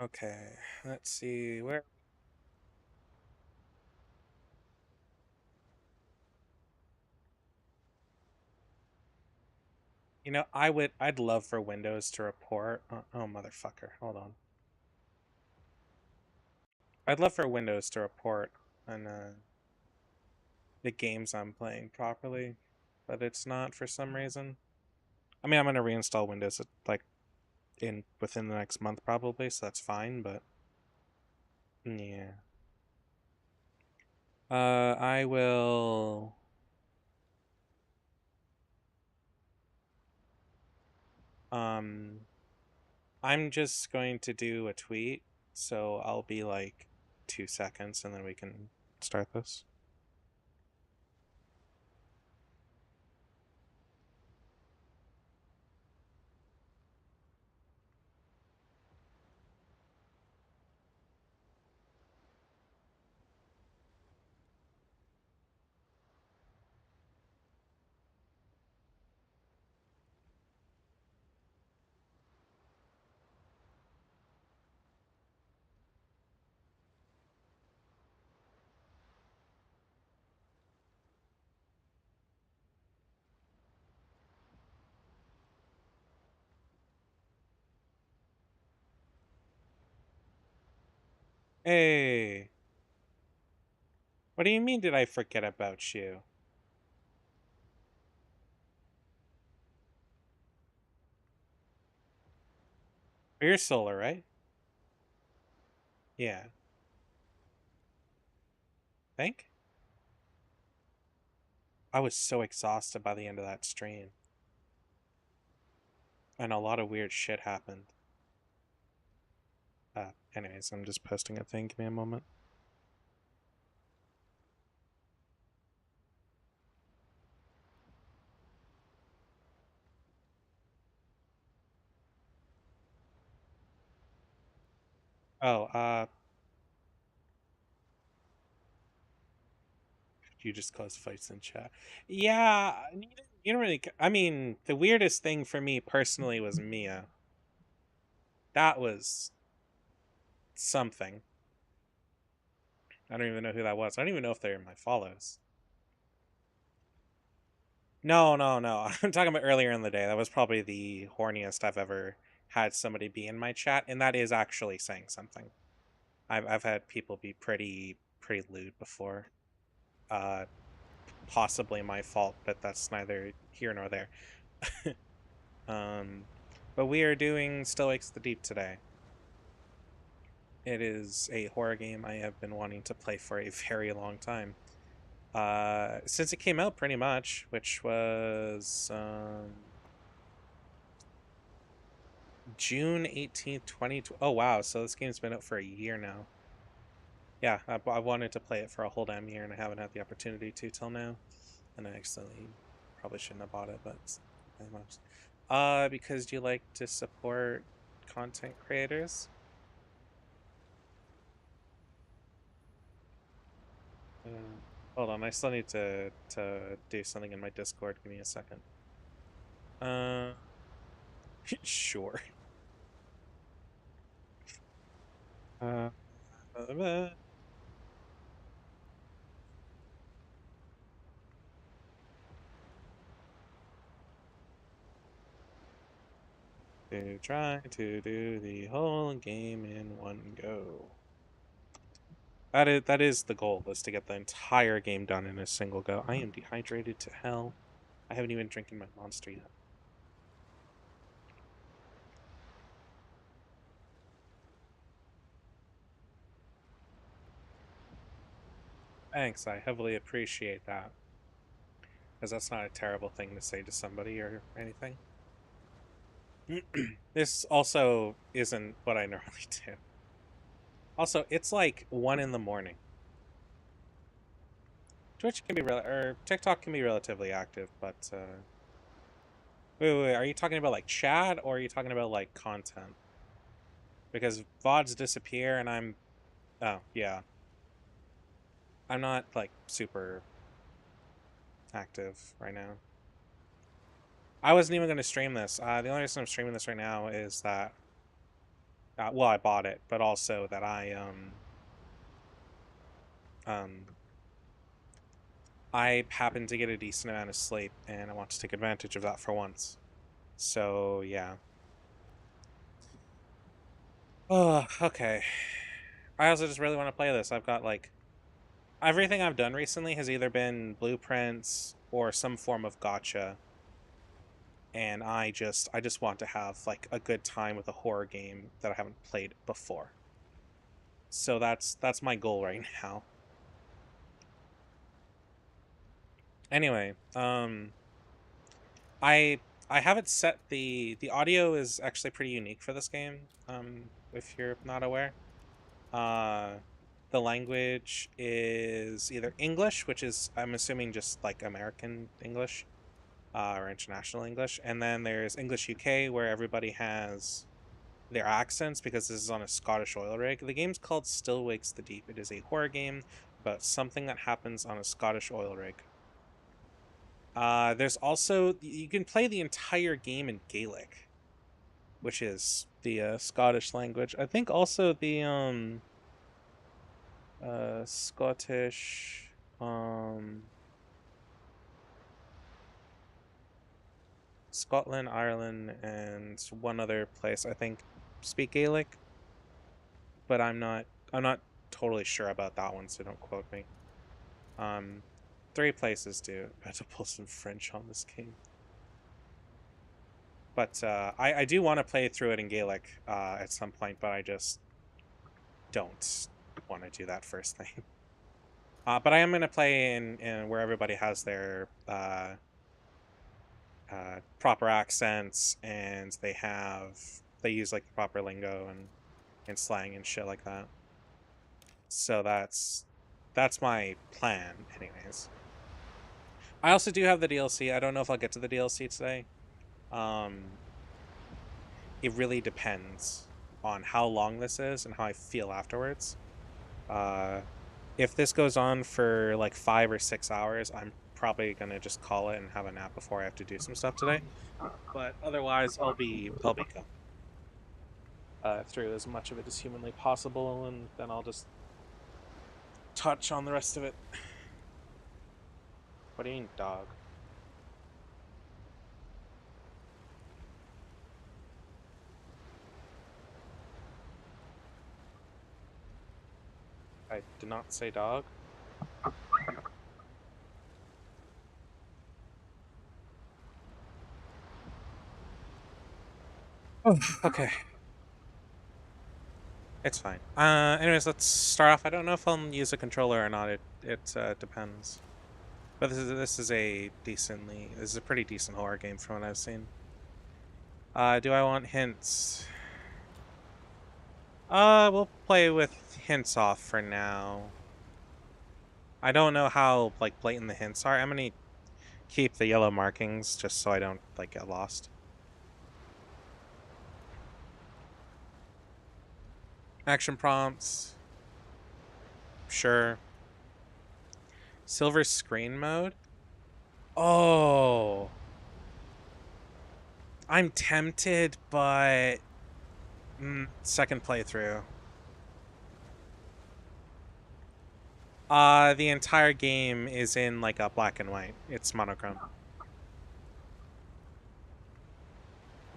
Okay, let's see where. I'd love for Windows to report. Oh, motherfucker, hold on. I'd love for Windows to report on the games I'm playing properly, but it's not for some reason. I mean, I'm gonna reinstall Windows like in within the next month probably, so that's fine. But yeah, I will. Um, I'm just going to do a tweet, so I'll be like 2 seconds, and then we can start this. Hey, what do you mean? Did I forget about you? You're solar, right? Yeah. Think? I was so exhausted by the end of that stream, and a lot of weird shit happened. Anyways, I'm just posting a thing. Give me a moment. Oh, you just caused fights in chat. Yeah, you don't really. I mean, the weirdest thing for me personally was Mia. That was something. I don't even know who that was. I don't even know if they're in my follows. No, no, no. I'm talking about earlier in the day. That was probably the horniest I've ever had somebody be in my chat, and that is actually saying something. I've had people be pretty lewd before. Uh, Possibly my fault, but that's neither here nor there. um, but we are doing Stoics the Deep today. It is a horror game I have been wanting to play for a very long time. Since it came out, pretty much, which was June 18th, 2020. Oh, wow. So this game's been out for a year now. Yeah, I wanted to play it for a whole damn year, and I haven't had the opportunity to till now. And I accidentally probably shouldn't have bought it, but because you like to support content creators. Uh, Hold on, I still need to do something in my Discord. Give me a second. Uh, sure. Uh, to try to do the whole game in one go. That is the goal, is to get the entire game done in a single go. I am dehydrated to hell. I haven't even drinking my monster yet. Thanks, I heavily appreciate that. Because that's not a terrible thing to say to somebody or anything. This also isn't what I normally do. Also, it's like 1 in the morning. Twitch can be or TikTok can be relatively active, but wait, are you talking about like chat or are you talking about like content? Because VODs disappear and oh yeah, I'm not like super active right now. I wasn't even going to stream this. The only reason I'm streaming this right now is that Well, I bought it, but also that um I happen to get a decent amount of sleep, and I want to take advantage of that for once. So yeah. Oh, okay. I also just really want to play this. I've got like everything I've done recently has either been blueprints or some form of gotcha, and I just want to have like a good time with a horror game that I haven't played before. So that's my goal right now. Anyway, I I have it set. The audio is actually pretty unique for this game. If you're not aware, uh, the language is either English, which is I'm assuming just like American English, or international English, and then there's English UK, where everybody has their accents because this is on a Scottish oil rig. The game's called Still Wakes the Deep. It is a horror game about something that happens on a Scottish oil rig. There's also you can play the entire game in Gaelic, which is the Scottish language. I think also the Scottish Scotland, Ireland, and one other place I think speak Gaelic, but I'm not totally sure about that one, so don't quote me. Um, three places do. I had to pull some French on this game, but I do want to play through it in Gaelic at some point, but I just don't want to do that first thing. But I am gonna play in where everybody has their proper accents, and they use like the proper lingo and slang and shit like that. So that's my plan, anyways. I also do have the DLC. I don't know if I'll get to the DLC today. Um, it really depends on how long this is and how I feel afterwards. Uh, if this goes on for like 5 or 6 hours, I'm probably gonna just call it and have a nap before I have to do some stuff today. But otherwise, I'll be going through as much of it as humanly possible, and then I'll just touch on the rest of it. What do you mean, dog? I did not say dog. Oh, okay. It's fine. Anyways, let's start off. I don't know if I'll use a controller or not. It depends. But this is a pretty decent horror game from what I've seen. Do I want hints? We'll play with hints off for now. I don't know how like blatant the hints are. I'm gonna keep the yellow markings just so I don't like get lost. Action prompts. Sure. Silver screen mode. Oh, I'm tempted, but second playthrough. The entire game is in like a black and white. It's monochrome.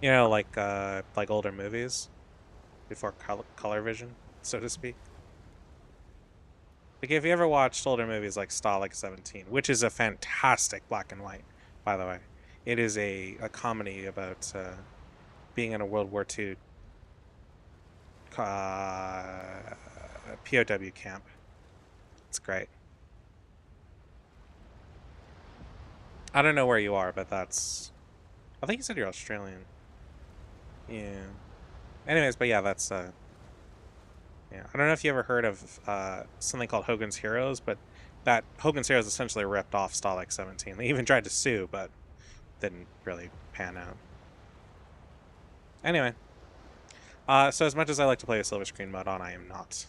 Like older movies before color vision, so to speak. Like if you ever watched older movies like Stalag 17, which is a fantastic black and white, by the way. It is a comedy about being in a World War II POW camp. It's great. I don't know where you are, but that's. I think you said you're Australian. Yeah. Anyways, but yeah, that's yeah. I don't know if you ever heard of something called Hogan's Heroes, but that Hogan's Heroes essentially ripped off Stalag 17. They even tried to sue, but didn't really pan out. Anyway, so as much as I like to play a silver screen mode on, I am not.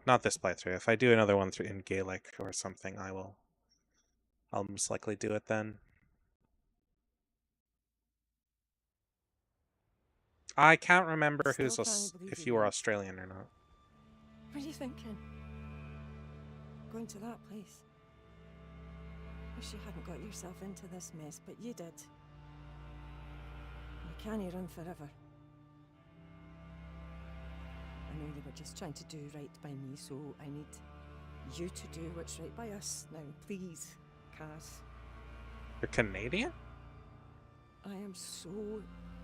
Not this playthrough. If I do another one through in Gaelic or something, I'll most likely do it then. I can't remember Still can't believe if you you were went. Australian or not. What are you thinking? Going to that place? Wish you hadn't got yourself into this mess, but you did. You can't run forever. I know you were just trying to do right by me, so I need you to do what's right by us. Now, please, Kaz. You're Canadian? I am so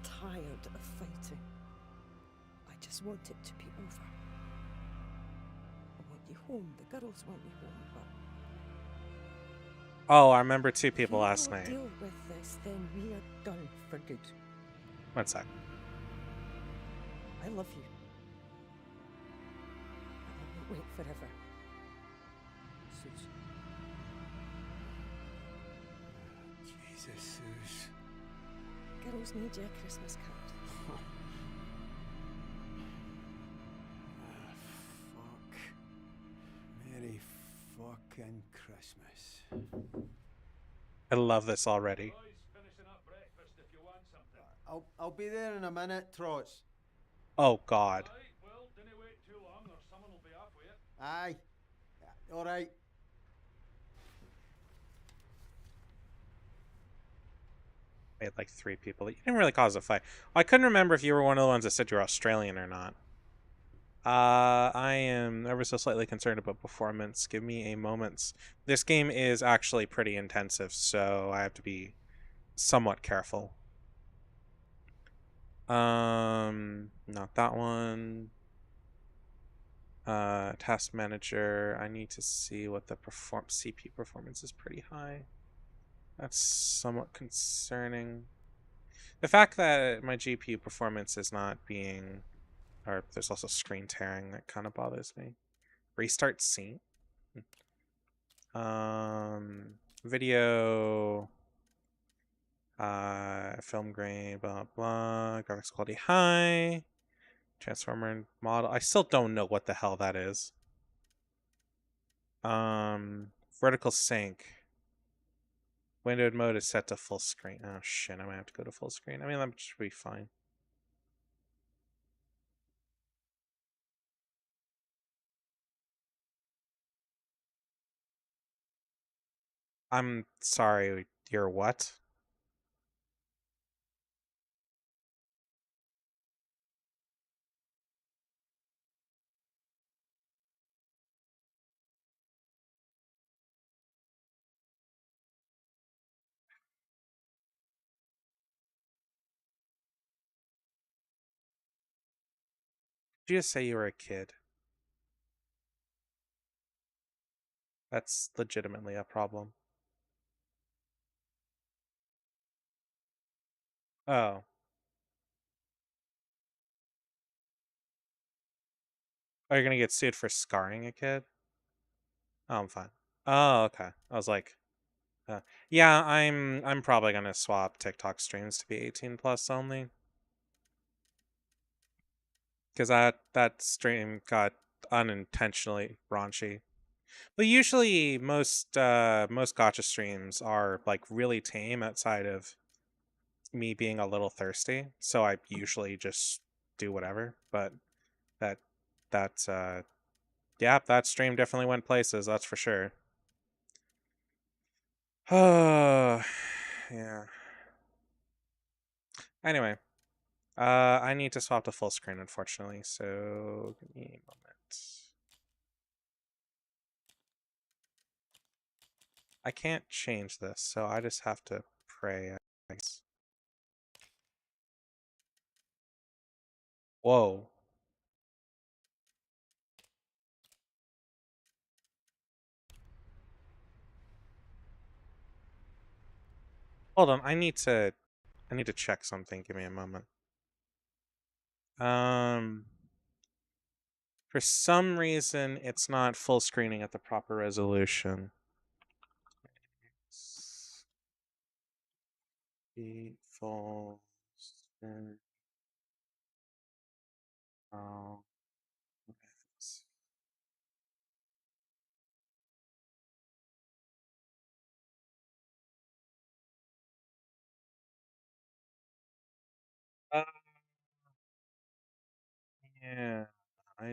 tired of fighting. I just want it to be over. I want you home. The girls want you home, but Oh, I remember two if people you last don't night. deal with this, then we are done for good. One sec. I love you. But I won't wait forever. Suze. Jesus, Suze. Girls need you a Christmas card. Fuck. Merry fucking Christmas. I love this already. Boys, finishing up breakfast if you want something. I'll be there in a minute, Trots. Oh God. Right, well, dinna wait too long or someone will be off with it. Aye. Alright. We had like 3 people. You didn't really cause a fight. I couldn't remember if you were one of the ones that said you're Australian or not. I am ever so slightly concerned about performance. Give me a moment. This game is actually pretty intensive, so I have to be somewhat careful. Not that one. Task manager. I need to see what the CPU performance is pretty high. That's somewhat concerning. The fact that my GPU performance is not being, or there's also screen tearing, that kind of bothers me. Restart scene. Video, film grain, blah blah, graphics quality high, transformer model. I still don't know what the hell that is. Vertical sync. Windowed mode is set to full screen. Oh shit, I might have to go to full screen. I mean, that should be fine. I'm sorry, you're what? Did you just say you were a kid? That's legitimately a problem. Oh. Are you gonna get sued for scarring a kid? Oh, I'm fine. Oh, okay. I was like, yeah, I'm probably gonna swap TikTok streams to be 18 plus only, because that stream got unintentionally raunchy. But usually most gotcha streams are like really tame outside of me being a little thirsty, so I usually just do whatever. But that that's yeah, that stream definitely went places, that's for sure. Oh, yeah. Anyway, I need to swap to full screen, unfortunately, so give me a moment. I can't change this, so I just have to pray, I guess. Whoa. Hold on, I need to check something. Give me a moment. For some reason, it's not full screening at the proper resolution. Full screen. Oh. Yeah, I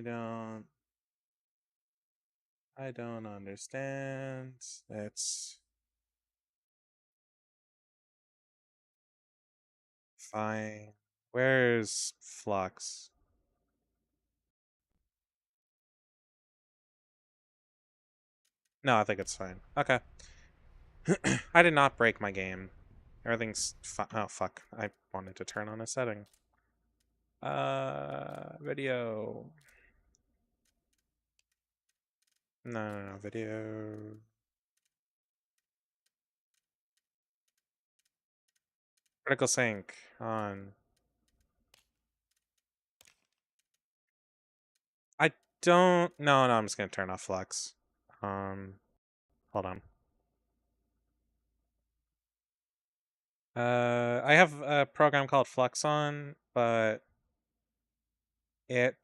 don't understand. It's fine. Where's Flux? No, I think it's fine. Okay. I did not break my game. Everything's fine. Oh, fuck. I wanted to turn on a setting. Video. No, video. Critical sync on. I don't. No, I'm just gonna turn off Flux. Hold on. I have a program called Flux on, but it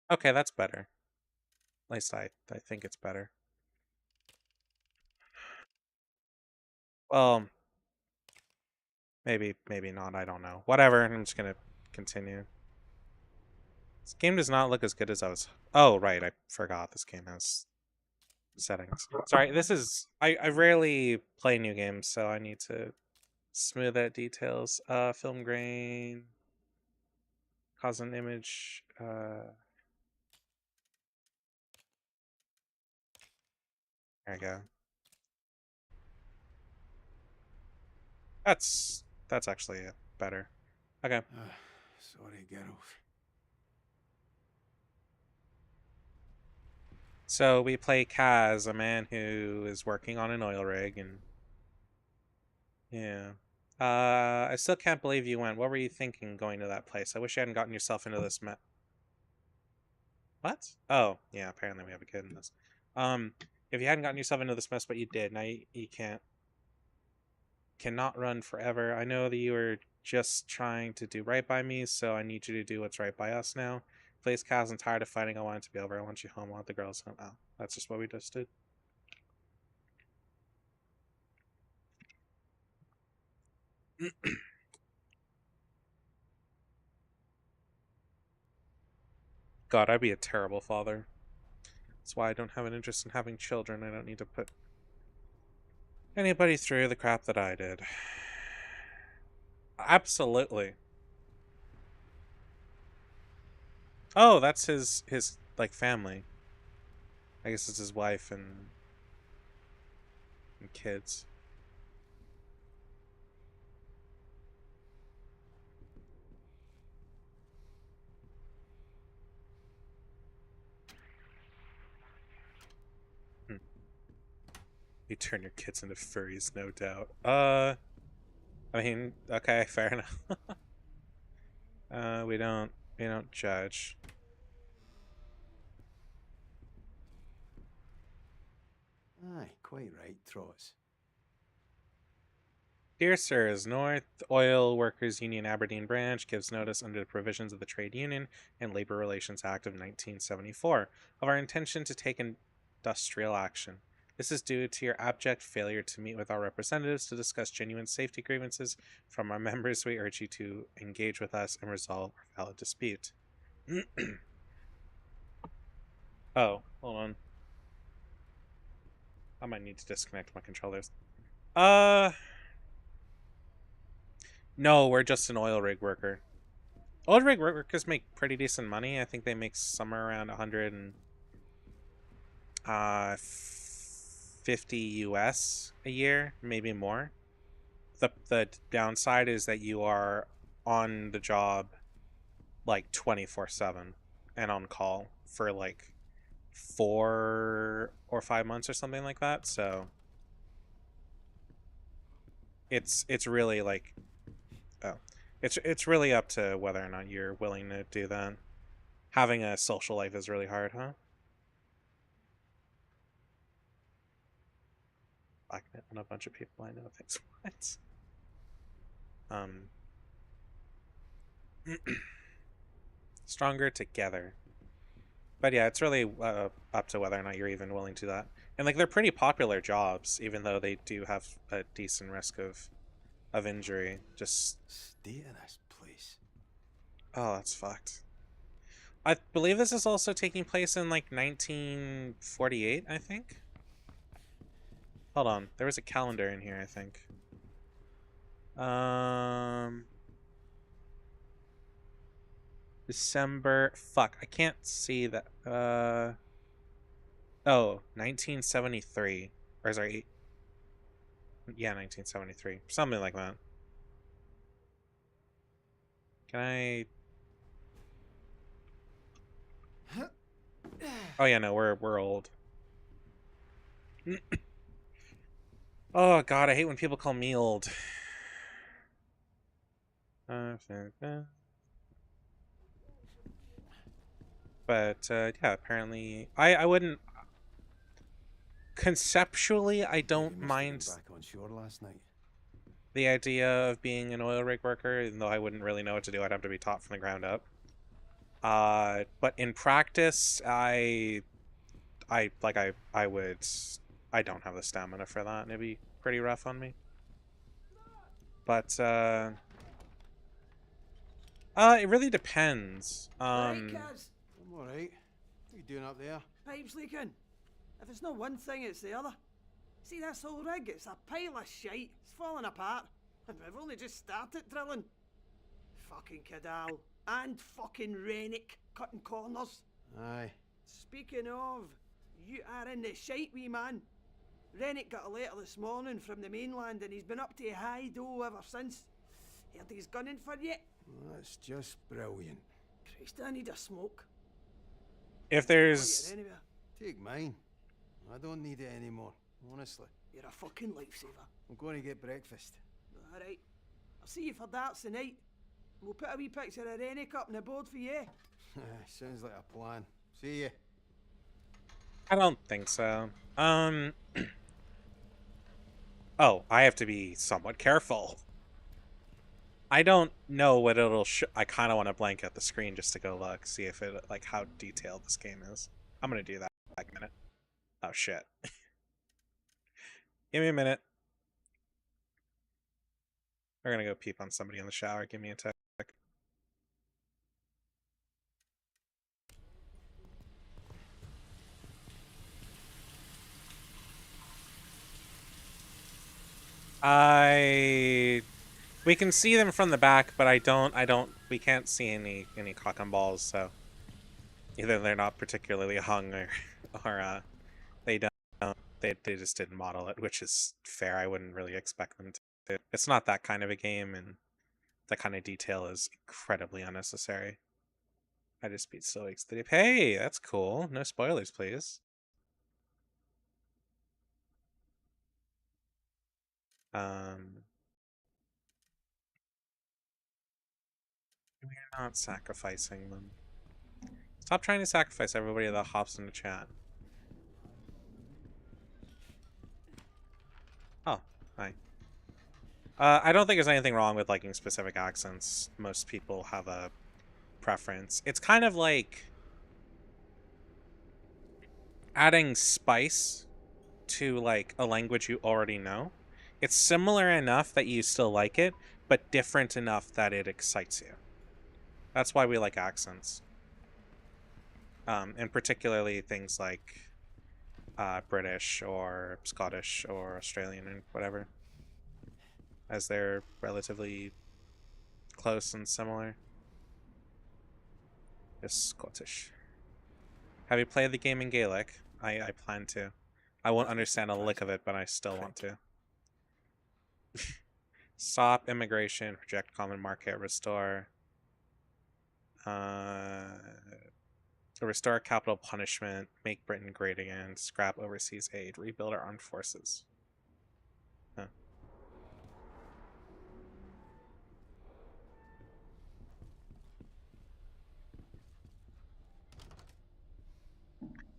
okay, that's better. At least I think it's better. Well, maybe not. I don't know. Whatever. I'm just gonna continue. This game does not look as good as I was. Oh, right. I forgot this game has settings. Sorry. This is. I rarely play new games, so I need to smooth out details. Film grain. Cause an image. There we go. That's actually better. Okay. Sorry, girls. So we play Kaz, a man who is working on an oil rig, and yeah. I still can't believe you went. What were you thinking going to that place? I wish you hadn't gotten yourself into this What? Oh, yeah, apparently we have a kid in this. If you hadn't gotten yourself into this mess, but you did, now you cannot run forever. I know that you were just trying to do right by me, so I need you to do what's right by us now. Please, Kaz, I'm tired of fighting. I want it to be over. I want you home. I want the girls home. Oh, that's just what we just did. God, I'd be a terrible father. That's why I don't have an interest in having children. I don't need to put anybody through the crap that I did. Absolutely. Oh, that's his like family. I guess it's his wife and kids. Hmm. You turn your kids into furries, no doubt. I mean, okay, fair enough. We don't judge. Aye, quite right, Trots. Dear Sirs, North Oil Workers Union Aberdeen Branch gives notice under the provisions of the Trade Union and Labor Relations Act of 1974 of our intention to take industrial action. This is due to your abject failure to meet with our representatives to discuss genuine safety grievances from our members. We urge you to engage with us and resolve our valid dispute. Oh, hold on. I might need to disconnect my controllers. No, we're just an oil rig worker. Oil rig workers make pretty decent money. I think they make somewhere around 150 US a year, maybe more. The downside is that you are on the job like 24/7 and on call for like 4 or 5 months or something like that. So it's really like oh, it's really up to whether or not you're willing to do that. Having a social life is really hard, huh? Blacknet on a bunch of people I know. Thanks. What? Um. Stronger together. But yeah, it's really up to whether or not you're even willing to do that. And like they're pretty popular jobs, even though they do have a decent risk of injury. Just State of this place. oh, that's fucked. I believe this is also taking place in like 1948, I think. Hold on, there was a calendar in here, I think. December. Fuck, I can't see that. Oh, 1973. Or sorry. Yeah, 1973. Something like that. Can I? Oh yeah, no, we're old. Oh god, I hate when people call me old. But yeah, apparently I wouldn't conceptually I don't You must have been mind back on shore last night. the idea of being an oil rig worker, even though I wouldn't really know what to do. I'd have to be taught from the ground up. But in practice, I don't have the stamina for that, and it'd be pretty rough on me. But it really depends. Right, Kaz? I'm alright. What are you doing up there? Pipes leaking. If it's not one thing, it's the other. See this whole rig? It's a pile of shite. It's falling apart. And we've only just started drilling. Fucking Cadal. And fucking Rennick cutting corners. Aye. Speaking of, you are in the shite, wee man. Rennick got a letter this morning from the mainland and he's been up to high dough ever since. Heard he's gunning for you. Well, that's just brilliant. Christ, I need a smoke. If there's Get anywhere. Take mine. I don't need it anymore, honestly. You're a fucking lifesaver. I'm going to get breakfast. Alright. I'll see you for darts tonight. We'll put a wee picture of Rennick up on the board for you. Sounds like a plan. See ya. I don't think so. Oh, I have to be somewhat careful. I don't know what it'll I kind of want to blank out the screen just to go look, see if it, like, how detailed this game is. I'm gonna do that in a minute. Oh, shit. Give me a minute. We're gonna go peep on somebody in the shower. Give me a sec. We can see them from the back, but we can't see any cock and balls, so either they're not particularly hung or they just didn't model it, which is fair. I wouldn't really expect them to. It's not that kind of a game, and that kind of detail is incredibly unnecessary. I just beat Stoics. Hey, that's cool. No spoilers, please. We're not sacrificing them. Stop trying to sacrifice everybody that hops into chat. Oh, hi. I don't think there's anything wrong with liking specific accents. Most people have a preference. It's kind of like adding spice to like a language you already know. It's similar enough that you still like it, but different enough that it excites you. That's why we like accents. And particularly things like British or Scottish or Australian and whatever, as they're relatively close and similar. Just Scottish. Have you played the game in Gaelic? I plan to. I won't understand a lick of it, but I still want to. Stop immigration, reject common market, restore capital punishment, make Britain great again, scrap overseas aid, rebuild our armed forces. Huh.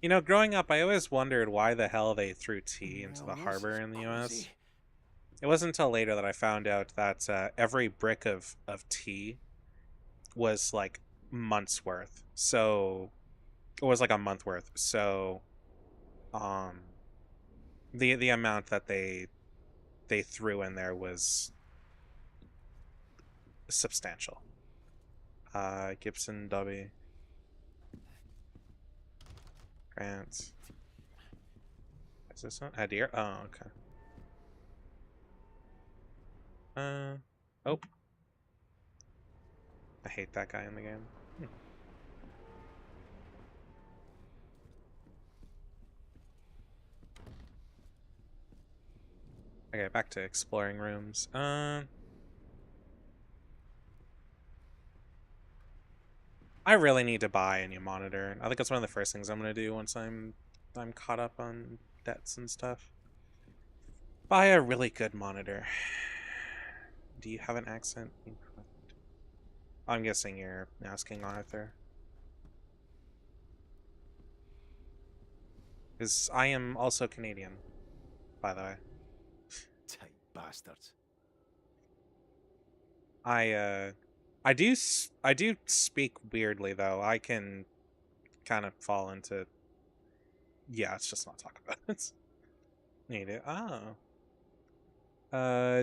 You know, growing up, I always wondered why the hell they threw tea into the harbor in the US. It wasn't until later that I found out that every brick of tea was like months worth. So it was like a month worth. So the amount that they threw in there was substantial. Gibson W. Grant. Is this one? Adir? Oh, okay. Oh. I hate that guy in the game. Okay, back to exploring rooms. I really need to buy a new monitor. I think that's one of the first things I'm gonna do once I'm caught up on debts and stuff. Buy a really good monitor. Do you have an accent? I'm guessing you're asking Arthur. Because I am also Canadian, by the way. Tight bastards. I do speak weirdly though. I can kind of fall into. Yeah, let's just not talk about it. Need it. Oh.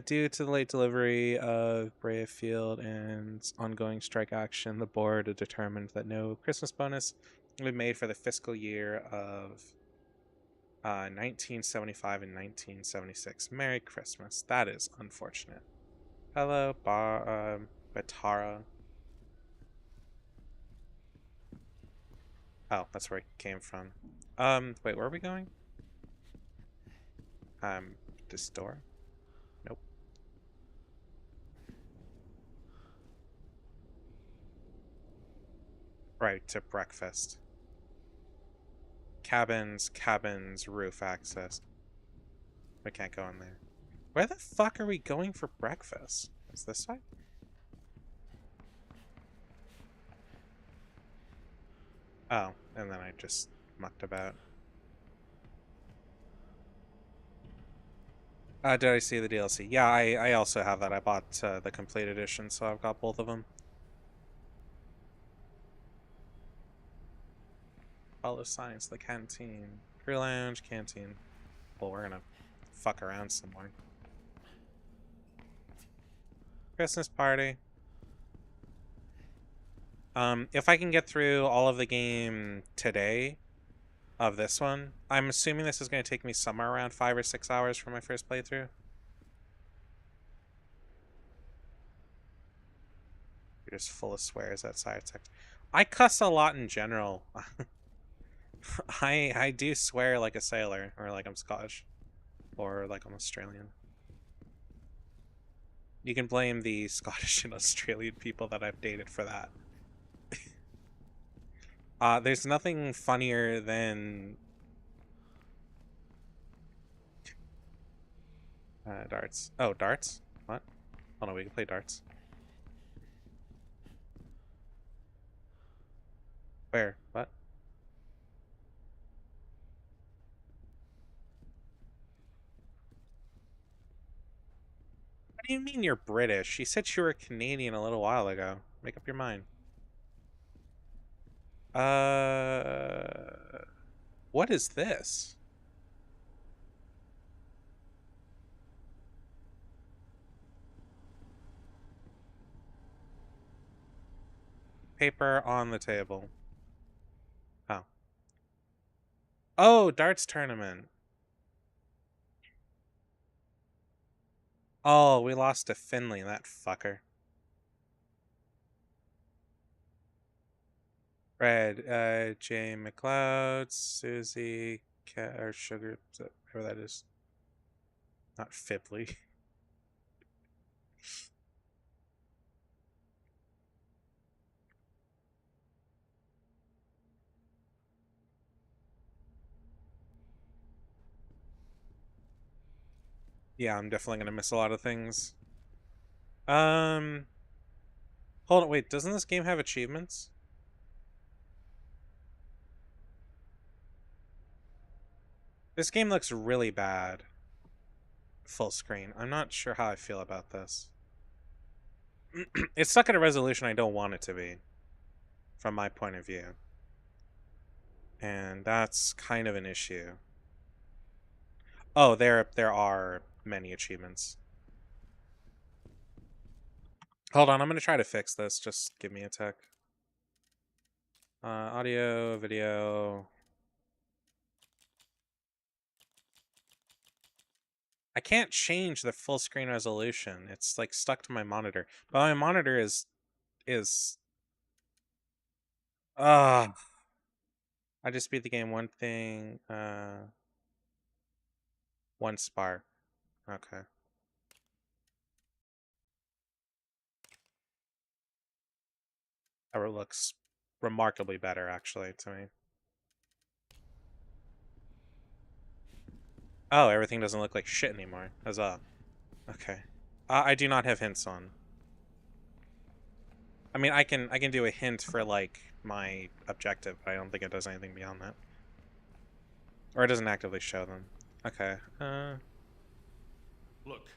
Due to the late delivery of Brave Field and ongoing strike action, the board determined that no Christmas bonus will be made for the fiscal year of 1975 and 1976. Merry Christmas. That is unfortunate. Hello, Batara. Oh, that's where it came from. Wait, where are we going? This door? Nope. Right, to breakfast. Cabins, roof access. We can't go in there. Where the fuck are we going for breakfast? Is this way? Oh, and then I just mucked about. Did I see the DLC? Yeah, I also have that. I bought the complete edition, so I've got both of them. Follow Science, the canteen. Crew lounge, canteen. Well, we're gonna fuck around somewhere. Christmas party. If I can get through all of the game today of this one, I'm assuming this is going to take me somewhere around 5 or 6 hours for my first playthrough. You're just full of swears outside text. I cuss a lot in general. I do swear like a sailor, or like I'm Scottish, or like I'm Australian. You can blame the Scottish and Australian people that I've dated for that. There's nothing funnier than darts. Oh, darts? What? Oh no, we can play darts. Where? What? What do you mean you're British? She said you were Canadian a little while ago. Make up your mind. What is this? Paper on the table. Oh. Oh, darts tournament. Oh, we lost to Finley, that fucker. Red, Jay McLeod, Susie, or Sugar, whatever that is. Not Fibley. Yeah, I'm definitely gonna miss a lot of things. Hold on, wait, doesn't this game have achievements? This game looks really bad. Full screen. I'm not sure how I feel about this. It's stuck at a resolution I don't want it to be. from my point of view. And that's kind of an issue. Oh, there are many achievements. Hold on, I'm gonna try to fix this. Just give me a tick. Audio, video. I can't change the full screen resolution. It's like stuck to my monitor. But my monitor is I just beat the game. One thing, one spark. Okay. That looks remarkably better, actually, to me. Oh, everything doesn't look like shit anymore. Huzzah. Okay. I do not have hints on. I mean, I can do a hint for like my objective, but I don't think it does anything beyond that. Or it doesn't actively show them. Okay. Look,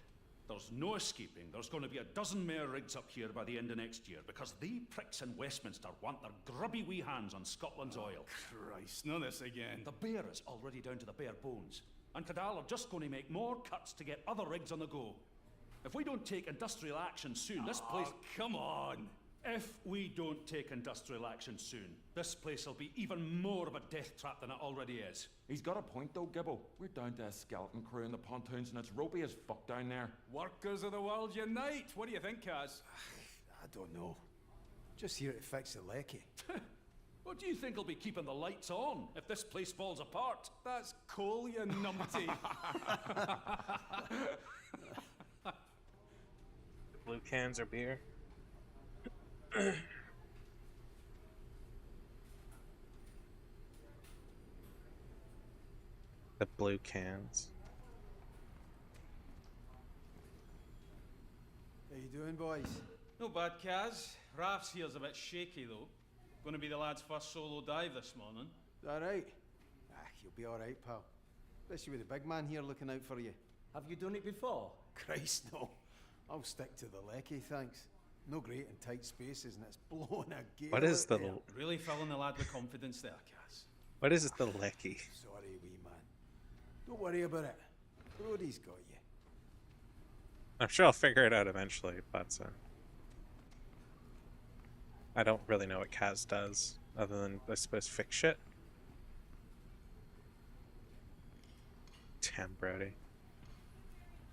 there's no escaping. There's going to be a dozen more rigs up here by the end of next year because they pricks in Westminster want their grubby wee hands on Scotland's oil. Christ, not this again. The bear is already down to the bare bones, and Cadal are just going to make more cuts to get other rigs on the go. If we don't take industrial action soon, this place... Oh, come on. If we don't take industrial action soon, this place will be even more of a death trap than it already is. He's got a point though, Gibbo. We're down to a skeleton crew in the pontoons and it's ropey as fuck down there. Workers of the world unite. What do you think, Kaz? I don't know. Just here to fix the lecky. What do you think will be keeping the lights on if this place falls apart? That's coal, you numpty. Blue cans or beer? The blue cans. How you doing, boys? No bad, Kaz. Raf's here's a bit shaky, though. Going to be the lad's first solo dive this morning. Is that right? You'll be all right, pal. Especially with the big man here looking out for you. Have you done it before? Christ, no. I'll stick to the lecky, thanks. No great in tight spaces, and it's blowing a gale. What is out the there. Really filling the lad with confidence there, Kaz. what is the lecky? Sorry, wee man. Don't worry about it. Brody's got you. I'm sure I'll figure it out eventually, but I don't really know what Kaz does other than I suppose fix shit. Damn, Brody.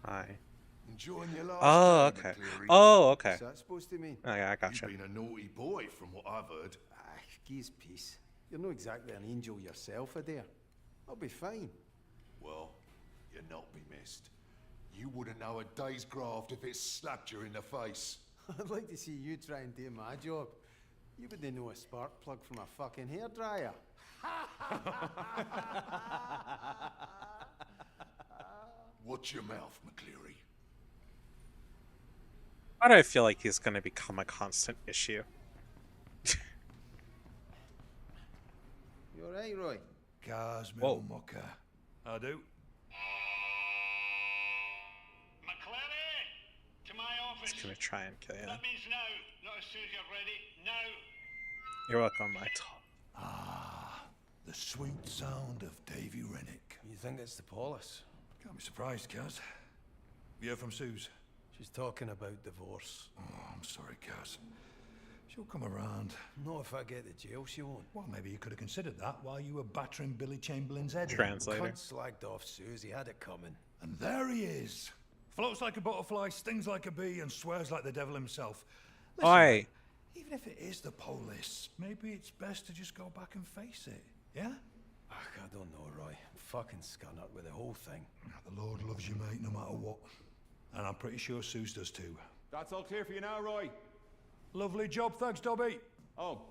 Hi. Enjoying your last Oh, day, okay. McCleary? Oh, okay. What's that supposed to mean? Okay, I You've gotcha. been a naughty boy from what I've heard. Geez, peace. You're not exactly an angel yourself, Adair. I'll be fine. Well, you're not be missed. You wouldn't know a day's graft if it slapped you in the face. I'd like to see you try and do my job. You wouldn't know a spark plug from a fucking hairdryer. Watch your mouth, McCleary. Why do I feel like he's gonna become a constant issue? You alright, Roy? Cars, Whoa. mucker. I do. McCleary! To my office. He's gonna try and kill you. That means now, not as soon as you're ready. Now! You're welcome, I told. Ah, the sweet sound of Davy Rennick. You think it's the Paulus? Can't be surprised, Kaz. You heard from Suze? She's talking about divorce. Oh, I'm sorry, Kaz. She'll come around. Not if I get to jail, she won't. Well, maybe you could have considered that while you were battering Billy Chamberlain's head in. Translator. Cunt slagged off Susie, had it coming. And there he is. Floats like a butterfly, stings like a bee, and swears like the devil himself. Listen, Oi. mate, even if it is the police, maybe it's best to just go back and face it, yeah? Ugh, I don't know, Roy. I'm fucking scun up with the whole thing. The Lord loves you, mate, no matter what. And I'm pretty sure Suze does too. That's all clear for you now, Roy. Lovely job, thanks, Dobby. Oh,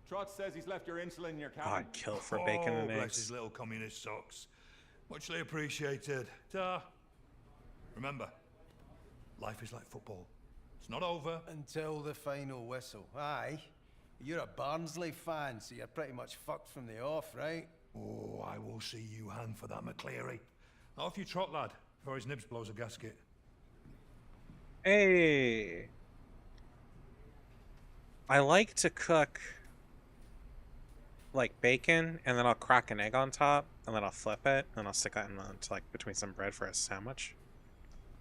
Trot says he's left your insulin in your cabin. I'd kill for bacon and bless eggs. his little communist socks. Muchly appreciated. Ta. Remember, life is like football. It's not over. Until the final whistle. Aye. You're a Barnsley fan, so you're pretty much fucked from the off, right? Oh, I will see you hand for that, McCleary. Off you trot, lad, before his nibs blows a gasket. Hey. I like to cook like bacon, and then I'll crack an egg on top, and then I'll flip it, and I'll stick that in like between some bread for a sandwich.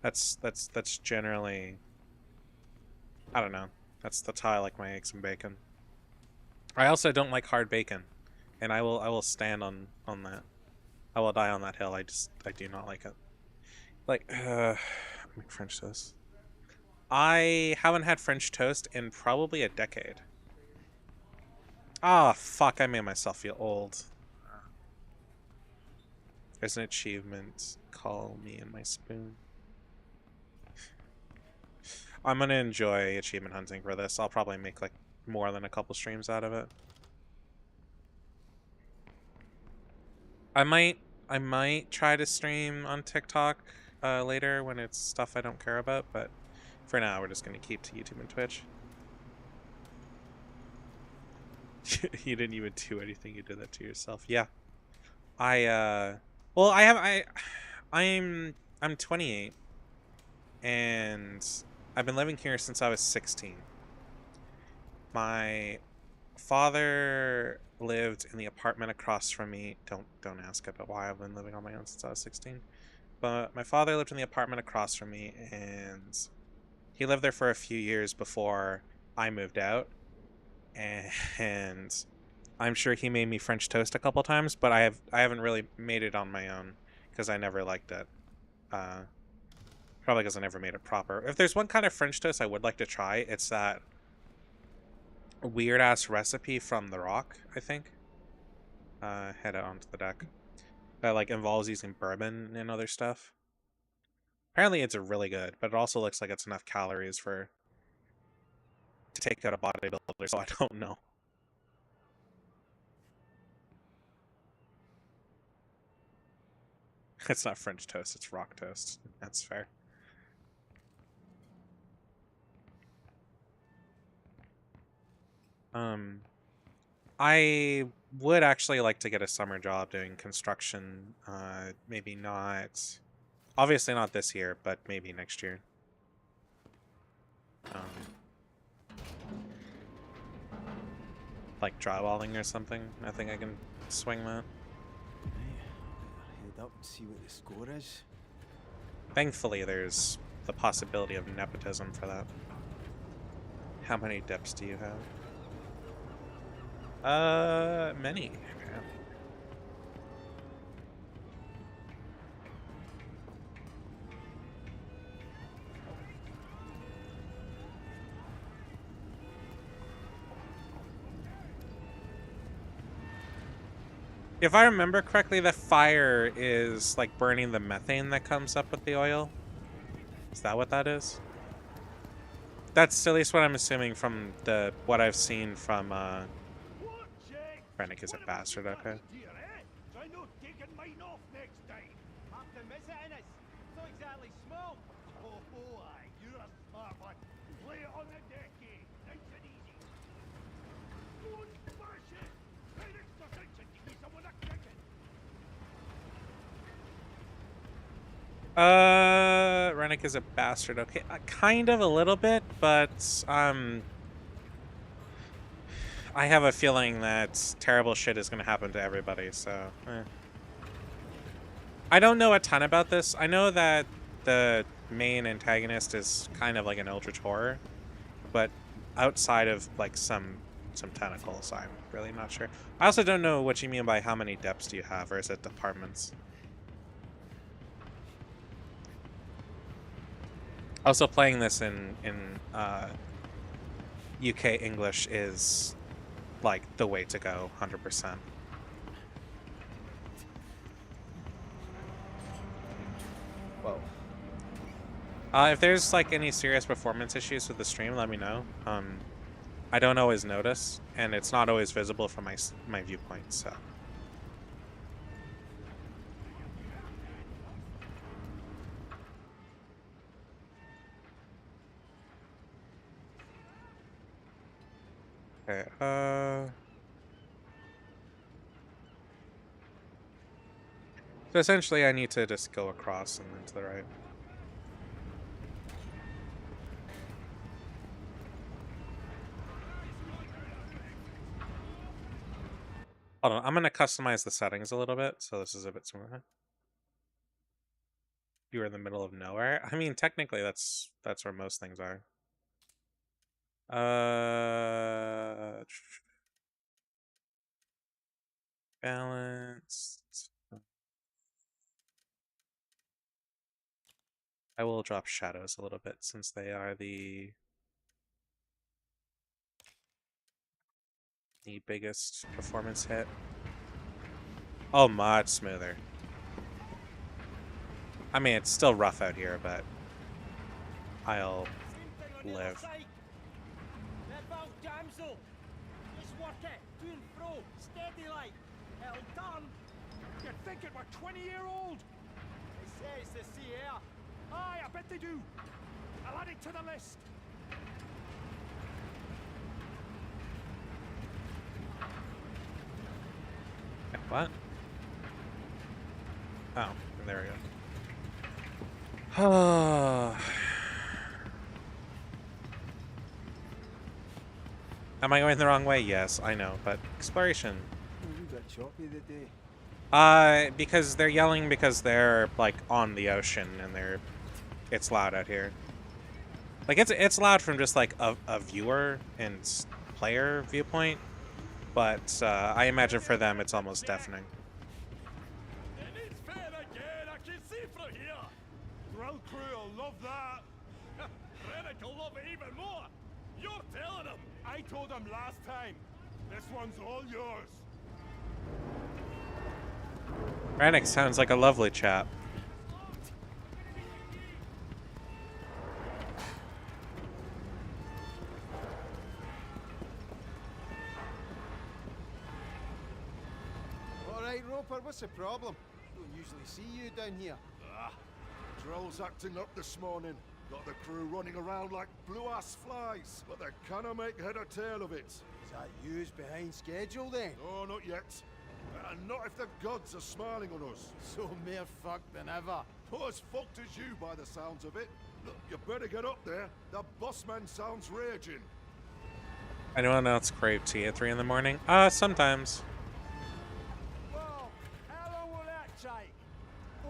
That's generally, I don't know. That's how I like my eggs and bacon. I also don't like hard bacon, and I will stand on that. I will die on that hill. I do not like it. Like make French toast. I haven't had French toast in probably a decade. Ah, fuck, I made myself feel old. There's an achievement. Call me and my spoon. I'm gonna enjoy achievement hunting for this. I'll probably make like more than a couple streams out of it. I might try to stream on TikTok later when it's stuff I don't care about, but for now we're just gonna keep to YouTube and Twitch. You didn't even do anything, you did that to yourself. Yeah. Well, I'm 28 and I've been living here since I was 16. My father lived in the apartment across from me. Don't ask about why I've been living on my own since I was 16. But my father lived in the apartment across from me, and he lived there for a few years before I moved out. And I'm sure he made me French toast a couple times, but I haven't really made it on my own because I never liked it. Probably because I never made it proper. If there's one kind of French toast I would like to try, it's that weird ass recipe from The Rock, I think. Head out onto the deck. That like involves using bourbon and other stuff. Apparently it's really good, but it also looks like it's enough calories to take out a bodybuilder, so I don't know. It's not French toast, it's rock toast. That's fair. I would actually like to get a summer job doing construction. Maybe not, obviously not this year, but maybe next year. Like drywalling or something. I think I can swing that. Head up and see what the score is. Thankfully, there's the possibility of nepotism for that. How many dips do you have? Many. If I remember correctly, the fire is like burning the methane that comes up with the oil. Is that what that is? That's at least what I'm assuming from what I've seen from Rennick is a bastard, okay. Try not taking mine off next time. Have to miss it, Innes. It's not exactly small. Oh, aye, you're a smart one. Play it on the deck, eh? Nice and easy. Don't smash it. Pay extra attention to give someone a kicking. Rennick is a bastard, okay. Kind of a little bit, but I have a feeling that terrible shit is going to happen to everybody, so I don't know a ton about this. I know that the main antagonist is kind of like an eldritch horror, but outside of like some tentacles, I'm really not sure. I also don't know what you mean by how many depths do you have, or is it departments? Also, playing this in UK English is like the way to go, 100%. Whoa. If there's like any serious performance issues with the stream, let me know. I don't always notice, and it's not always visible from my viewpoint, so. Okay, so essentially I need to just go across and then to the right. Hold on, I'm gonna customize the settings a little bit, so this is a bit smoother. You're in the middle of nowhere. I mean, technically, that's where most things are. Balanced. I will drop shadows a little bit since they are the biggest performance hit. Oh, much smoother. I mean, it's still rough out here, but I'll live. That valve damsel. Just work it. To and fro. Steady like. It'll turn. You think it were 20-year-old? They say it's the sea air. Aye, I bet they do. I'll add it to the list. What? Oh, there we go. Am I going the wrong way? Yes, I know, but exploration. A bit choppy the day. Because they're yelling because they're like on the ocean and it's loud out here. Like it's loud from just like a viewer and player viewpoint, but I imagine for them it's almost deafening. And it's fair again, I can see from here. Drill crew will love that. Rennick will love it even more. You're telling him. I told him last time. This one's all yours. Rennick sounds like a lovely chap. All right, Roper, what's the problem? Don't usually see you down here. Drill's acting up this morning. Got the crew running around like blue-ass flies, but they cannot make head or tail of it. Is that you's behind schedule then? No, not yet. And not if the gods are smiling on us. So mere fucked than ever. Not as fucked as you by the sounds of it. Look, you better get up there. The boss man sounds raging. Anyone else crave tea at 3 in the morning? Sometimes. Well, how long will that take?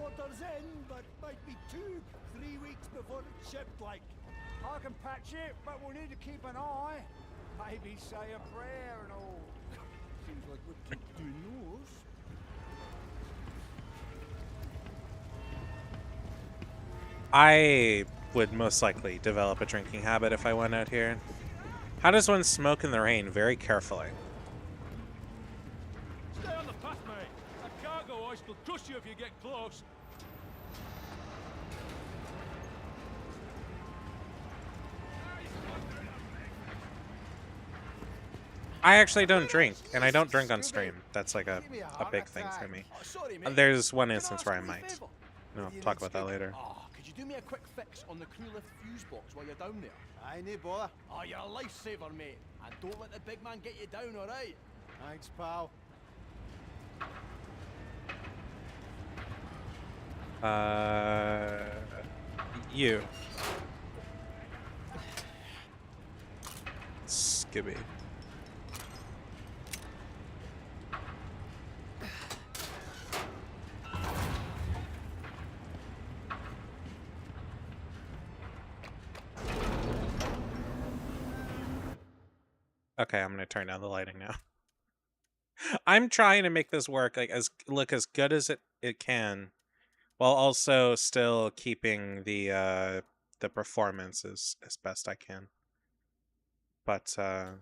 Orders in, but might be 2-3 weeks before it's shipped, like. I can patch it, but we'll need to keep an eye. Maybe say a prayer and all. Seems like we keep doing those. I would most likely develop a drinking habit if I went out here. How does one smoke in the rain? Very carefully. Stay on the path, mate. A cargo hoist will crush you if you get close. I actually don't drink, and I don't drink on stream. That's like a big thing for me. Oh, sorry, mate. There's one Can I instance ask where I you a might. favour? No, I'll talk about that later. Oh, could you do me a quick fix on the crew lift fuse box while you're down there? Aye, no bother. Oh, you're a lifesaver, mate. And don't let the big man get you down, alright? Thanks, pal. You. Skibby. Okay, I'm gonna turn down the lighting now. I'm trying to make this work like look as good as it can, while also still keeping the performance as best I can. But oh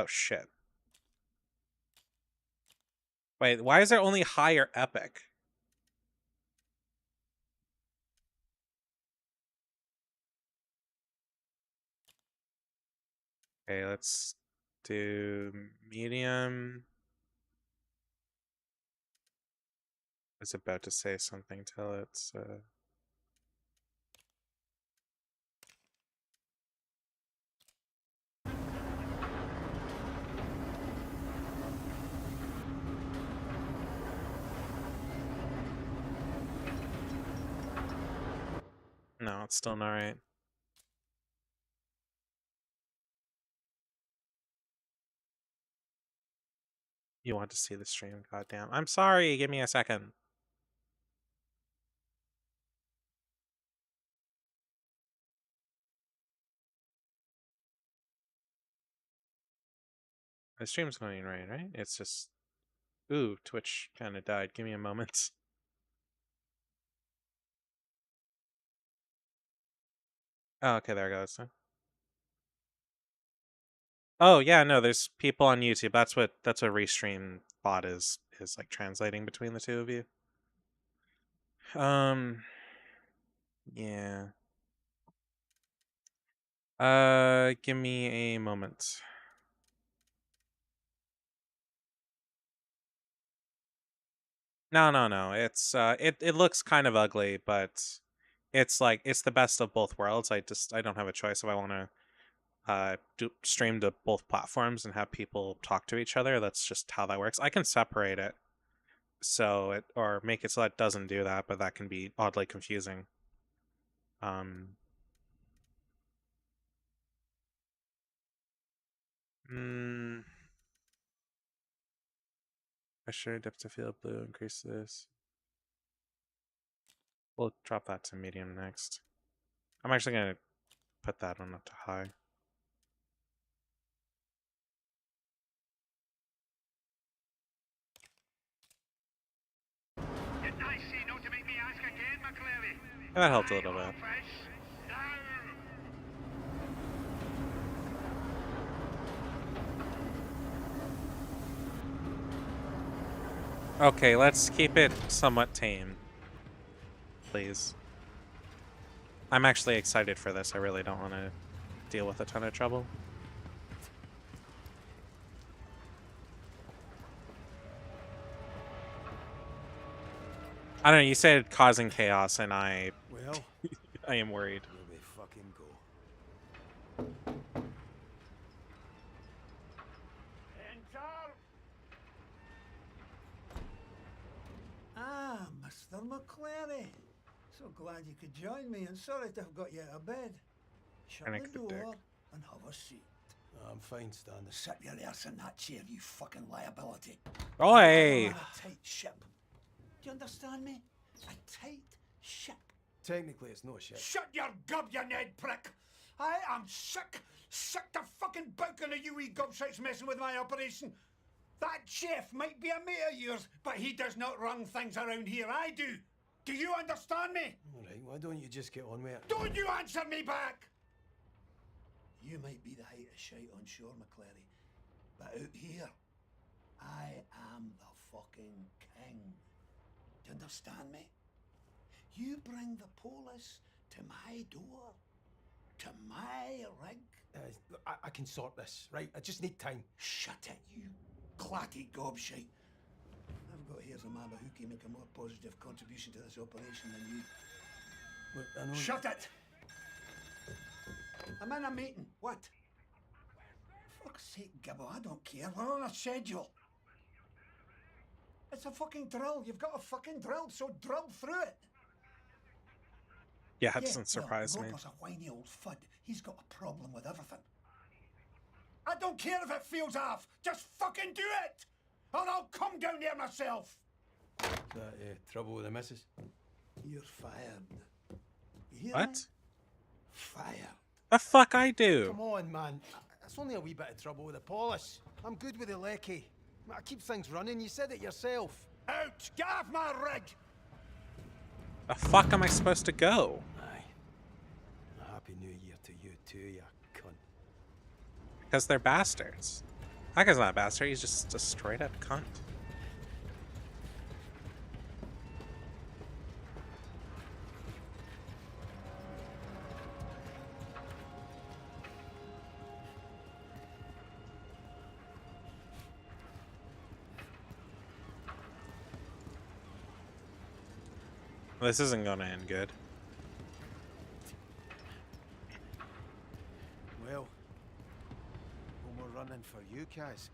shit. Wait, why is there only higher epic? Okay, let's do medium. I was about to say something till it's no, it's still not right. You want to see the stream? Goddamn. I'm sorry. Give me a second. The stream's going right? It's just... Ooh, Twitch kind of died. Give me a moment. Oh, okay, there it goes. Oh, yeah, no, there's people on YouTube. That's what Restream bot is like translating between the two of you. Yeah. Give me a moment. No. It's it looks kind of ugly, but it's like it's the best of both worlds. I don't have a choice if I want to stream to both platforms and have people talk to each other. That's just how that works. I can separate it so it or make it so that doesn't do that, but that can be oddly confusing. Pressure, depth of field, blue, increase this. We'll drop that to medium next. I'm actually gonna put that one up to high. That helped a little bit. Okay, let's keep it somewhat tame, please. I'm actually excited for this. I really don't want to deal with a ton of trouble. I don't know, you said causing chaos, and I am worried. Here we fucking go. Ah, Mr. McClary. So glad you could join me, and sorry to have got you out of bed. Shut the door and have a seat. I'm fine, Stan. Sit your ass in that chair, you fucking liability. Oi! A tight ship. Do you understand me? A tight ship. Technically, it's no shit. Shut your gob, you Ned prick! I am sick to fucking bouking of you wee gobshites messing with my operation. That chef might be a mate of yours, but he does not run things around here. I do. Do you understand me? All right, why don't you just get on with it? Don't you answer me back! You might be the height of shite on shore, McClary, but out here, I am the fucking king. Do you understand me? You bring the polis to my door, to my rig. I can sort this, right? I just need time. Shut it, you clatty gobshite. I've got here some Abba who can make a more positive contribution to this operation than you. Look, I know. Shut it! I'm in a meeting. What? For fuck's sake, Gibbo, I don't care. We're on a schedule. It's a fucking drill. You've got a fucking drill, so drill through it. Yeah, that doesn't surprise me. Roper's a whiny old fud. He's got a problem with everything. I don't care if it feels off. Just fucking do it, or I'll come down there myself. Is that trouble with the missus? You're fired. You hear What? me? Fired. The fuck I do? Come on, man. It's only a wee bit of trouble with the polish. I'm good with the lecky. I keep things running. You said it yourself. Out! Get off my rig! The fuck am I supposed to go? Aye. A happy new year to you too, you cunt. Because they're bastards. That guy's not a bastard, he's just a straight up cunt. This isn't gonna end good. Well, no more running for you, Kaz.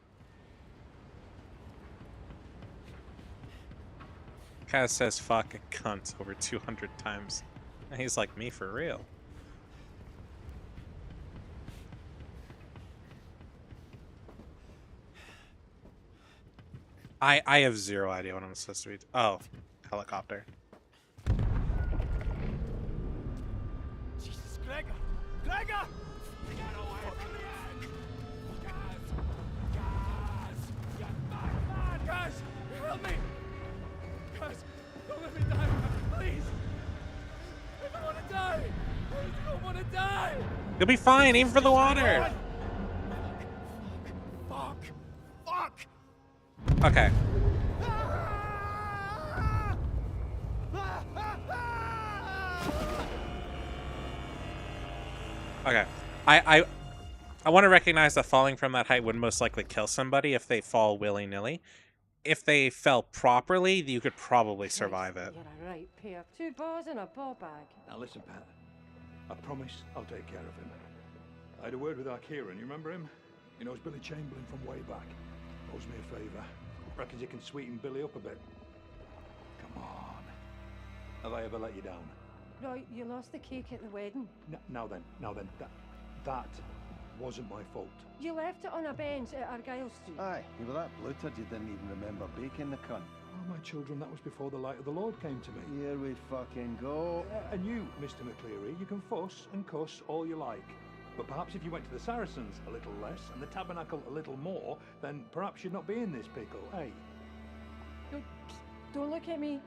Kaz says fuck and cunt over 200 times. And he's like, me for real. I have zero idea what I'm supposed to be. Oh, helicopter. Jesus, Gregor! Gregor! Get away from the end! Gaz! Gaz! You madman! Gaz! Help me! Gaz! Don't let me die! Please! I don't want to die! I don't want to die! You'll be fine, aim for the water. Fuck! Fuck! Okay. Okay. I want to recognize that falling from that height would most likely kill somebody if they fall willy-nilly. If they fell properly, you could probably survive it. You're a right pair. 2 balls in a ball bag. Now listen, Pat. I promise I'll take care of him. I had a word with our Kieran, you remember him? He knows Billy Chamberlain from way back. Owes me a favour. Reckons he can sweeten Billy up a bit. Come on. Have I ever let you down? Right, you lost the cake at the wedding. Now then, that wasn't my fault. You left it on a bench at Argyle Street. Aye, you were that bloated you didn't even remember baking the cunt. Oh, my children, that was before the light of the Lord came to me. Here we fucking go. And you, Mr. McCleary, you can fuss and cuss all you like. But perhaps if you went to the Saracens a little less and the Tabernacle a little more, then perhaps you'd not be in this pickle, eh? Don't look at me.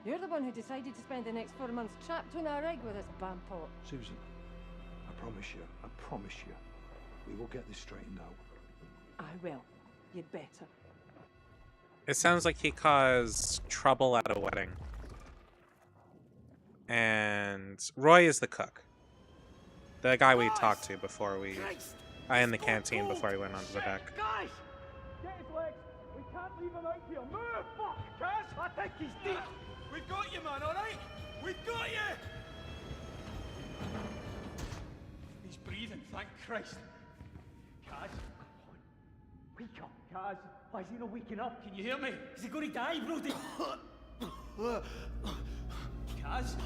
You're the one who decided to spend the next 4 months trapped on a rig with this bampot. Susan, I promise you, we will get this straightened out. I will. You'd better. It sounds like he caused trouble at a wedding. And Roy is the cook. The guy we talked to before we... in the canteen before he went onto the deck. Guys! Get his legs! We can't leave him out here! Move! Fuck! Kaz! I think he's deep! We've got you, man, alright? We've got you! He's breathing, thank Christ. Kaz, wake up, Kaz. Why is he not waking up? Can you hear me? Is he going to die, Brody? Kaz?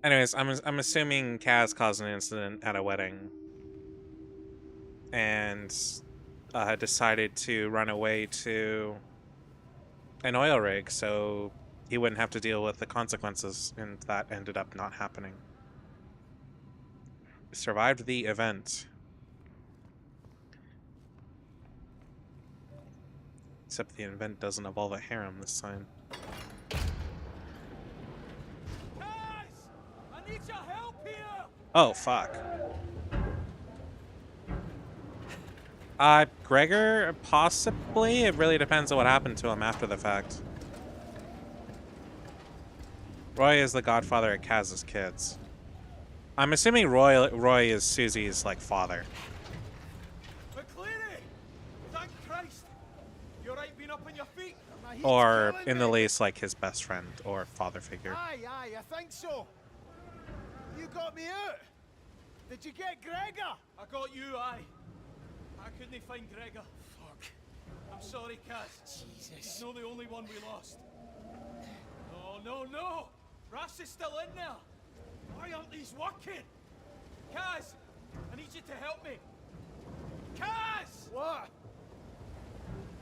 Anyways, I'm assuming Kaz caused an incident at a wedding and decided to run away to an oil rig so he wouldn't have to deal with the consequences, and that ended up not happening. Survived the event. Except the event doesn't involve a harem this time. Need your help here! Oh, fuck. Gregor, possibly? It really depends on what happened to him after the fact. Roy is the godfather of Kaz's kids. I'm assuming Roy is Susie's, like, father. McCleary! Thank Christ! You alright being up on your feet? Or, in the least, like, his best friend or father figure. Aye, I think so. You got me out. Did you get Gregor? I got you, aye. I couldn't find Gregor. Fuck. I'm sorry, Kaz. Jesus. He's not the only one we lost. No. Rass is still in there. Why aren't these working? Kaz, I need you to help me. Kaz! What?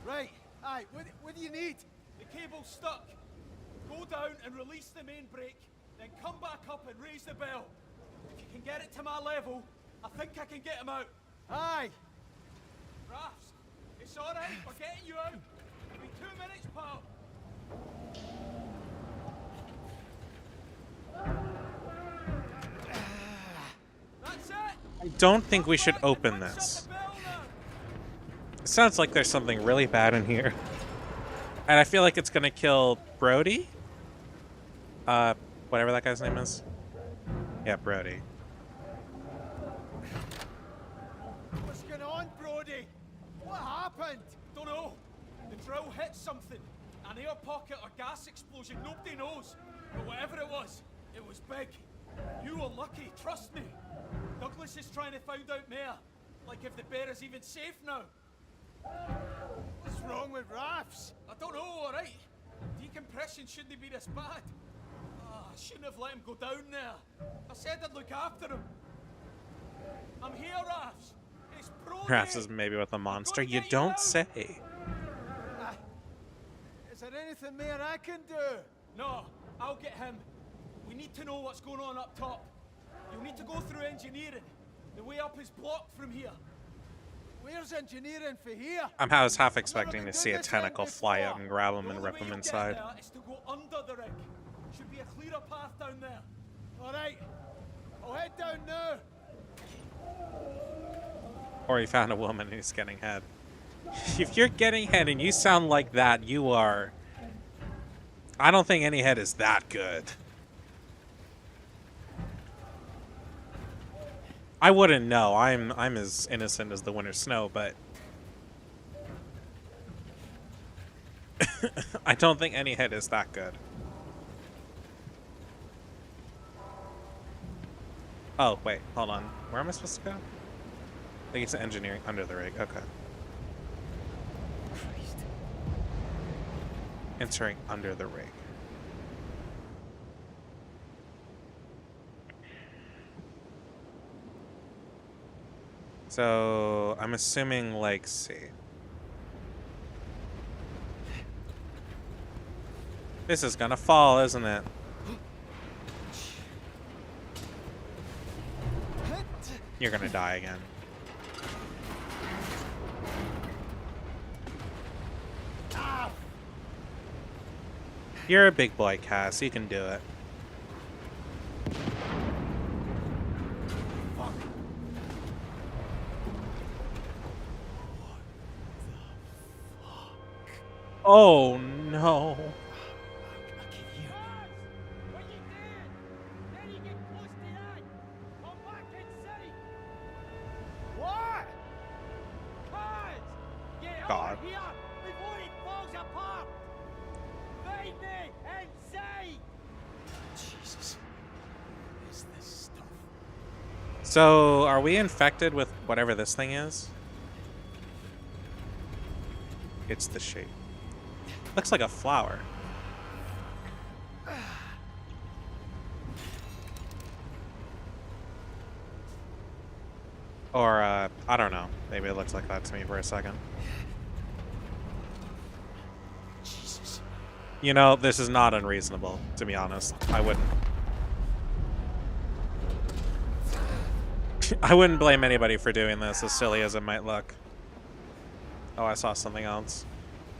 Right. Aye, what do you need? The cable's stuck. Go down and release the main brake, then come back up and raise the bell. If you can get it to my level, I think I can get him out. Aye. Rafts, it's alright, we're getting you out. It'll be 2 minutes, pal. That's it. I don't think we should open this. It sounds like there's something really bad in here. And I feel like it's gonna kill Brody? Whatever that guy's name is. Yeah, Brody. What's going on, Brody? What happened? Don't know. The drill hit something. An air pocket or gas explosion, nobody knows. But whatever it was big. You were lucky, trust me. Douglas is trying to find out more. Like if the bear is even safe now. What's wrong with Rafts? I don't know, alright. Decompression shouldn't be this bad. I shouldn't have let him go down there. I said I'd look after him. I'm here, Rafs. It's Brody. Perhaps is maybe with a monster. You don't say. Is there anything more I can do? No, I'll get him. We need to know what's going on up top. You'll need to go through engineering. The way up is blocked from here. Where's engineering for here? I was half expecting to see a tentacle fly out and grab him and rip him inside. There is to go under the rig. Should be a clearer path down there. All right, I'll head down now. Or he found a woman who's getting head. If you're getting head and you sound like that, you are... I don't think any head is that good. I wouldn't know. I'm as innocent as the winter snow, but... I don't think any head is that good. Oh, wait. Hold on. Where am I supposed to go? I think it's engineering under the rig. Okay. Christ. Entering under the rig. So, I'm assuming, like, see. This is gonna fall, isn't it? You're gonna die again. You're a big boy, Cass. You can do it. Oh no. God. Jesus. Is this stuff? So, are we infected with whatever this thing is? It's the shape. Looks like a flower. Or, I don't know. Maybe it looks like that to me for a second. Jesus. You know, this is not unreasonable, to be honest. I wouldn't. I wouldn't blame anybody for doing this, as silly as it might look. Oh, I saw something else.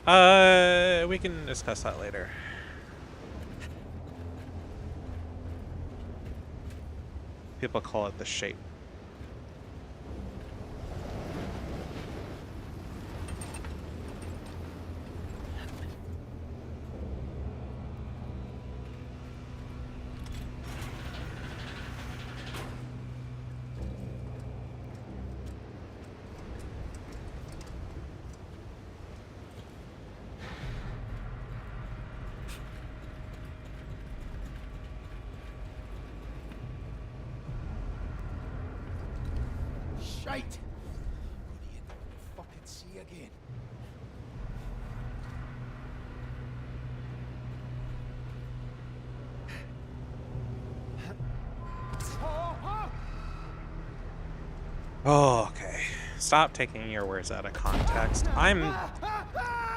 We can discuss that later. People call it the shape. Shite! What do you fucking see again? Oh, okay. Stop taking your words out of context. I'm...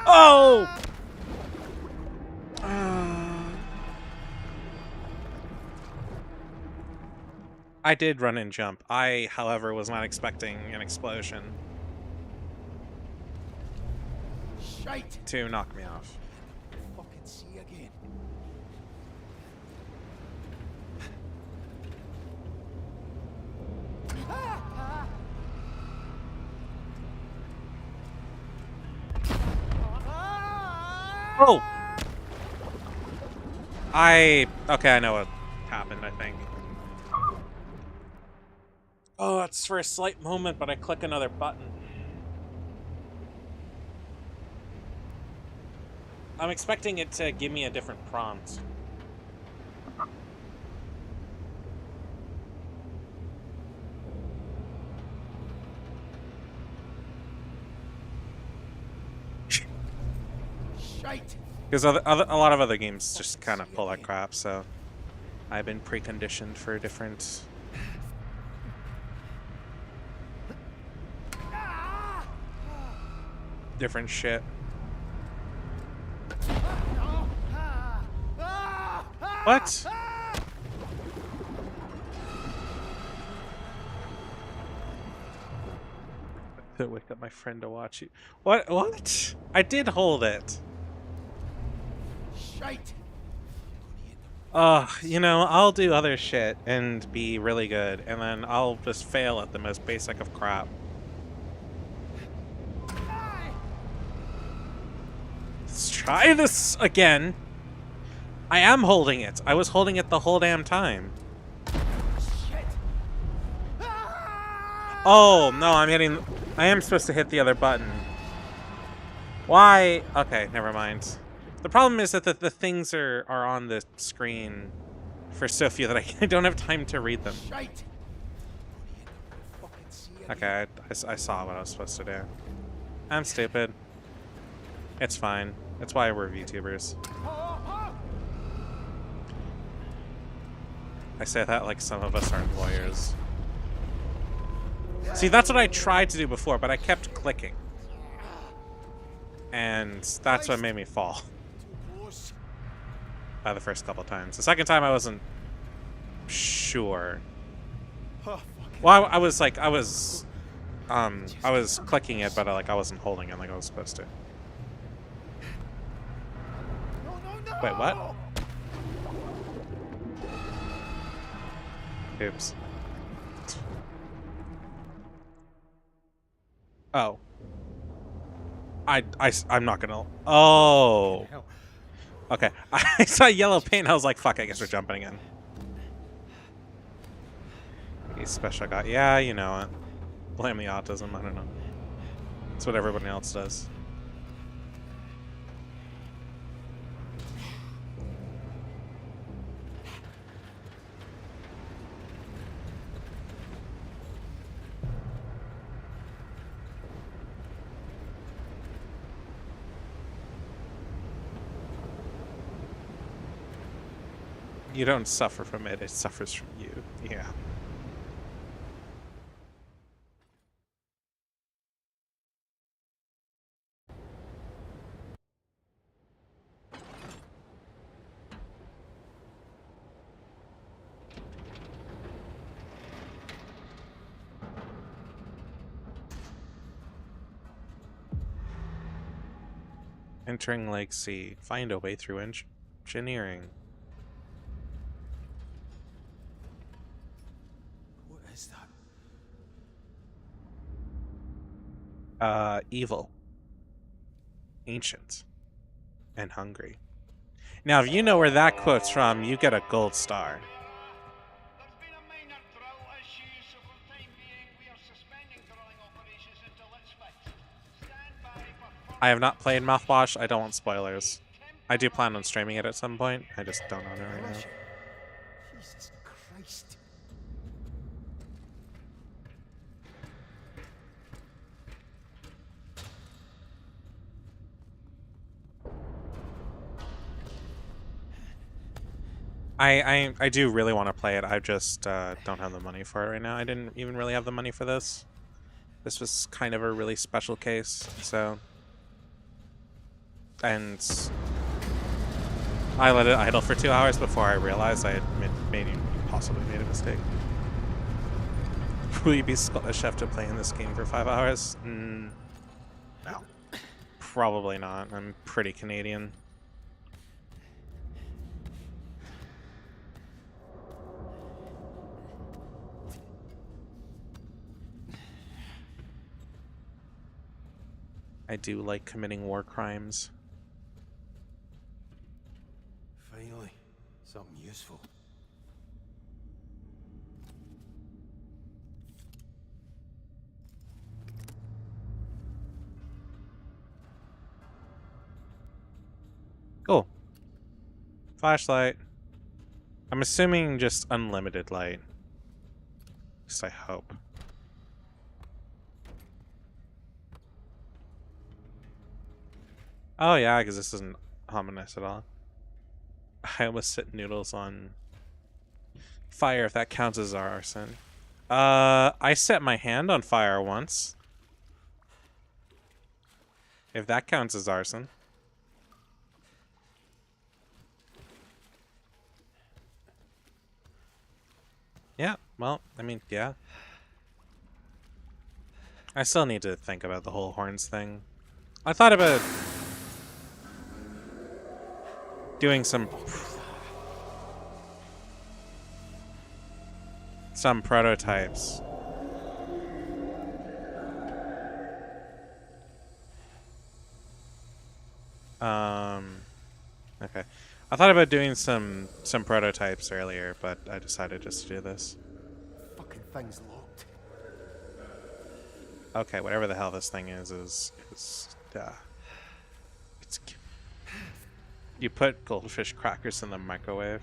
Oh! I did run and jump. I, however, was not expecting an explosion Shite! to knock me off. Fucking see again. Oh! Okay, I know what happened, I think. Oh, it's for a slight moment, but I click another button. I'm expecting it to give me a different prompt. Shite! Because a lot of other games just kind of pull that crap, so I've been preconditioned for different different shit. What? To wake up my friend to watch you. What? What? I did hold it. Shite! You know, I'll do other shit and be really good, and then I'll just fail at the most basic of crap. Let's try this again. I am holding it. I was holding it the whole damn time. Oh, no, I am supposed to hit the other button. Why? Okay, never mind. The problem is that the things are on the screen for so few that I don't have time to read them. Okay, I saw what I was supposed to do. I'm stupid. It's fine. That's why we're VTubers. I say that like some of us aren't lawyers. See, that's what I tried to do before, but I kept clicking. And that's what made me fall. By the first couple times. The second time I wasn't sure. Well, I was clicking it, but I wasn't holding it like I was supposed to. Wait, what? Oops. Oh. I'm not gonna... Oh. Okay. I saw yellow paint. I was like, fuck, I guess we're jumping in. He's special guy. Yeah, you know it. Blame the autism. I don't know. That's what everybody else does. You don't suffer from it, it suffers from you. Yeah. Entering Lake C. Find a way through engineering. Evil, ancient, and hungry. Now, if you know where that quote's from, you get a gold star. I have not played Mouthwash. I don't want spoilers. I do plan on streaming it at some point. I just don't know it right now. Jesus Christ. I do really want to play it. I just don't have the money for it right now. I didn't even really have the money for this. This was kind of a really special case, so... And... I let it idle for 2 hours before I realized I had possibly made a mistake. Will you be Scottish after playing this game for 5 hours? No. Probably not. I'm pretty Canadian. I do like committing war crimes. Finally, something useful. Cool. Flashlight. I'm assuming just unlimited light. At least I hope. Oh yeah, because this isn't ominous at all. I almost set noodles on fire, if that counts as arson. I set my hand on fire once. If that counts as arson. Yeah, well, I mean, yeah. I still need to think about the whole horns thing. I thought about doing some prototypes. Okay. I thought about doing some prototypes earlier, but I decided just to do this. Fucking thing's locked. Okay, whatever the hell this thing is it's you put goldfish crackers in the microwave.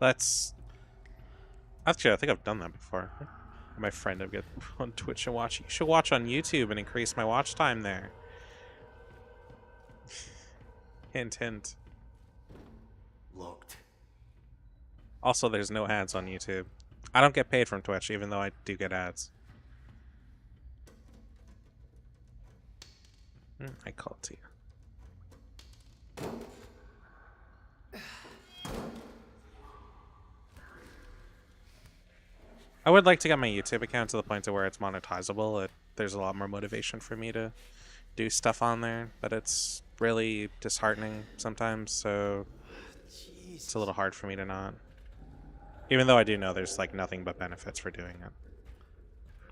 Let's actually, I think I've done that before. My friend I've got on Twitch and watch. You should watch on YouTube and increase my watch time there. Hint, hint. Locked. Also, there's no ads on YouTube. I don't get paid from Twitch, even though I do get ads. I call it to you. I would like to get my YouTube account to the point to where it's monetizable. There's a lot more motivation for me to do stuff on there, but it's really disheartening sometimes, so it's a little hard for me to not. Even though I do know there's like nothing but benefits for doing it.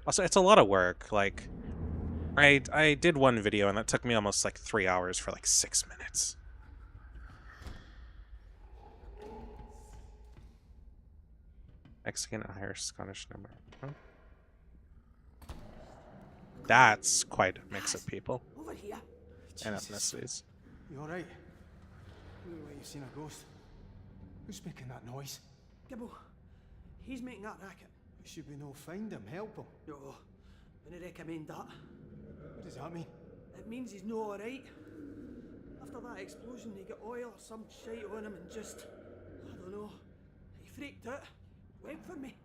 Also, it's a lot of work. Like, I did one video and that took me almost like 3 hours for like 6 minutes. Mexican, Irish, Scottish number. Huh? That's quite a mix of people. Over here. And ethnicities. You alright? Look like you've seen a ghost. Who's making that noise? Gibbo, he's making that racket. Should we no find him, help him? No, wouldn't recommend that. What does that mean? It means he's no alright. After that explosion, he got oil or some shite on him and just, I don't know. He freaked out, went for me.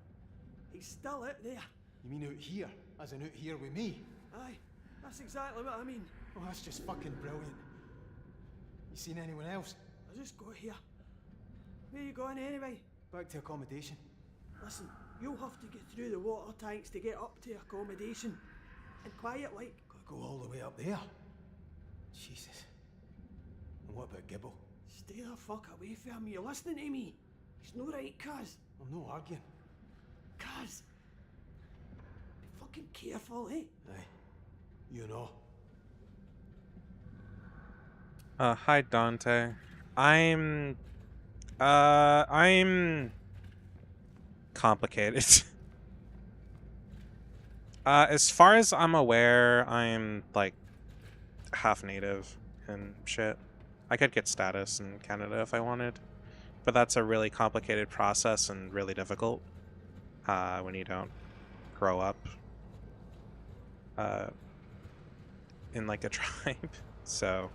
He's still out there. You mean out here? As in out here with me? Aye, that's exactly what I mean. Oh, that's just fucking brilliant. You seen anyone else? I just got here. Where you going anyway? Back to accommodation. Listen, you'll have to get through the water tanks to get up to accommodation. And quiet like. Gotta go all the way up there. Jesus. And what about Gibbo? Stay the fuck away from me. You listening to me? He's no right, Kaz. I'm no arguing. Kaz. Be fucking careful, eh? Aye. You know. Hi Dante. I'm complicated. As far as I'm aware, I'm like half native and shit. I could get status in Canada if I wanted, but that's a really complicated process and really difficult when you don't grow up in like a tribe. So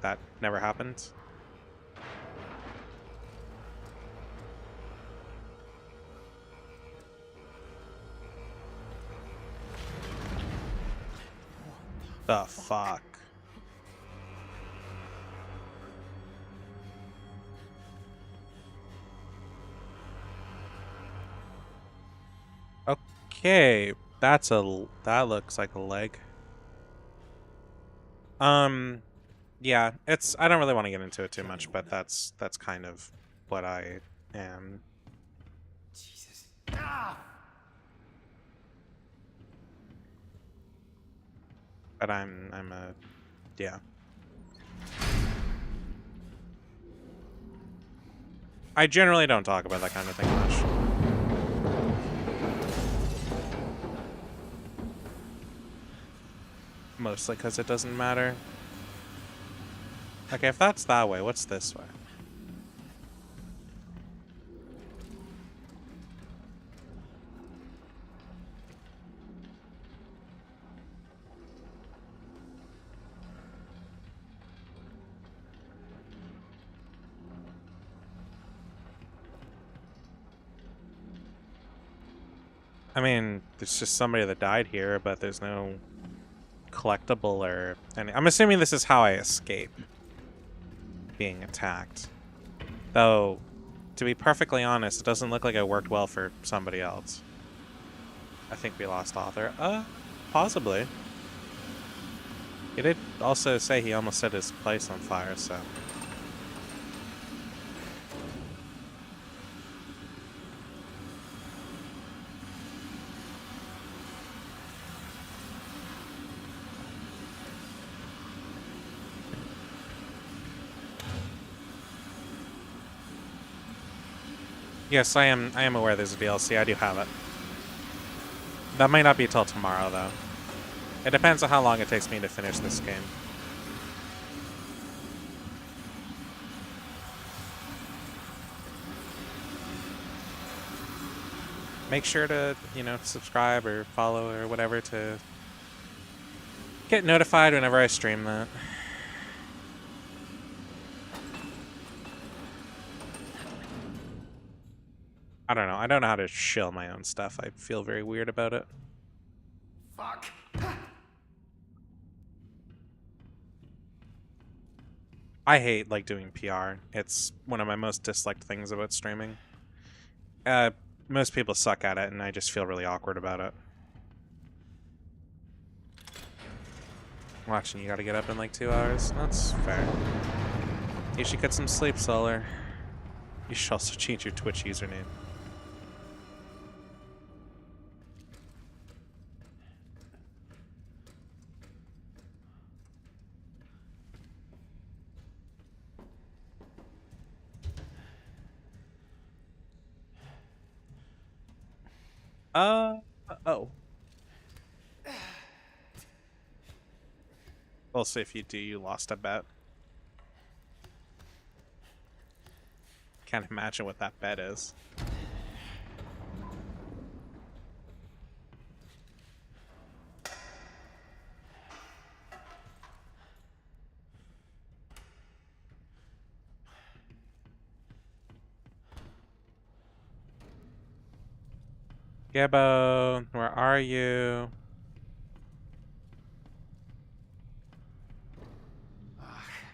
that never happened. The fuck? Okay, that looks like a leg. Yeah, I don't really want to get into it too much, but that's kind of what I am. Jesus. Ah! But I'm a, yeah. I generally don't talk about that kind of thing much. Mostly because it doesn't matter. Okay, if that's that way, what's this way? I mean, there's just somebody that died here, but there's no collectible or any. I'm assuming this is how I escape being attacked. Though, to be perfectly honest, it doesn't look like it worked well for somebody else. I think we lost author. Possibly. He did also say he almost set his place on fire, so. Yes, I am aware there's a DLC. I do have it. That might not be till tomorrow, though. It depends on how long it takes me to finish this game. Make sure to, you know, subscribe or follow or whatever to get notified whenever I stream that. I don't know. I don't know how to shill my own stuff. I feel very weird about it. Fuck! I hate, like, doing PR. It's one of my most disliked things about streaming. Most people suck at it, and I just feel really awkward about it. Watching, you gotta get up in, like, 2 hours? That's fair. You should get some sleep, Solar. You should also change your Twitch username. Oh. We'll see if you do. You lost a bet. Can't imagine what that bet is. Gibbo, where are you?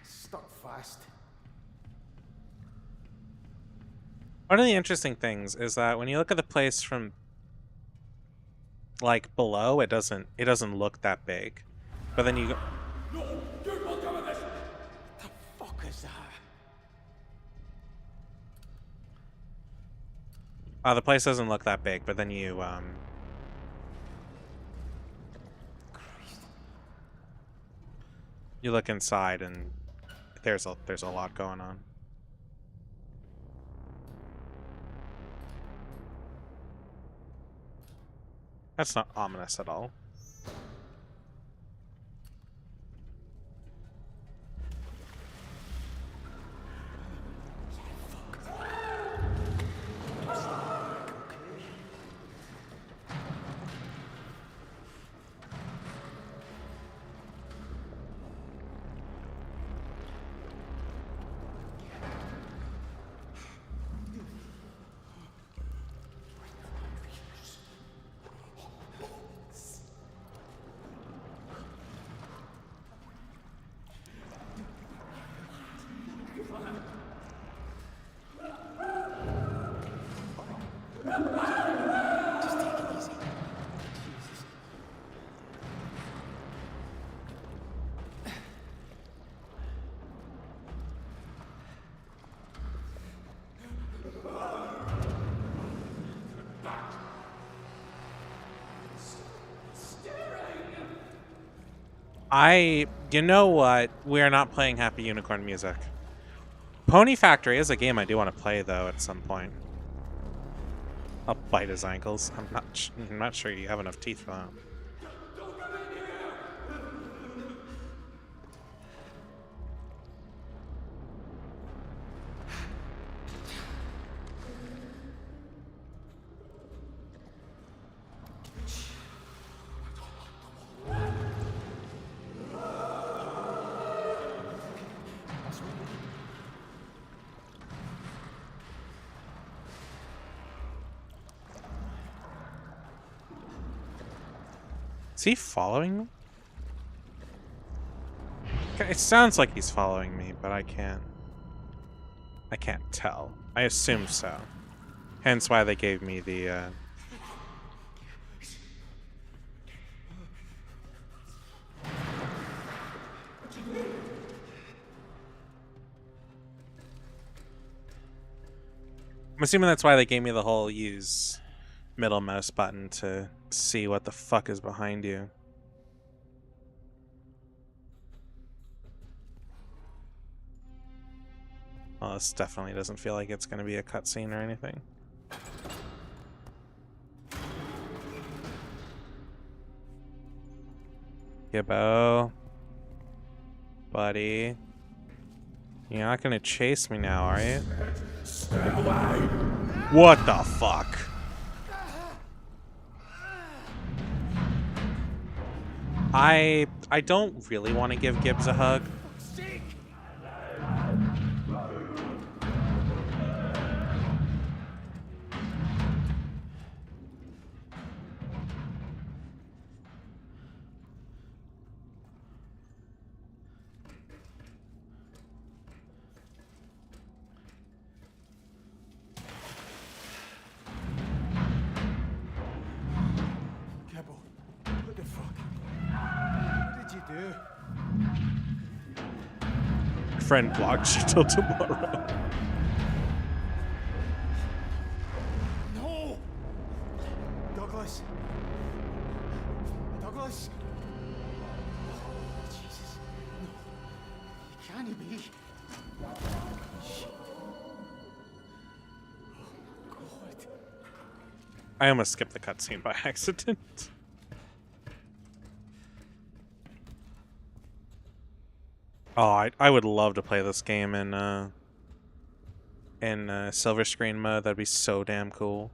Stuck fast. One of the interesting things is that when you look at the place from like below, it doesn't look that big. But then you go, No, you're welcome in this. The fuck is that? the place doesn't look that big, but then you you look inside and there's a lot going on. That's not ominous at all. You know what? We are not playing Happy Unicorn music. Pony Factory is a game I do want to play, though, at some point. I'll bite his ankles. I'm not sure you have enough teeth for that. Is he following me? It sounds like he's following me, but I can't tell. I assume so. Hence why they gave me the I'm assuming that's why they gave me the whole use middle mouse button to see what the fuck is behind you. Well, this definitely doesn't feel like it's going to be a cutscene or anything. Gibbo. Buddy. You're not going to chase me now, are you? What the fuck? I don't really want to give Gibbs a hug. Friend blocked you till tomorrow. No! Douglas! Douglas! Jesus. No. Can he be? Shit. Oh, God. I almost skipped the cutscene by accident. Oh, I would love to play this game in silver screen mode. That'd be so damn cool.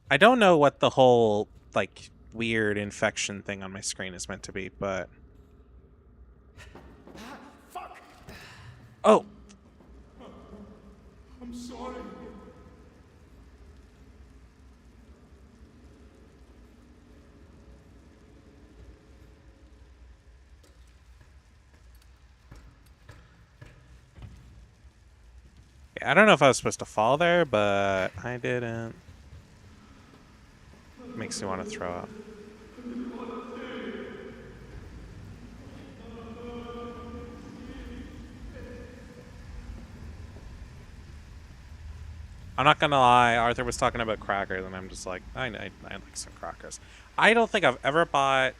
I don't know what the whole like weird infection thing on my screen is meant to be, but Fuck! oh, I'm sorry. I don't know if I was supposed to fall there, but I didn't. Makes me want to throw up. I'm not gonna lie, Arthur was talking about crackers, and I'm just like, I like some crackers. I don't think I've ever bought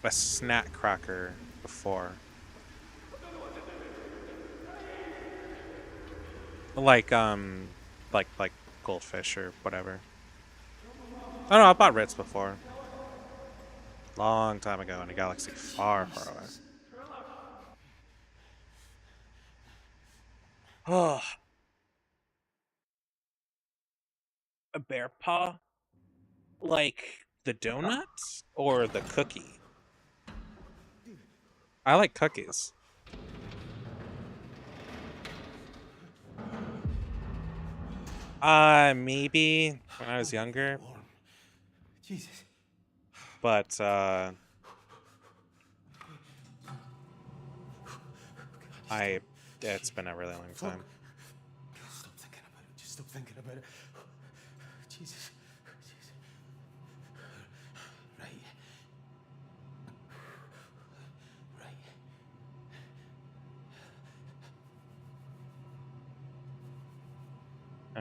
a snack cracker before. Like Goldfish or whatever. I don't know, I bought Ritz before. Long time ago in a galaxy far, far away. Oh. A bear paw? Like the donut or the cookie? I like cookies. Maybe when I was younger. Jesus. But it's been a really long time. Stop thinking about it. Just stop thinking about it. Jesus. Jesus. Right. Right.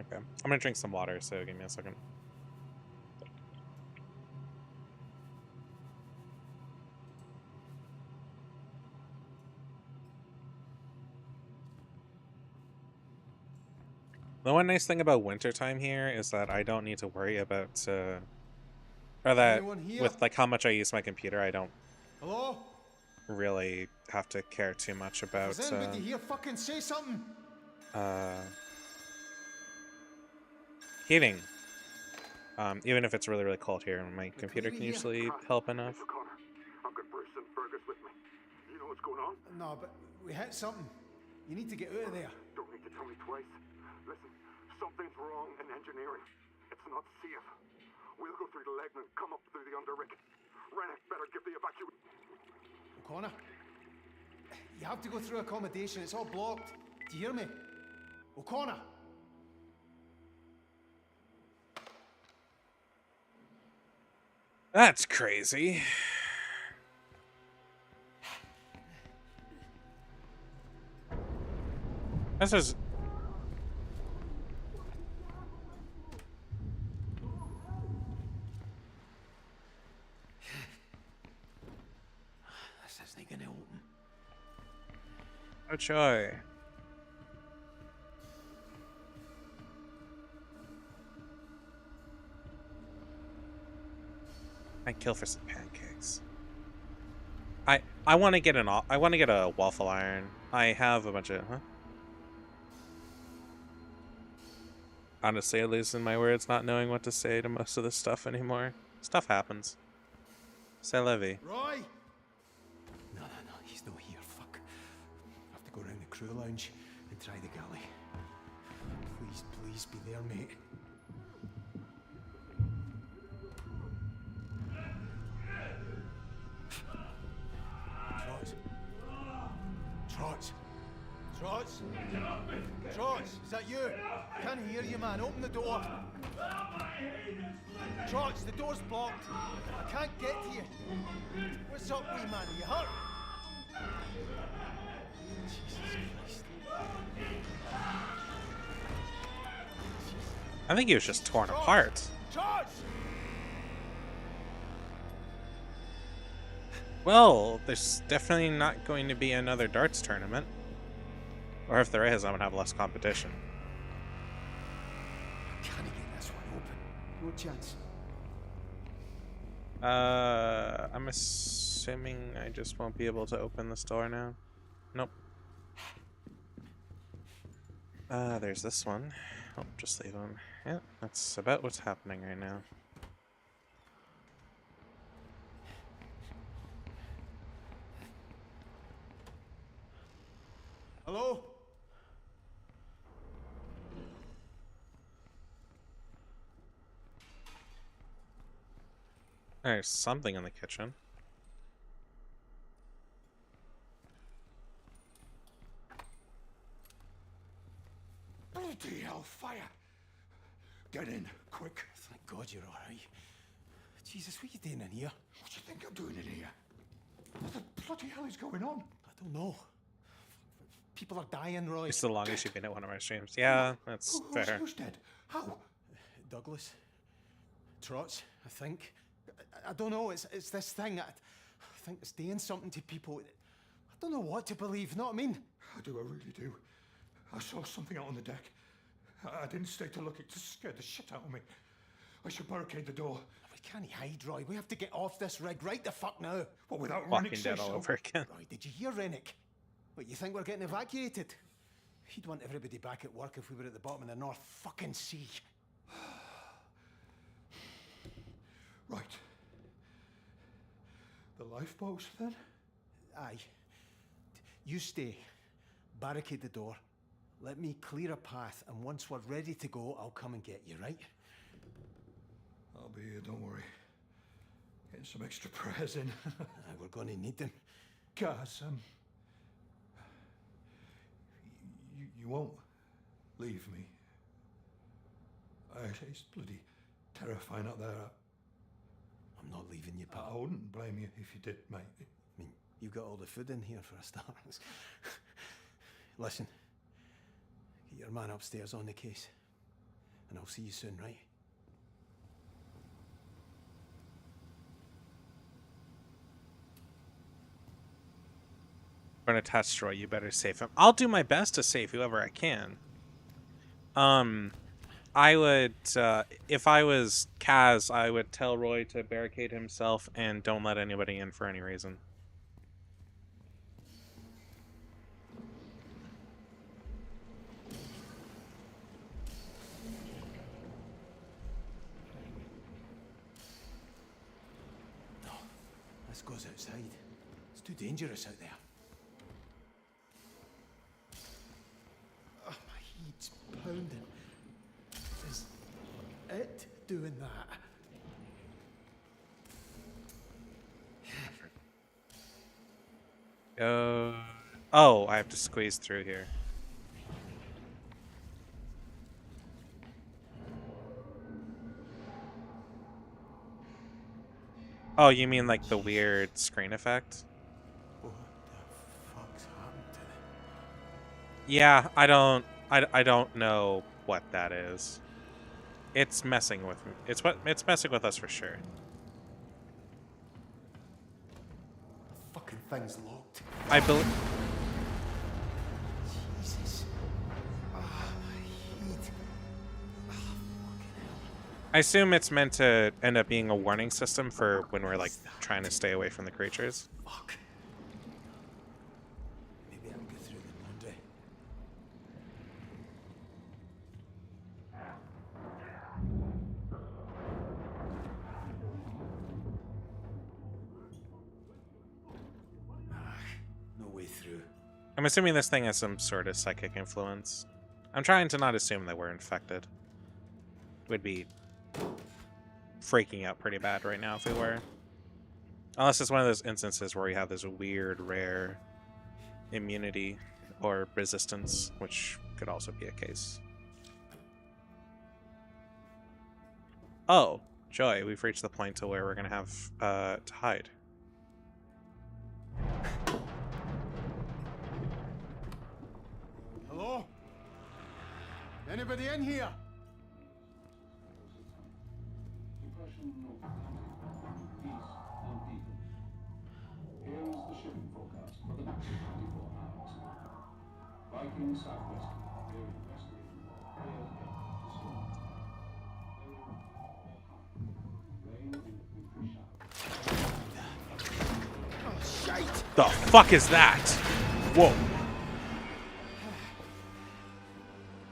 Okay. I'm gonna drink some water, so give me a second. The one nice thing about wintertime here is that I don't need to worry about, or that with like how much I use my computer, I don't Hello? really have to care too much about, Does anybody here fucking say something? heating. Even if it's really, really cold here, my computer can usually help enough. I've got Bruce and Fergus with me. You know what's going on? No, but we hit something. You need to get out of there. Don't need to tell me twice. Listen, something's wrong in engineering. It's not safe. We'll go through the Legnan and come up through the Underrick. Rennick better give the evacuation. O'Connor, you have to go through accommodation. It's all blocked. Do you hear me? O'Connor! That's crazy. This is... This isn't gonna open. Oh, joy. I'd kill for some pancakes. I want to get a waffle iron. I have a bunch of Honestly, I'm losing my words, not knowing what to say to most of this stuff anymore. Stuff happens. C'est la vie. Roy! No, he's not here. Fuck. I have to go round the crew lounge and try the galley. Please be there, mate. Trots! Trots, is that you? Can't hear you, man. Open the door. Trots, the door's blocked. I can't get to you. What's up, wee man? Are you hurt? Jesus Christ. I think he was just torn apart. Trots! Well, there's definitely not going to be another darts tournament. Or if there is, I'm gonna have less competition. Can I get this one open? No chance. I'm assuming I just won't be able to open this door now. Nope. There's this one. I'll just leave them. Yeah, that's about what's happening right now. Hello? There's something in the kitchen. Bloody hell, fire! Get in, quick. Thank God you're alright. Jesus, what are you doing in here? What do you think I'm doing in here? What the bloody hell is going on? I don't know. People are dying, Roy. It's the longest you've been at one of my streams. Yeah, that's fair. Who's dead? How? Douglas. Trots, I think. I don't know, it's this thing. I think it's doing something to people. I don't know what to believe, know what I mean? I do, I really do. I saw something out on the deck. I didn't stay to look, it just scared the shit out of me. I should barricade the door. We can't hide, Roy. We have to get off this rig right the fuck now. What, without Walking Rennick Dead say all so? over again. Roy, did you hear Rennick? What, you think we're getting evacuated? He'd want everybody back at work if we were at the bottom of the North fucking Sea. Right. The lifeboats, then? Aye. You stay. Barricade the door. Let me clear a path, and once we're ready to go, I'll come and get you, right? I'll be here, don't worry. Getting some extra prayers in. We're gonna need them. Gaz, you won't leave me. It's bloody terrifying out there. I'm not leaving you, pal. I wouldn't blame you if you did, mate. I mean, you've got all the food in here for a start. Listen, get your man upstairs on the case, and I'll see you soon, right? For an attached Roy, you better save him. I'll do my best to save whoever I can. I would, if I was Kaz, I would tell Roy to barricade himself and don't let anybody in for any reason. No, this goes outside. It's too dangerous out there. Oh, my head's pounding. Is it doing that. Oh, I have to squeeze through here. Oh, you mean like the weird screen effect? What the fuck's happened to them? Yeah, I don't know what that is. It's messing with me. It's messing with us for sure. Fucking thing's locked. I believe. Jesus. Ah, my heat. Ah, fucking hell. I assume it's meant to end up being a warning system for when we're like trying to stay away from the creatures. Fuck. Maybe I'll get through the laundry. No way through. I'm assuming this thing has some sort of psychic influence. I'm trying to not assume that we're infected. We'd be freaking out pretty bad right now if we were. Unless it's one of those instances where we have this weird, rare immunity or resistance, which could also be a case. Oh, joy, we've reached the point to where we're going to have to hide. Hello? Anybody in here? The fuck is that? Whoa.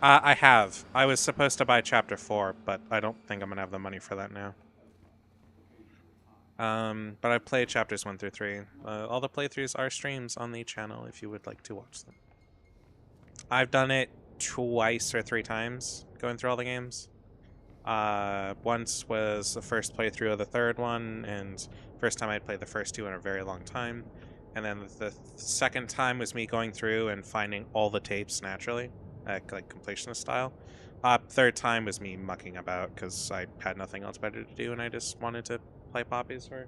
I have. I was supposed to buy Chapter 4, but I don't think I'm gonna have the money for that now. But I played Chapters 1 through 3. All the playthroughs are streams on the channel if you would like to watch them. I've done it twice or 3 times, going through all the games. Once was the first playthrough of the 3rd one, and first time I'd played the first 2 in a very long time. And then the second time was me going through and finding all the tapes naturally, like completionist style. 3rd time was me mucking about because I had nothing else better to do and I just wanted to play Poppies or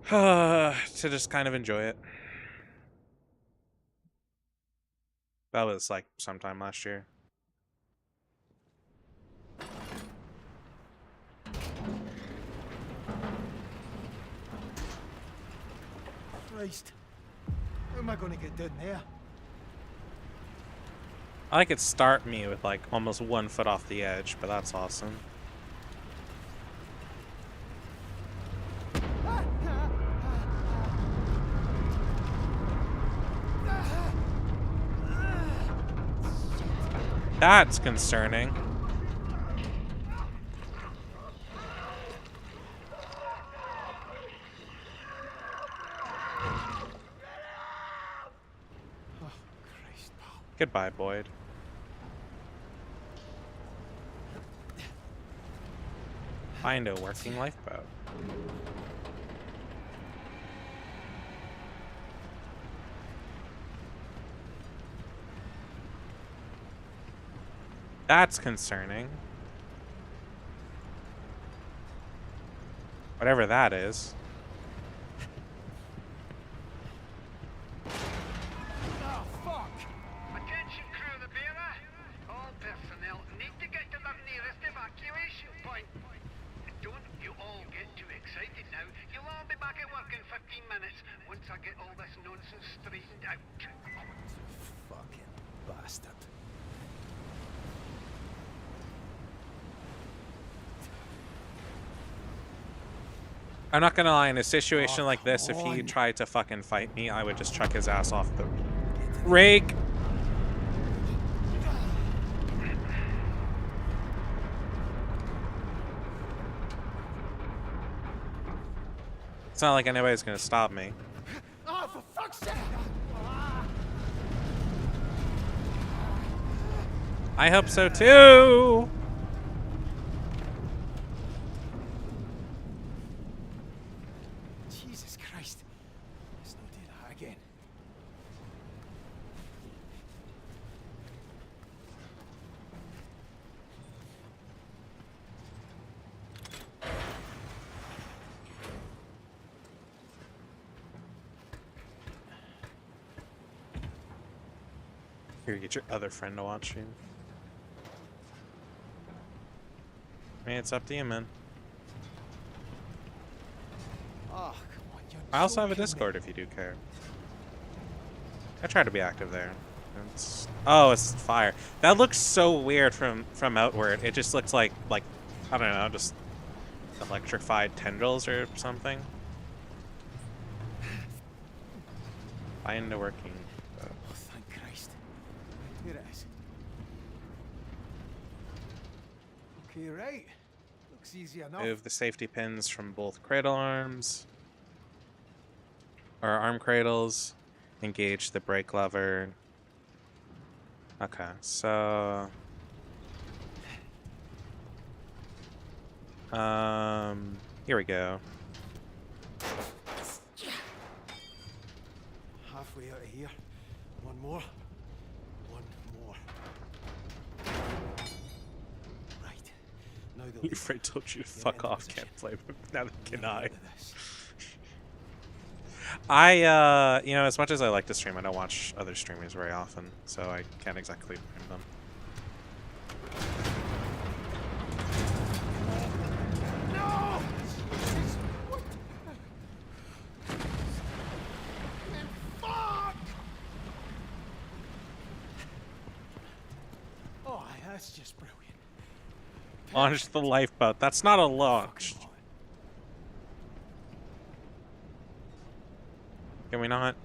to just kind of enjoy it. That was like sometime last year. Christ. How am I going to get down there? I like it start me with like almost 1 foot off the edge, but that's awesome. That's concerning. Goodbye, Boyd. Find a working lifeboat. That's concerning. Whatever that is. I'm not gonna lie, in a situation like this, if he tried to fucking fight me, I would just chuck his ass off the rake. It's not like anybody's gonna stop me. Oh, for fuck's sake! I hope so too. Here, get your other friend to watch you. I mean, it's up to you, man. Oh, come on, you're I also have a joking me. Discord if you do care. I try to be active there. It's, oh, it's fire. That looks so weird from outward. It just looks like I don't know, just electrified tendrils or something. Find a working. Oh, thank Christ. Here it is. Okay, right. Looks easy enough. Move the safety pins from both cradle arms. Or arm cradles. Engage the brake lever. Okay, so... here we go. Halfway out of here. One more. One more. Right. Now the Your friend told you to fuck off, can't play with now can I? You know, as much as I like to stream, I don't watch other streamers very often, so I can't exactly blame them. No! Fuck! Oh, that's just brilliant. Launch the lifeboat. That's not a launch. Can we not?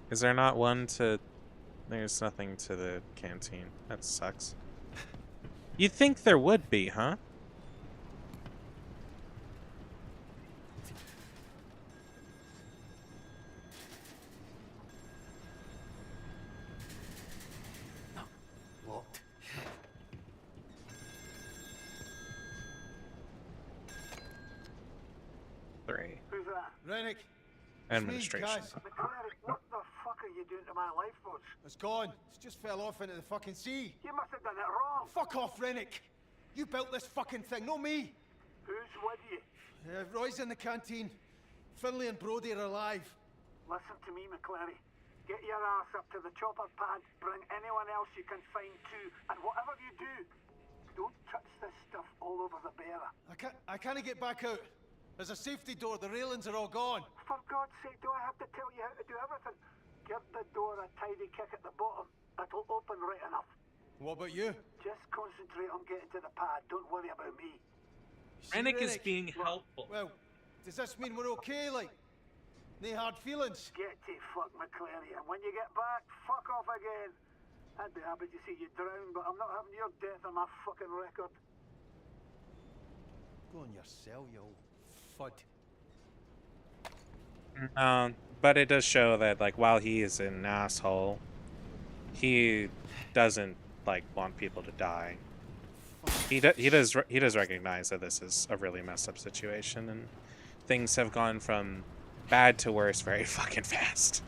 Is there not one to... There's nothing to the canteen. That sucks. You'd think there would be, huh? Locked. Three. Who's that? Rennick. Administration. McClary, what the fuck are you doing to my lifeboats? It's gone. It just fell off into the fucking sea. You must have done it wrong. Fuck off, Rennick. You built this fucking thing, not me. Who's with you? Roy's in the canteen. Finlay and Brody are alive. Listen to me, McClary. Get your ass up to the chopper pad, bring anyone else you can find too, and whatever you do, don't touch this stuff all over the bearer. I can't get back out. There's a safety door. The railings are all gone. For God's sake, do I have to tell you how to do everything? Give the door a tidy kick at the bottom. It'll open right enough. What about you? Just concentrate on getting to the pad. Don't worry about me. Rennick is being helpful. Well, does this mean we're okay, like? No hard feelings? Get to fuck, McClary, and when you get back, fuck off again. I'd be happy to see you drown, but I'm not having your death on my fucking record. Go on your cell, you old fud. But it does show that, like, while he is an asshole, he doesn't, like, want people to die. He does recognize that this is a really messed up situation, and things have gone from bad to worse very fucking fast.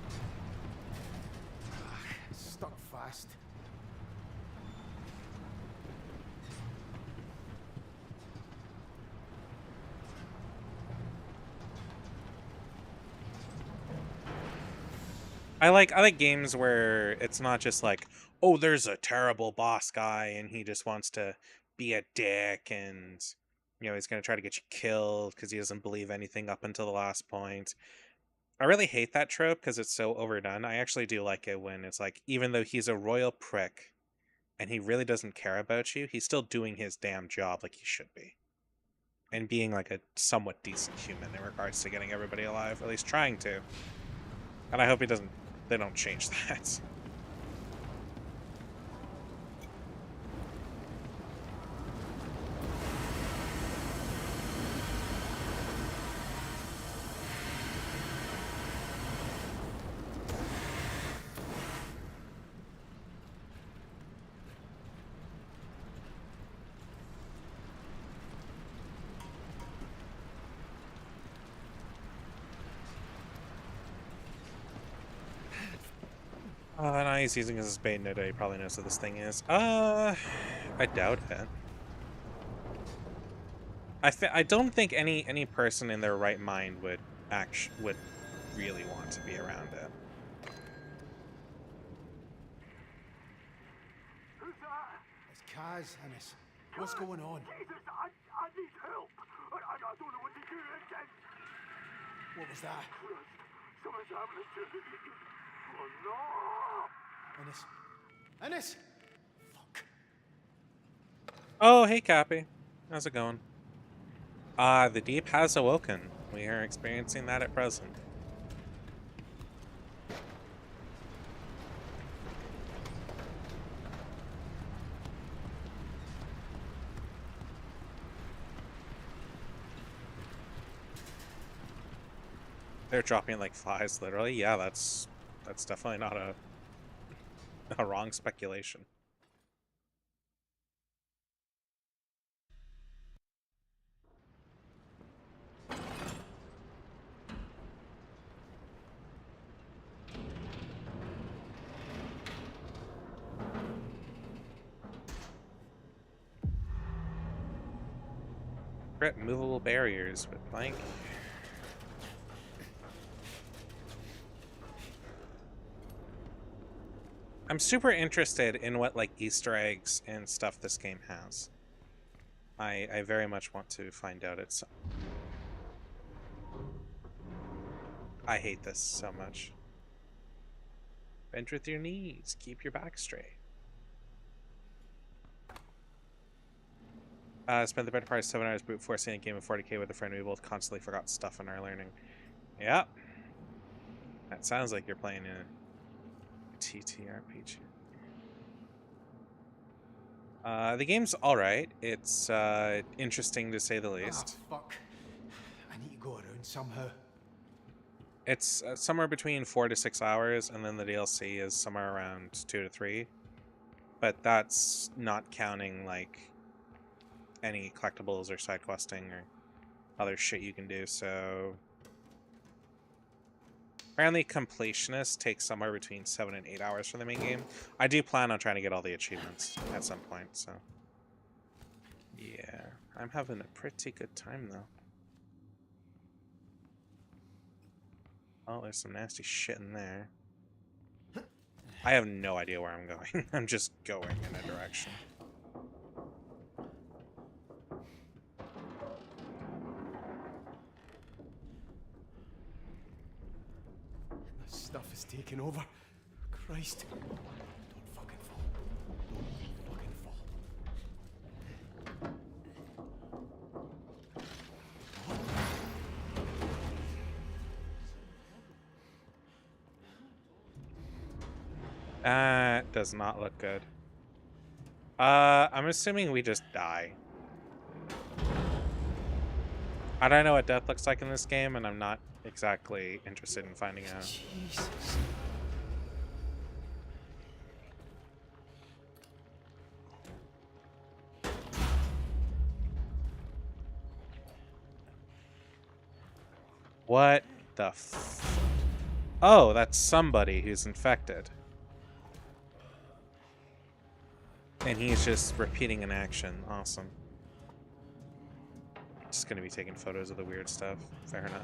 Stuck fast. I like games where it's not just like, oh, there's a terrible boss guy and he just wants to be a dick and, you know, he's going to try to get you killed because he doesn't believe anything up until the last point. I really hate that trope because it's so overdone. I actually do like it when it's like, even though he's a royal prick and he really doesn't care about you, he's still doing his damn job like he should be. And being like a somewhat decent human in regards to getting everybody alive, or at least trying to. And I hope they don't change that. No, he's using his bait note. He probably knows what this thing is. I doubt it. I don't think any person in their right mind would really want to be around it. has, Innes. What's going on? Jesus, I need help. I don't know what to do again. What was that? Something's happening to me. Oh no! Innes? Innes! Fuck. Oh, hey, Cappy. How's it going? The deep has awoken. We are experiencing that at present. They're dropping like flies, literally. Yeah, that's definitely not a wrong speculation. Grip movable barriers with blank. I'm super interested in what like Easter eggs and stuff this game has. I very much want to find out it. I hate this so much. Bend with your knees. Keep your back straight. Spent the better part of 7 hours brute forcing a game of 40k with a friend. We both constantly forgot stuff in our learning. Yep. That sounds like you're playing a TTRPG. The game's alright. It's interesting to say the least. Ah, fuck. I need to go around somehow. It's somewhere between 4 to 6 hours, and then the DLC is somewhere around 2 to 3. But that's not counting like any collectibles or side questing or other shit you can do. So apparently completionist takes somewhere between 7 and 8 hours for the main game. I do plan on trying to get all the achievements at some point, so yeah, I'm having a pretty good time though. Oh, there's some nasty shit in there. I have no idea where I'm going. I'm just going in a direction. This stuff is taking over. Christ. Don't fucking fall. Don't fucking fall. That does not look good. I'm assuming we just die. I don't know what death looks like in this game, and I'm not exactly interested in finding out. Jesus. What the f... Oh, that's somebody who's infected. And he's just repeating an action. Awesome. Just gonna be taking photos of the weird stuff. Fair enough.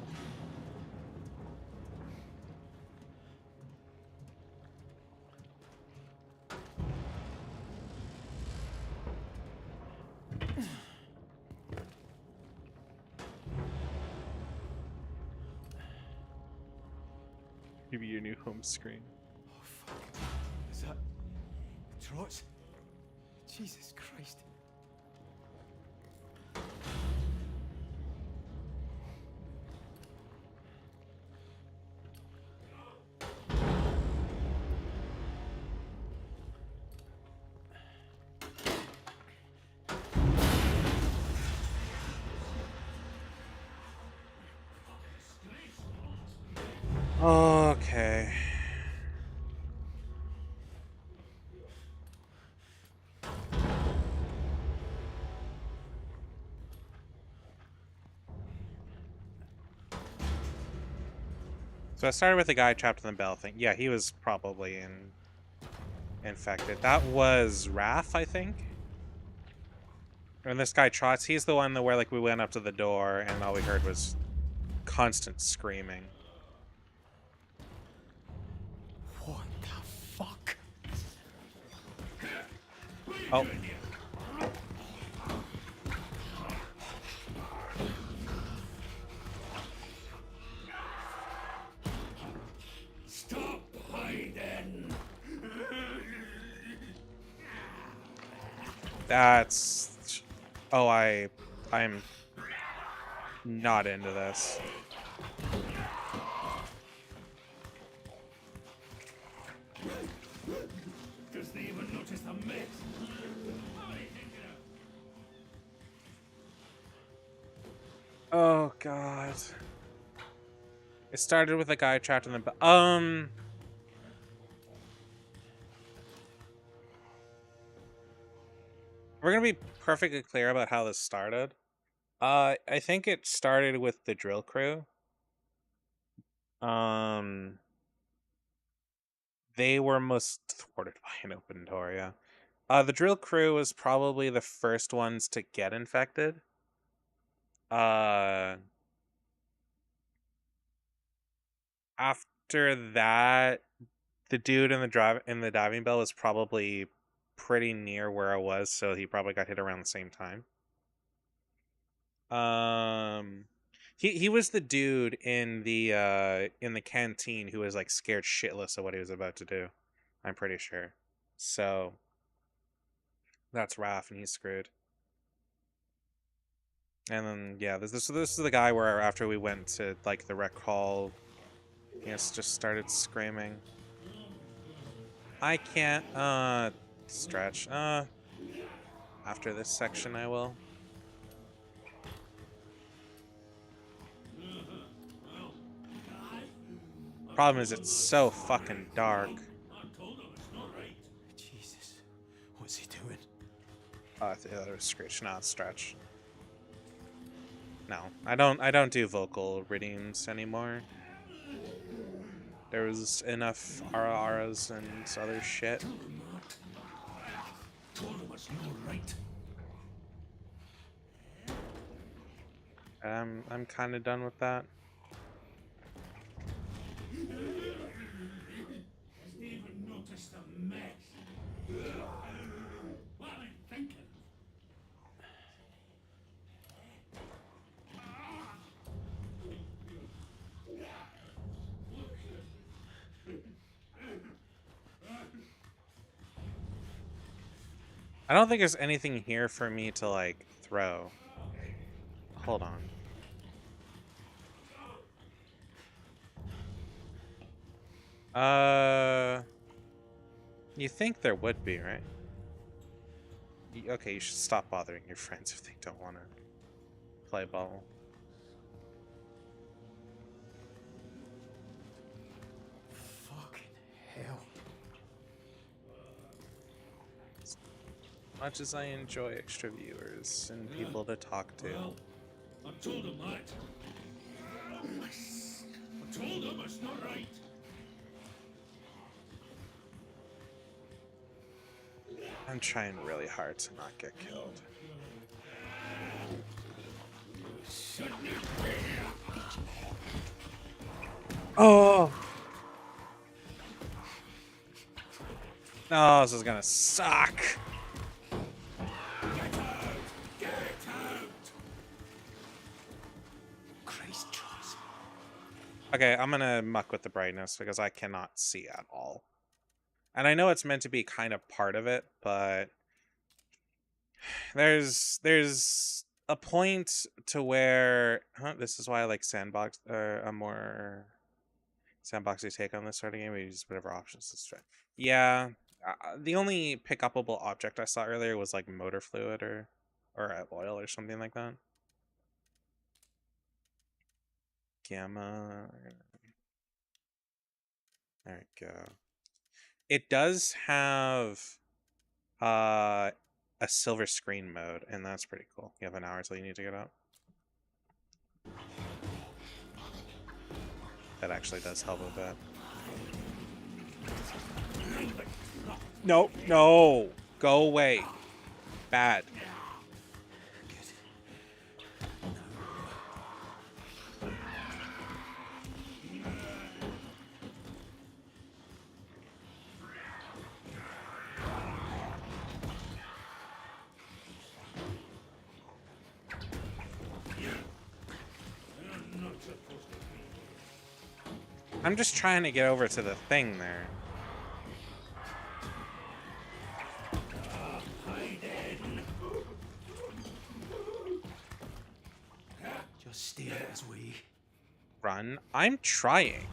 Maybe your new home screen. Oh, fuck. Is that... Trots? Jesus Christ. Okay. So I started with the guy trapped in the bell thing. Yeah, he was probably infected. That was Raph, I think. And this guy Trots, he's the one that where like we went up to the door and all we heard was constant screaming. What the fuck? Oh. That's... Oh, I'm not into this. Does they even notice the mess? Oh god. It started with a guy trapped in the we're gonna be perfectly clear about how this started. I think it started with the drill crew. They were most thwarted by an open door, yeah. The drill crew was probably the first ones to get infected. After that, the dude in the diving bell was probably pretty near where I was, so he probably got hit around the same time. He was the dude in the canteen who was like scared shitless of what he was about to do. I'm pretty sure. So that's Raph, and he's screwed. And then yeah, this is the guy where after we went to like the rec hall, he just started screaming. I can't stretch. After this section I will. Problem is it's so fucking dark. Jesus, what's he doing? I thought it was Screech, not Stretch. No, I don't do vocal readings anymore. There was enough aras and other shit. I'm kind of done with that. I don't think there's anything here for me to like throw. Hold on. You think there would be, right? Okay, you should stop bothering your friends if they don't want to play ball. Fucking hell. As much as I enjoy extra viewers and people to talk to. Well, I told him that. I told him it's not right. I'm trying really hard to not get killed. Oh! No, this is gonna suck. Christ, Charles. Okay, I'm gonna muck with the brightness because I cannot see at all. And I know it's meant to be kind of part of it, but there's a point to where this is why I like sandbox a more sandboxy take on this sort of game. We use whatever options to try. Yeah, the only pick-upable object I saw earlier was like motor fluid or oil or something like that. Gamma. There we go. It does have a silver screen mode, and that's pretty cool. You have an hour till you need to get out. That actually does help a bit. No, no! Go away. Bad. I'm just trying to get over to the thing there. Just stay out of his way. Run. I'm trying.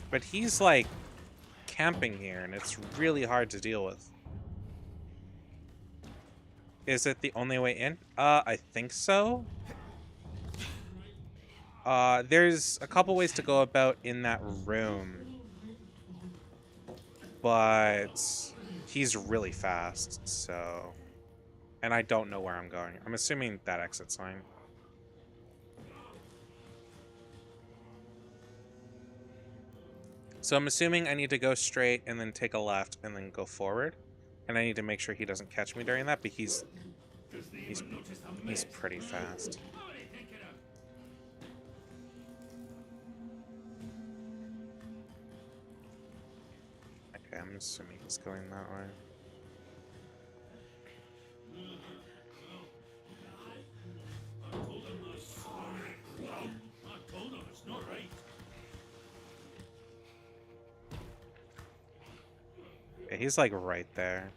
But he's like camping here and it's really hard to deal with. Is it the only way in? I think so. There's a couple ways to go about in that room. But he's really fast, so... And I don't know where I'm going. I'm assuming that exit's fine. So I'm assuming I need to go straight and then take a left and then go forward. And I need to make sure he doesn't catch me during that, but he's pretty fast. Okay, I'm assuming he's going that way. Yeah, he's like right there.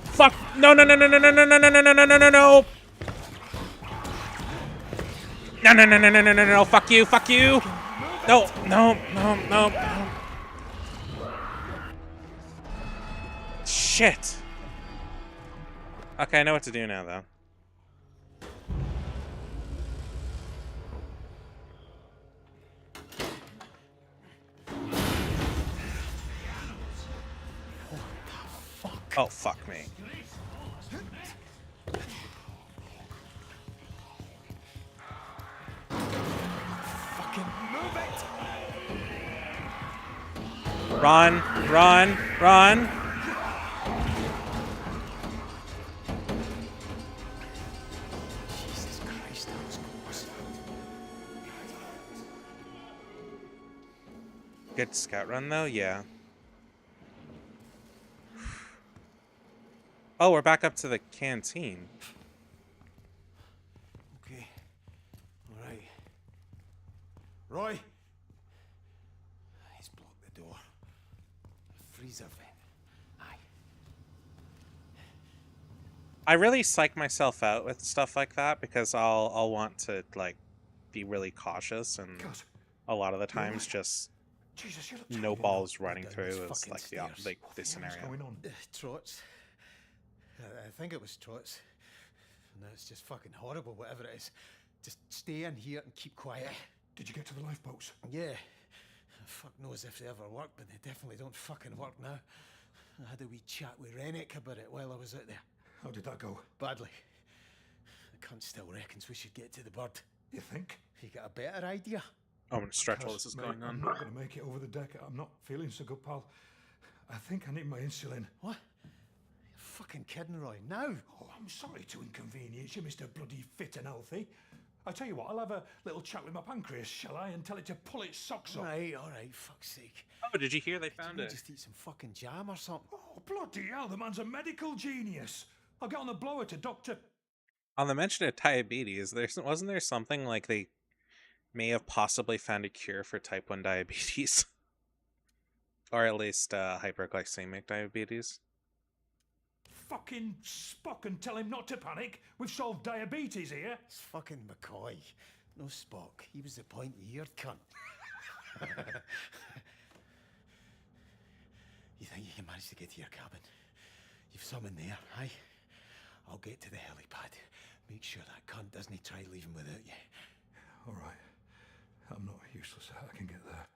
Fuck! No, no, no, no, no, no, no, no, no, no, no, no, no, no, no! No, no, no, no, no, no, no, no, fuck you, fuck you! No, no, no, no, no. Shit! Okay, I know what to do now, though. Oh, fuck me. Fucking move it! Run, run, run! Jesus Christ, that was close. Good scout run, though? Yeah. Oh, we're back up to the canteen. Okay. All right. Roy! He's blocked the door. Freezer vent. Aye. I really psych myself out with stuff like that because I'll want to like be really cautious, and a lot of the times just Jesus, you look no tired balls enough. running Down through those is fucking like stairs. like this scenario. Trots. I think it was Trots. No, it's just fucking horrible, whatever it is. Just stay in here and keep quiet. Did you get to the lifeboats? Yeah. Fuck knows if they ever work, but they definitely don't fucking work now. I had a wee chat with Rennick about it while I was out there. How did that go? Badly. The cunt still reckons we should get to the bird. You think? You got a better idea? I'm gonna stretch while Because, this is mate, going on. I'm not going to make it over the deck. I'm not feeling so good, pal. I think I need my insulin. What? You're fucking kidding, Roy. Now? Oh, I'm sorry to inconvenience you, Mr. Bloody Fit and Healthy. I tell you what, I'll have a little chat with my pancreas, shall I, and tell it to pull its socks up. All right, fuck's sake. Oh, did you hear they found Didn't it? we just eat some fucking jam or something? Oh, bloody hell, the man's a medical genius. I'll get on the blower to Dr. On the mention of diabetes, wasn't there something like they may have possibly found a cure for type 1 diabetes? Or at least hyperglycemic diabetes? Fucking Spock and tell him not to panic. We've solved diabetes here. It's fucking McCoy. No Spock. He was the pointy-eared cunt. You think you can manage to get to your cabin? You've some in there, aye? I'll get to the helipad. Make sure that cunt doesn't try leaving without you. All right. I'm not useless. I can get there.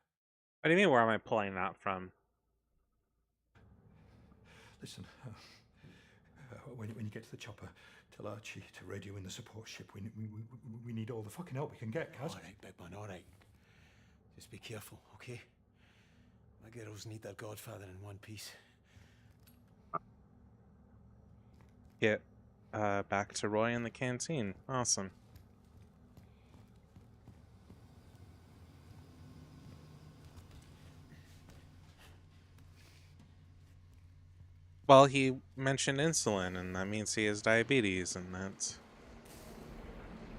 What do you mean, where am I pulling that from? Listen, when you get to the chopper, tell Archie to radio in the support ship. We need all the fucking help we can get, Kaz. All right, big man, all right. Just be careful, okay? My girls need their godfather in one piece. Get back to Roy in the canteen. Awesome. Well, he mentioned insulin, and that means he has diabetes, and that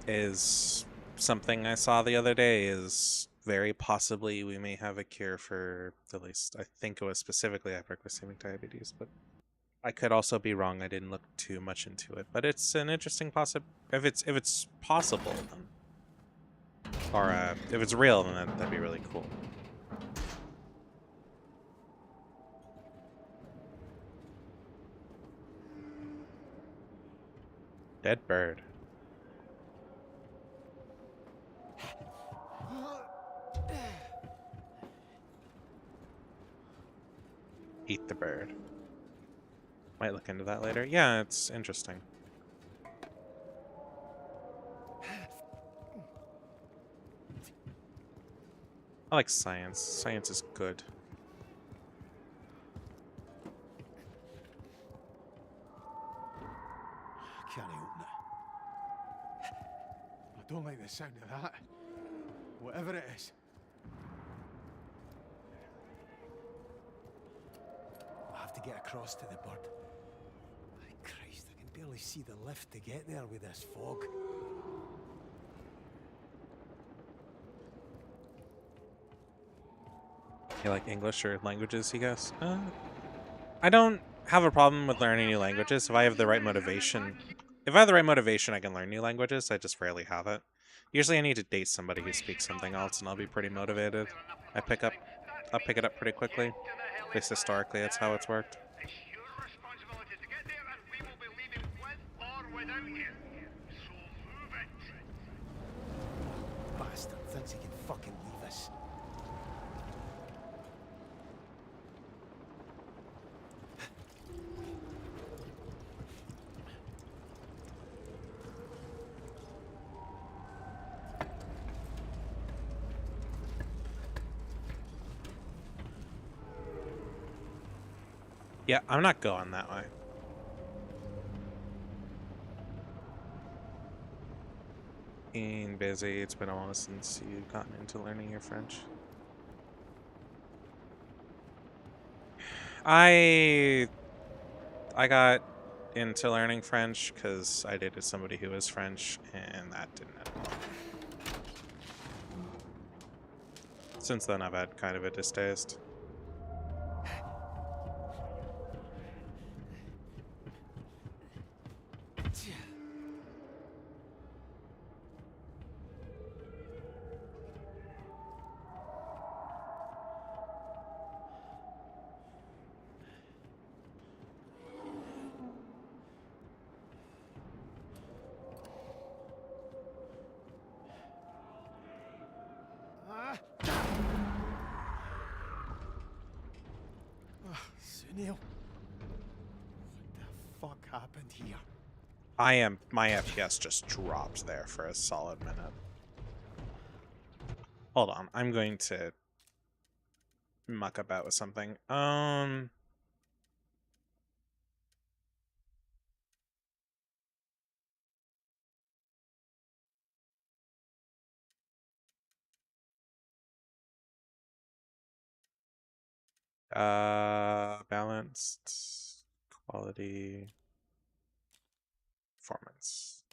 is something I saw the other day is very possibly we may have a cure for, at least I think it was specifically hyperglycemic diabetes, but I could also be wrong. I didn't look too much into it, but it's an interesting if it's possible, then, or if it's real, then that'd be really cool. Dead bird. Eat the bird. Might look into that later. Yeah, it's interesting. I like science. Science is good. Can't open it. I don't like the sound of that. Whatever it is. I have to get across to the bird. My Christ, I can barely see the lift to get there with this fog. You like English or languages, you guess? I don't have a problem with learning new languages if I have the right motivation. If I have the right motivation, I can learn new languages. I just rarely have it. Usually I need to date somebody who speaks something else and I'll be pretty motivated. I'll pick it up pretty quickly. At least historically, that's how it's worked. Bastard thinks he can fucking leave us. Yeah, I'm not going that way. Being busy, it's been a while since you've gotten into learning your French. I got into learning French because I dated somebody who was French, and that didn't end well. Since then, I've had kind of a distaste. Sunil, what the fuck happened here? My FPS just dropped there for a solid minute. Hold on, I'm going to muck about with something. Balanced quality performance.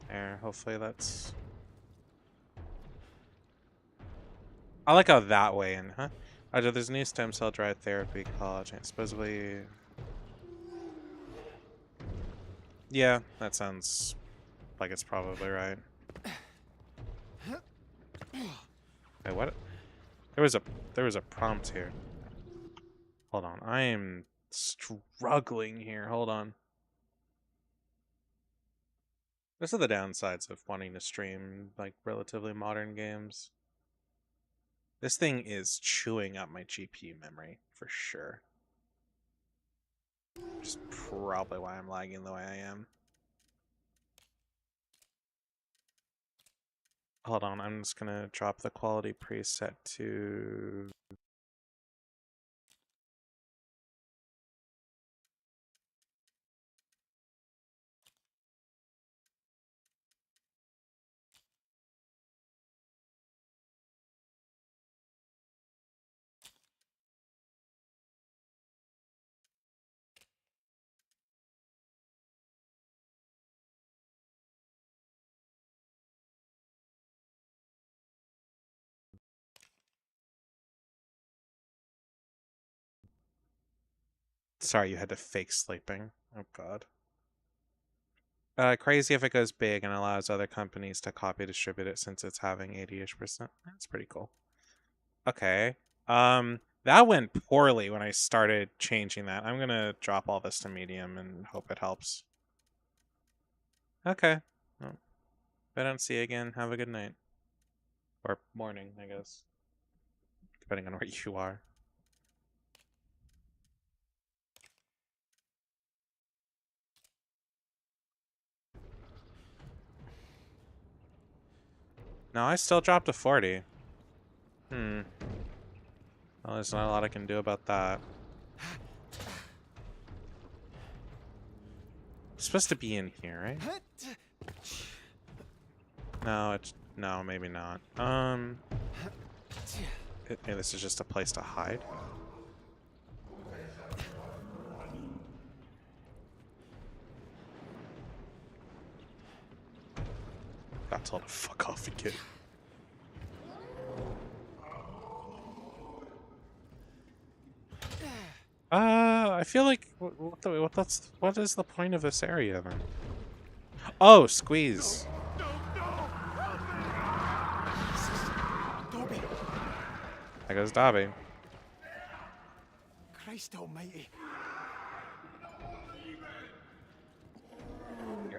There, hopefully that's... I like how that way in, huh? Oh, there's new stem cell derived therapy collagen. Supposedly... Yeah, that sounds like it's probably right. Wait, what? There was a prompt here. Hold on, I am struggling here. Hold on. Those are the downsides of wanting to stream like relatively modern games. This thing is chewing up my GPU memory for sure. Which is probably why I'm lagging the way I am. Hold on, I'm just gonna drop the quality preset to Sorry, you had to fake sleeping. Oh god. Crazy if it goes big and allows other companies to copy distribute it since it's having 80-ish%. That's pretty cool. Okay. That went poorly when I started changing that. I'm gonna drop all this to medium and hope it helps. Okay. Well, if I don't see you again, have a good night. Or morning, I guess. Depending on where you are. No, I still dropped to 40. Well, there's not a lot I can do about that. It's supposed to be in here, right? No, it's... No, maybe not. This is just a place to hide. Got told to fuck off again. I feel like what is the point of this area then? Oh, squeeze. Dobby! There goes Dobby. Christ almighty.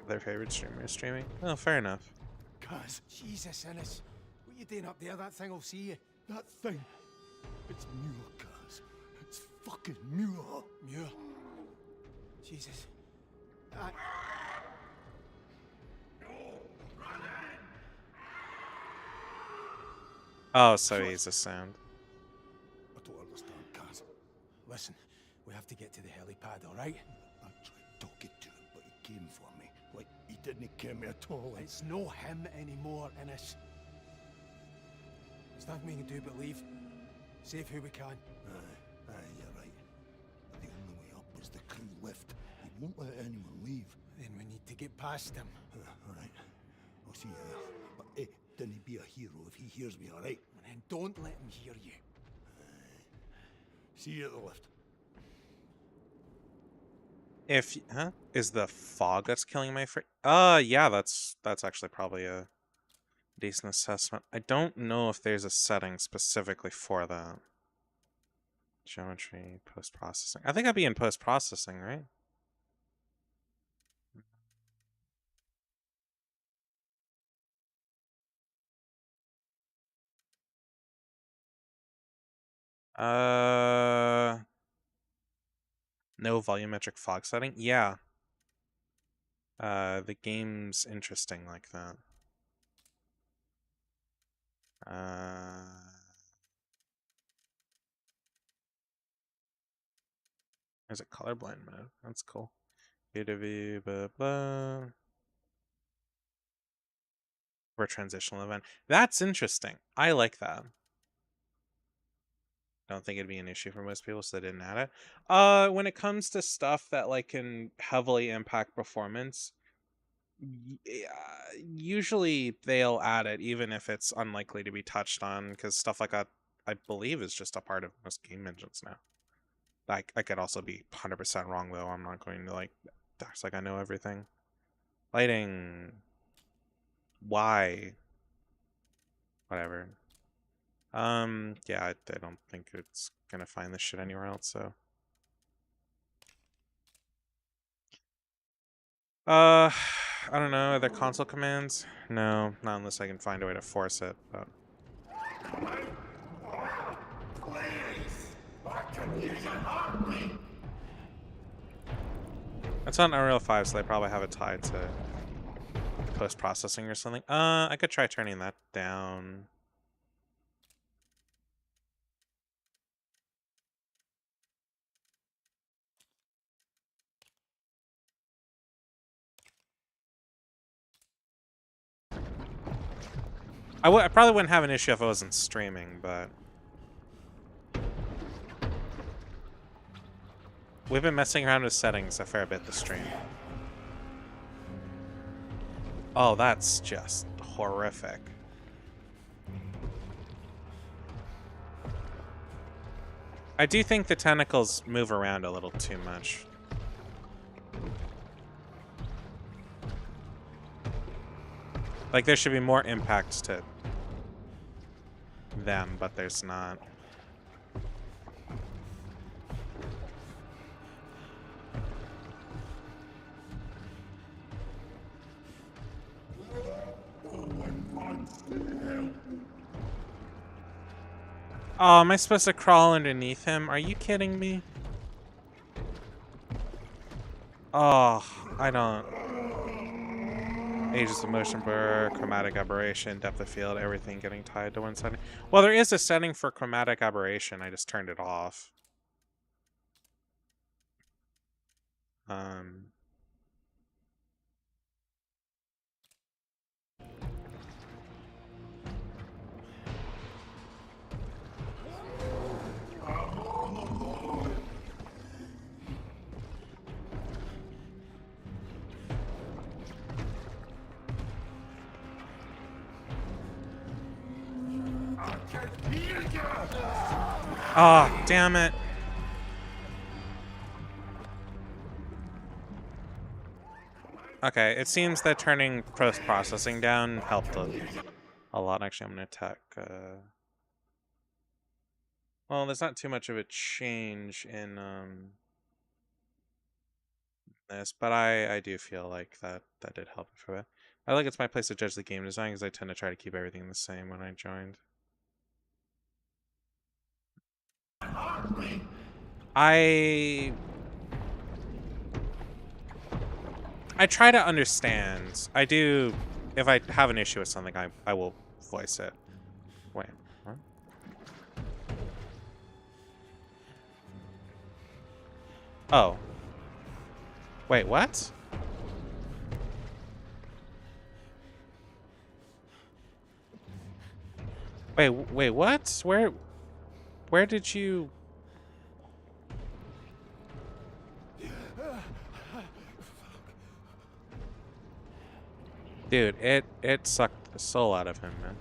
Their favorite streamer is streaming? Oh, fair enough. Cuz, Jesus, Innes. What you doing up there? That thing will see you. That thing. It's Muir, cuz. It's fucking Muir. Muir. Jesus. Oh, so he's a sound. I don't understand, cuz. Listen, we have to get to the helipad, alright? I tried talking to him, but he came for me. Like, he didn't care me at all. It's no him anymore, Innes. There's nothing we can do but leave. Save who we can. Aye, you're right. But the only way up is the crew lift. He won't let anyone leave. Then we need to get past him. Alright. I'll see you there. But hey, didn't be a hero if he hears me, alright? And then don't let him hear you. See you at the lift. Is the fog that's killing my friend? Yeah, that's actually probably a decent assessment. I don't know if there's a setting specifically for that. Geometry, post-processing. I think I'd be in post-processing, right? No volumetric fog setting? Yeah. The game's interesting like that. There's a colorblind mode. That's cool. UW, blah, blah. For a transitional event. That's interesting. I like that. Don't think it'd be an issue for most people, so they didn't add it. When it comes to stuff that like can heavily impact performance, usually they'll add it even if it's unlikely to be touched on, because stuff like that I believe is just a part of most game engines now. I could also be 100% wrong though. I'm not going to like act like I know everything. Lighting. Why? Whatever. Yeah, I don't think it's gonna find this shit anywhere else, so. I don't know, are there console commands? No, not unless I can find a way to force it, but. It's on Unreal 5, so they probably have it tied to post-processing or something. I could try turning that down. I probably wouldn't have an issue if I wasn't streaming, but we've been messing around with settings a fair bit this stream. Oh, that's just horrific. I do think the tentacles move around a little too much. Like, there should be more impacts to them, but there's not. Oh, am I supposed to crawl underneath him? Are you kidding me? Oh, I don't. Ages of motion blur, chromatic aberration, depth of field, everything getting tied to one setting. Well, there is a setting for chromatic aberration. I just turned it off. Oh, damn it. Okay, it seems that turning post-processing down helped a lot. Actually, I'm going to attack... Well, there's not too much of a change in this, but I do feel like that did help for it. I feel like it's my place to judge the game design because I tend to try to keep everything the same when I joined. I try to understand. I do. If I have an issue with something, I will voice it. Wait. What? Oh. Wait, what? Wait, what? Where did you... Dude, it sucked the soul out of him, man.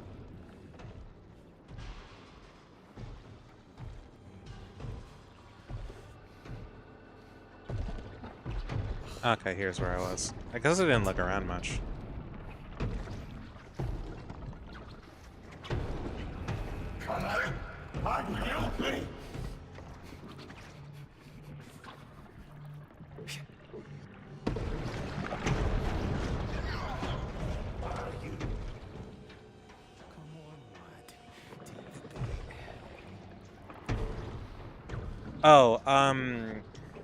Okay, here's where I was. I guess I didn't look around much. I'm guilty! Oh,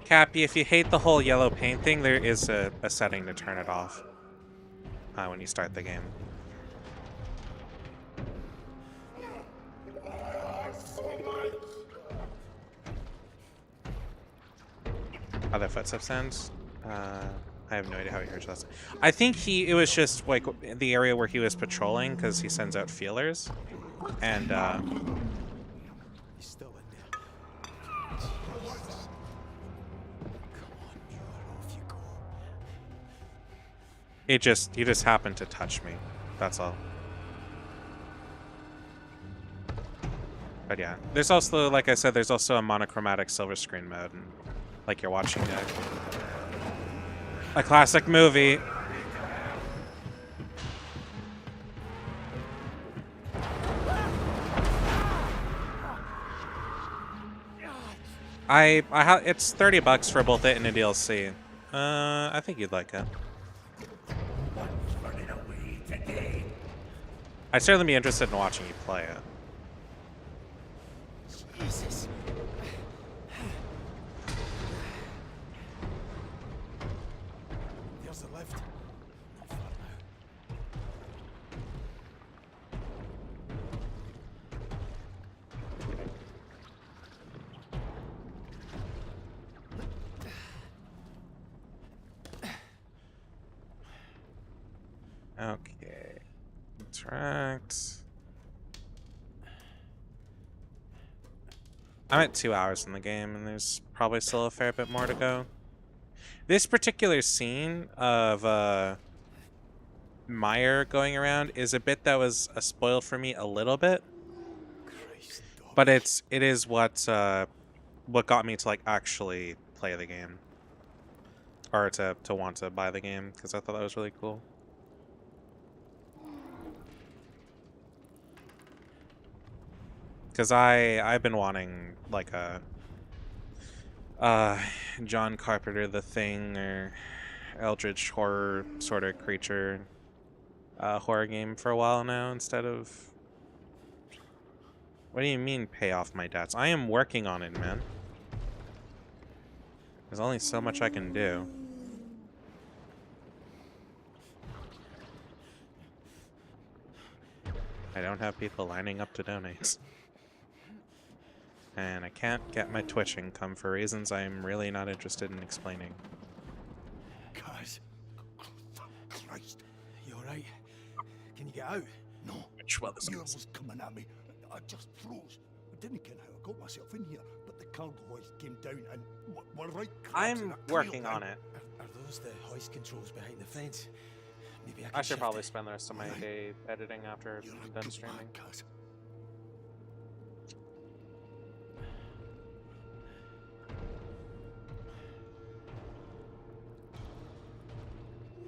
Cappy, if you hate the whole yellow paint thing, there is a setting to turn it off when you start the game. Other footstep sounds? I have no idea how he heard that. I think it was just like the area where he was patrolling because he sends out feelers. And, He's still in there. Come on, you're off you go. he just happened to touch me. That's all. But yeah, there's also, like I said, there's also a monochromatic silver screen mode, and like you're watching a classic movie. It's $30 for both it and a DLC. I think you'd like it. I'd certainly be interested in watching you play it. Jesus. There's the lift. Not far now. Okay. Interact. I'm at 2 hours in the game, and there's probably still a fair bit more to go. This particular scene of Meyer going around is a bit that was spoiled for me a little bit, but it is what what got me to like actually play the game, or to want to buy the game, because I thought that was really cool. Because I've been wanting like a John Carpenter The Thing or Eldritch horror sort of creature horror game for a while now, instead of... What do you mean pay off my debts? I am working on it, man. There's only so much I can do. I don't have people lining up to donate. And I can't get my Twitch income for reasons I'm really not interested in explaining. Guys, Christ, you alright? Can you get out? No. Which one is was coming at me. I just froze. I didn't care how I got myself in here, but the cargo hoist came down and we're right. I'm working on it. Are those the hoist controls behind the fence? Maybe I should probably spend the rest of my day editing after I'm done streaming.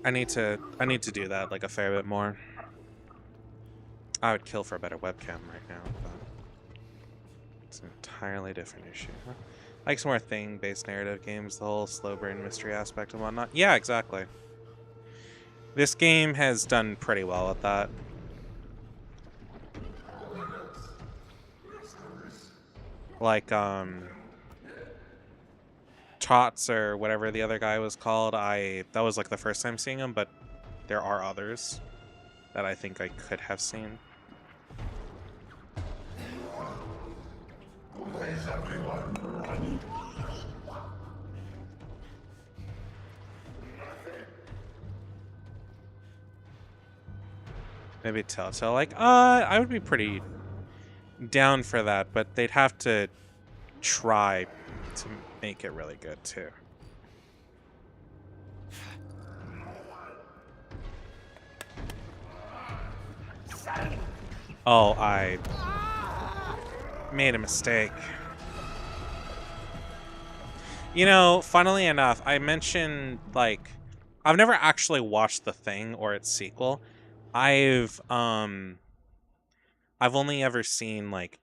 I need to do that like a fair bit more. I would kill for a better webcam right now, but it's an entirely different issue. I like some more thing-based narrative games, the whole slow burn mystery aspect and whatnot. Yeah, exactly. This game has done pretty well at that. Like, Tots or whatever the other guy was called, that was like the first time seeing him, but there are others that I think I could have seen. Maybe Telltale, like, I would be pretty down for that, but they'd have to try to make it really good too. Oh, I made a mistake. You know, funnily enough, I mentioned, like, I've never actually watched The Thing or its sequel. I've only ever seen like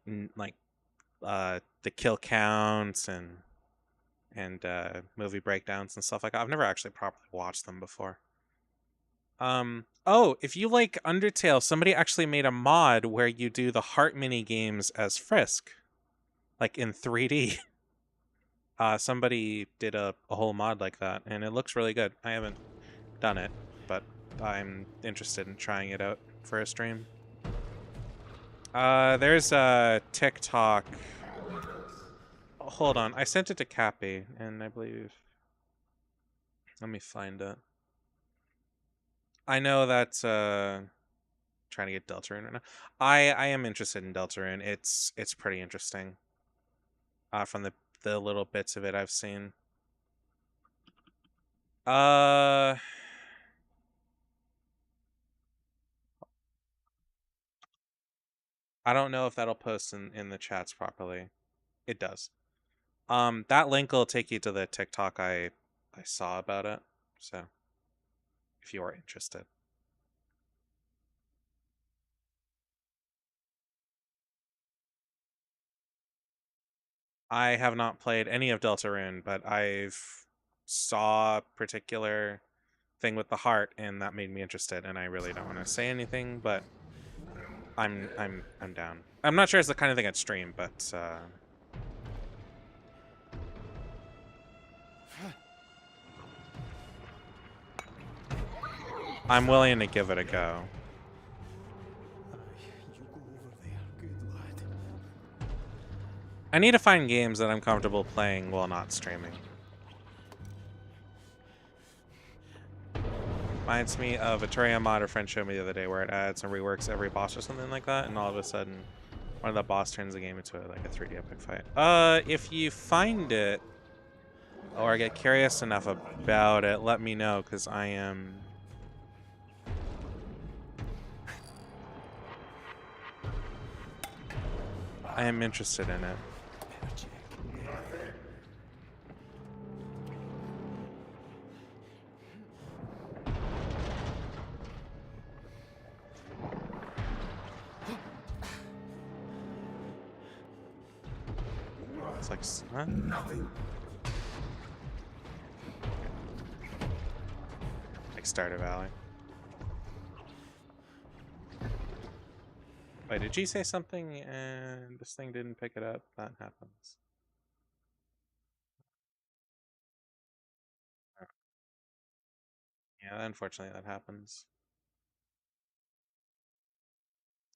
the kill counts and movie breakdowns and stuff like that. I've never actually properly watched them before. Oh, if you like Undertale, somebody actually made a mod where you do the heart mini games as Frisk, like in 3D. Somebody did a whole mod like that, and it looks really good. I haven't done it, but I'm interested in trying it out for a stream. There's a TikTok. Hold on, I sent it to Cappy, and I believe... Let me find it. I know that's trying to get Deltarune right now. I am interested in Deltarune. It's pretty interesting. From the little bits of it I've seen. I don't know if that'll post in the chats properly. It does. That link will take you to the TikTok I saw about it. So, if you are interested. I have not played any of Deltarune, but I've saw a particular thing with the heart, and that made me interested. And I really don't want to say anything, but I'm down. I'm not sure it's the kind of thing I'd stream, but I'm willing to give it a go. I need to find games that I'm comfortable playing while not streaming. Reminds me of a Terraria mod a friend showed me the other day where it adds and reworks every boss or something like that, and all of a sudden one of the boss turns the game into like a 3D epic fight. If you find it or get curious enough about it, let me know, because I am... interested in it. It's like, huh? Nothing. Like Stardew Valley. Wait, did you say something and this thing didn't pick it up? That happens. Yeah, unfortunately that happens.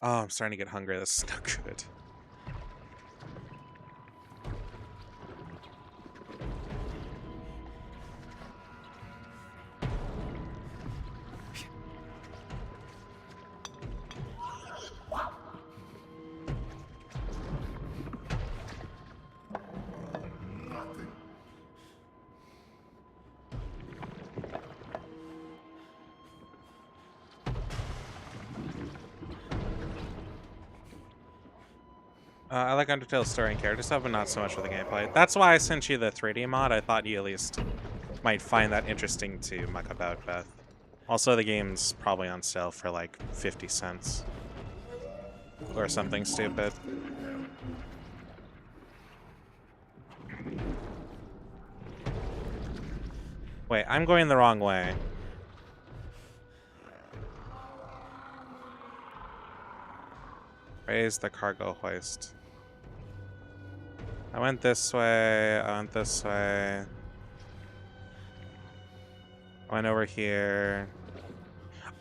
Oh, I'm starting to get hungry. This is not good. I like Undertale's story and character stuff, but not so much for the gameplay. That's why I sent you the 3D mod. I thought you at least might find that interesting to muck about, Beth. Also, the game's probably on sale for like 50 cents. Or something stupid. Wait, I'm going the wrong way. Raise the cargo hoist. I went this way, I went this way. I went over here.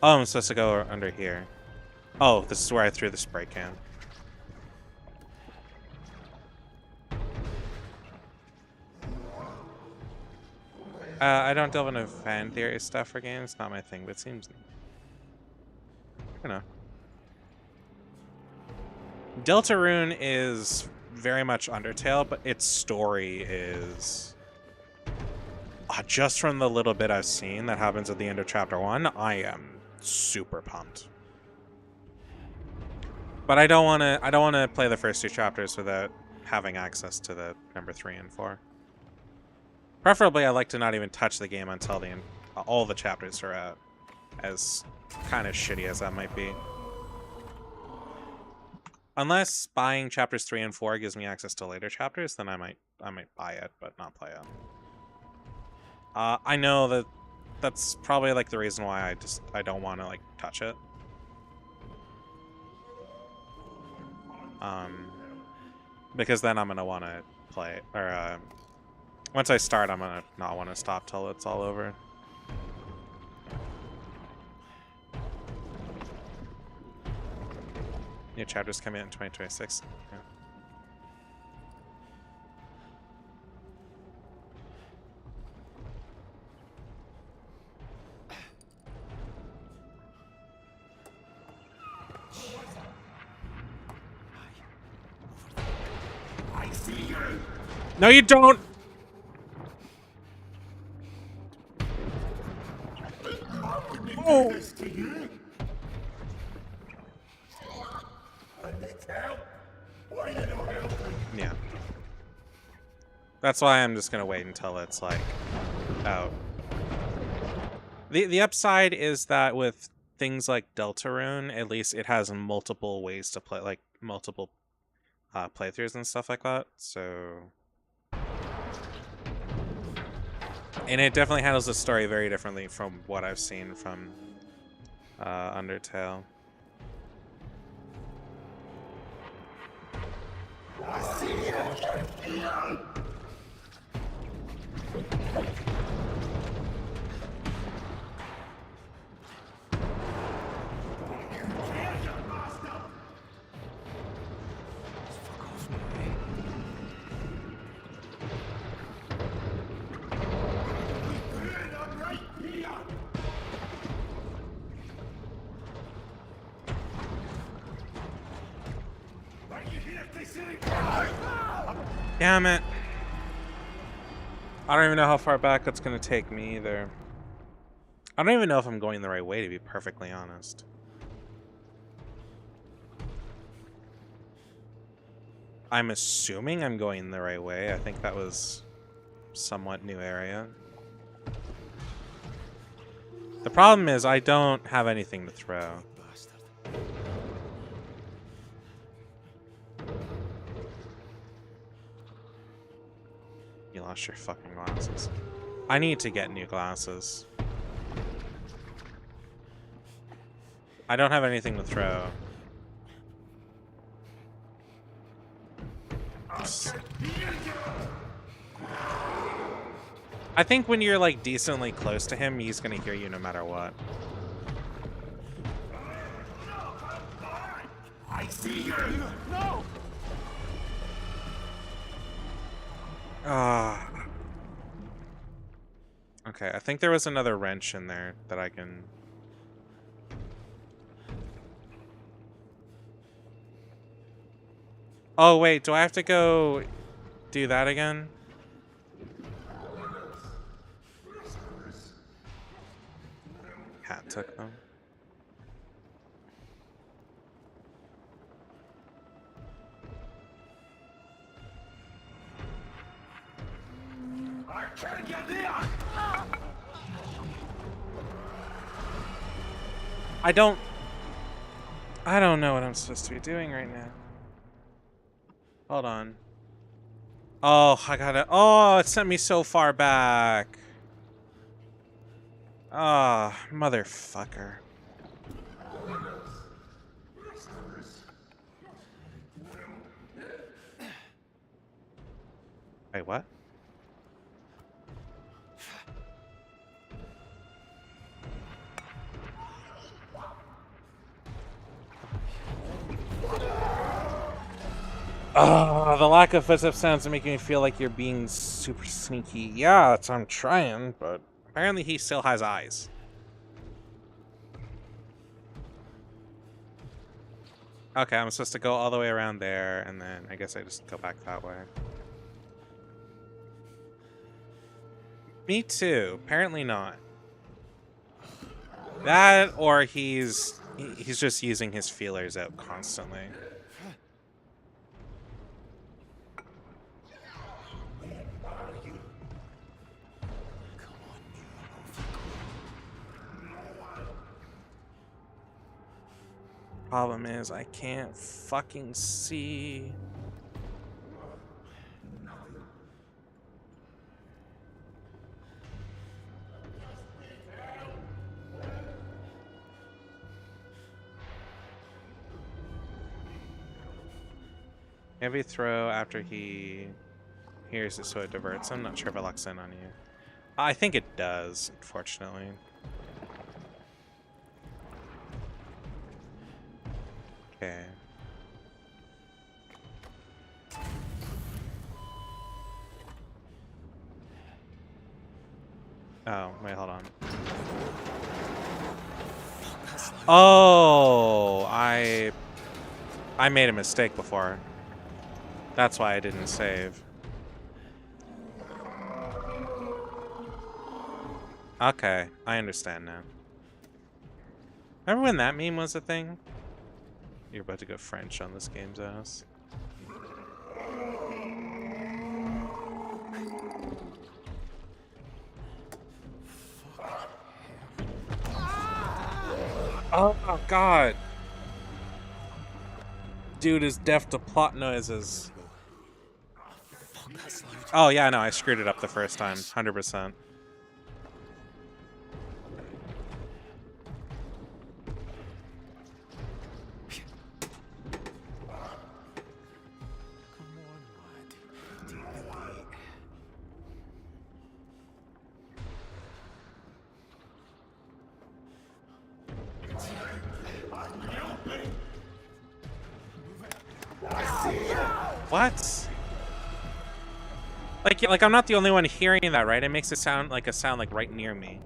Oh, I'm supposed to go under here. Oh, this is where I threw the spray can. I don't delve into fan theory stuff for games. Not my thing, but it seems neat. I don't know. Deltarune is very much Undertale, but its story is... just from the little bit I've seen that happens at the end of Chapter 1, I am super pumped. But I don't want to play the first 2 chapters without having access to the number 3 and 4. Preferably, I like to not even touch the game until all the chapters are out, as kind of shitty as that might be. Unless buying chapters 3 and 4 gives me access to later chapters, then I might buy it, but not play it. I know that's probably like the reason why I don't want to like touch it. Because then I'm gonna want to play it, or once I start, I'm gonna not want to stop till it's all over. New chapters coming out in 2026. Yeah. I see you. No, you don't. Oh. Yeah. That's why I'm just gonna wait until it's like out. The upside is that with things like Deltarune, at least it has multiple ways to play, like multiple playthroughs and stuff like that. So, and it definitely handles the story very differently from what I've seen from Undertale. I see you. Damn it. I don't even know how far back it's going to take me either. I don't even know if I'm going the right way, to be perfectly honest. I'm assuming I'm going the right way. I think that was somewhat new area. The problem is I don't have anything to throw. You lost your fucking glasses. I need to get new glasses. I don't have anything to throw. I think when you're like decently close to him, he's gonna hear you no matter what. I see you! No! Ah. Okay, I think there was another wrench in there that I can... Oh, wait, do I have to go do that again? Hat took them. I can't get there! I don't know what I'm supposed to be doing right now. Hold on. Oh, I gotta... Oh, it sent me so far back. Ah, oh, motherfucker. Wait, what? Oh, the lack of footstep sounds are making me feel like you're being super sneaky. Yeah, that's what I'm trying, but apparently he still has eyes. Okay, I'm supposed to go all the way around there, and then I guess I just go back that way. Me too. Apparently not. That, or he's just using his feelers out constantly. Problem is, I can't fucking see. Maybe throw after he hears it so it diverts. I'm not sure if it locks in on you. I think it does, unfortunately. Okay. Oh, wait, hold on. Oh, I made a mistake before. That's why I didn't save. Okay, I understand now. Remember when that meme was a thing? You're about to go French on this game's ass. Oh, God. Dude is deaf to plot noises. Oh, yeah, no, I screwed it up the first time. 100%. What? Like I'm not the only one hearing that, right? It makes it sound like right near me.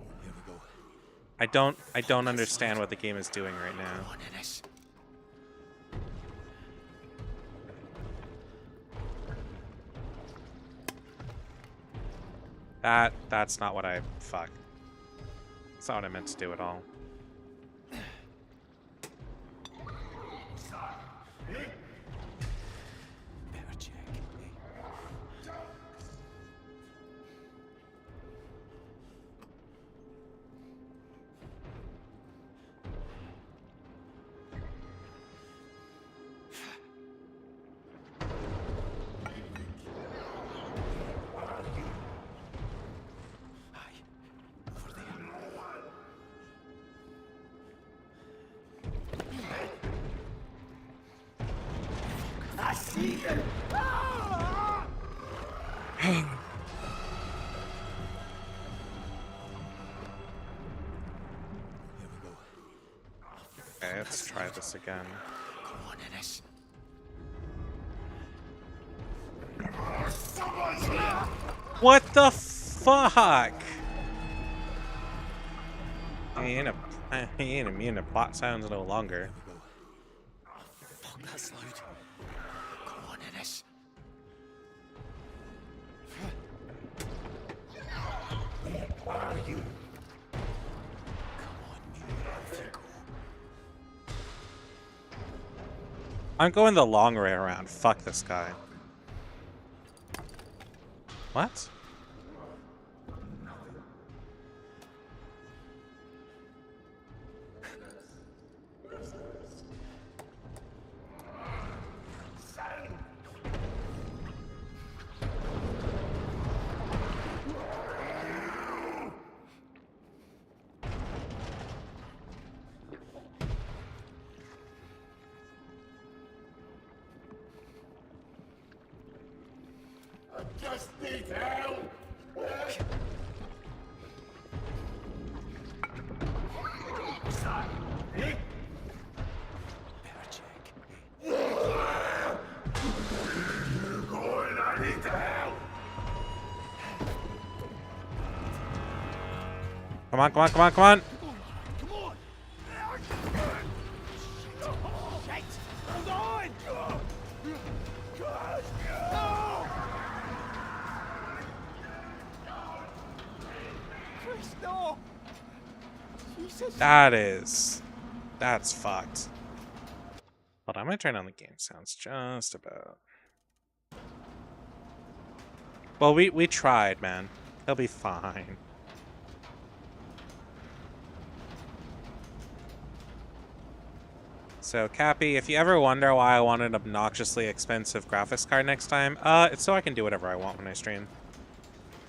I don't understand what the game is doing right now. That's not what I fuck. That's not what I meant to do at all. I see you! Ah! Okay, let's try this again. Come on, Ennis. What the fuck? He ain't immune to plot sounds no longer. Fuck, that's loud. Come on, Ennis. Where are you? Come on, you go. I'm going the long way around. Fuck this guy. What? Just need help! Better check. Going, I need help! Come on, come on, come on, come on! Come on! Shit! Hold on! No! Christ, no! Jesus! That's fucked. Hold on, I'm gonna turn on the game sounds just about. Well, we tried, man. He'll be fine. So, Cappy, if you ever wonder why I want an obnoxiously expensive graphics card next time, it's so I can do whatever I want when I stream.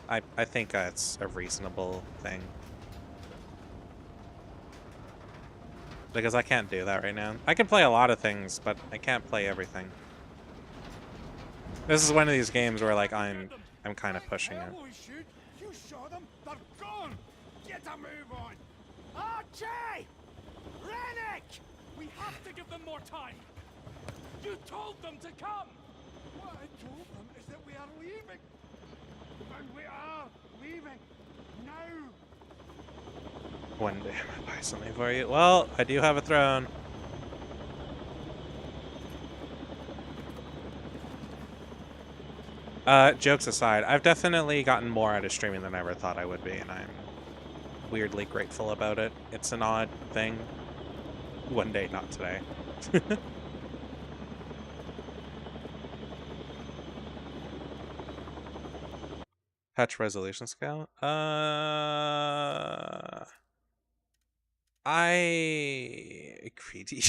I think it's a reasonable thing. Because I can't do that right now. I can play a lot of things, but I can't play everything. This is one of these games where, like, I'm kind of pushing it. We shoot. You shot them. They're gone. Get a move on. Archie! Rennick! We have to give them more time. You told them to come. What I told them is that we are leaving. And we are leaving. Now. One day I'm gonna buy something for you. Well, I do have a throne. Jokes aside, I've definitely gotten more out of streaming than I ever thought I would be, and I'm weirdly grateful about it. It's an odd thing. One day, not today. Patch resolution scale? Greedy.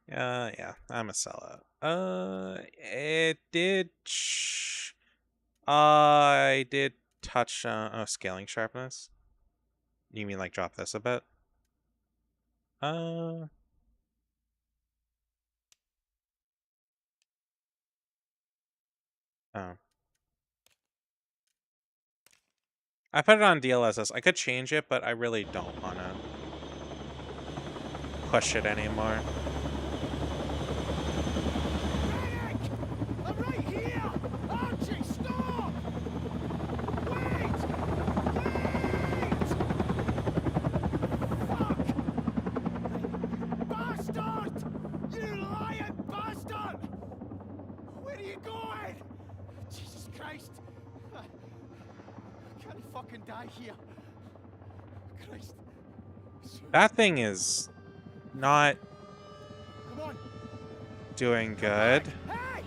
Yeah, I'm a sellout. I did touch, scaling sharpness. You mean like drop this a bit? Oh. I put it on DLSS. I could change it, but I really don't want to push it anymore. I'm right here! Archie, stop! Wait! Wait! Fuck! Bastard! You lying bastard! Where are you going? Jesus Christ! I can't fucking die here. Christ. That thing is not Come on! doing good. Hey!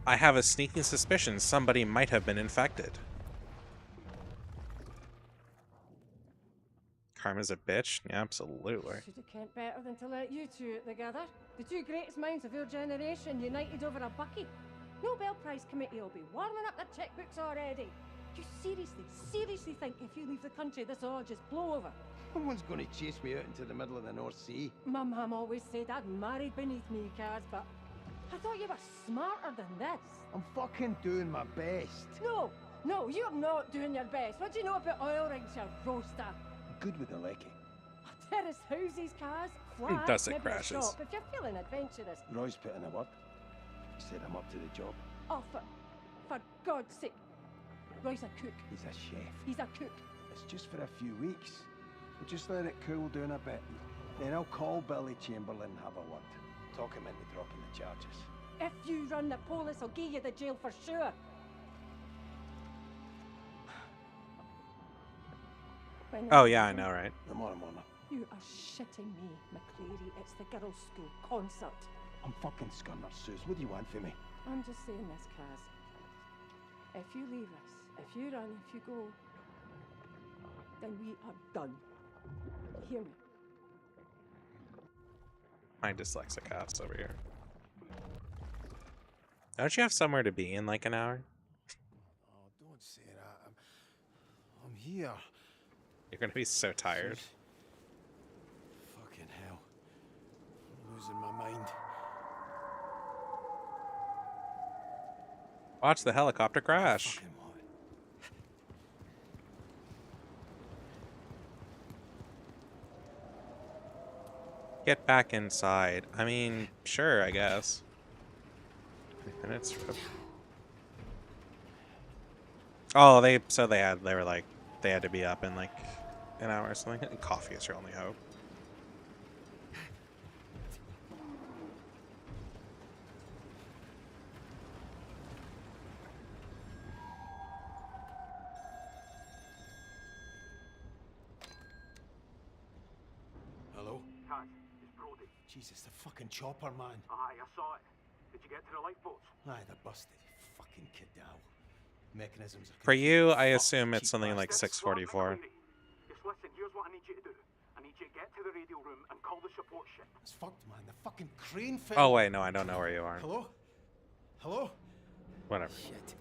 I have a sneaking suspicion somebody might have been infected. Karma's a bitch? Yeah, absolutely. Should have kept better than to let you two out together. The two greatest minds of your generation united over a bucket. Nobel Prize committee will be warming up their checkbooks already. You seriously think if you leave the country, this will all just blow over? No one's going to chase me out into the middle of the North Sea. My mum always said I'd married beneath me, Kaz, but I thought you were smarter than this. I'm fucking doing my best. No, you're not doing your best. What do you know about oil rigs, you roaster? I'm good with the lecky. Terrace houses, Kaz, flats, Dustin maybe crashes. a shop, if you're feeling adventurous. Roy's put in a word. He said I'm up to the job. Oh, for God's sake. Roy's a cook. He's a chef. He's a cook. It's just for a few weeks. We'll just let it cool down a bit. Then I'll call Billy Chamberlain and have a word. Talk him into dropping the charges. If you run the police, I'll give you the jail for sure. Oh yeah, I know, right? The morning. You are shitting me, McCleary. It's the girls' school concert. I'm fucking Scunner, Suze. What do you want from me? I'm just saying this, Kaz. If you leave us, if you run, if you go, then we are done. Hear me? My dyslexic ass over here. Don't you have somewhere to be in like an hour? Oh, don't say that. I'm here. You're gonna be so tired. Fucking hell. I'm losing my mind. Watch the helicopter crash. Fucking what? Get back inside. I mean, sure, I guess. 3 minutes. Oh, they had to be up in like an hour or something. Coffee is your only hope. Hello? Kaz, it's Brody. Jesus, the fucking chopper, man. Aye, I saw it. Did you get to the lifeboats? Aye, they're busted. Fucking Cadal. Mechanisms are For you, I fucked, assume it's cheap something like bastards. 6:44. Just listen, here's what I need you to do. I need you to get to the radio room and call the support ship. It's fucked, man. The fucking crane fell. Oh wait, no, I don't know where you are. Hello? Hello? Whatever. Shit.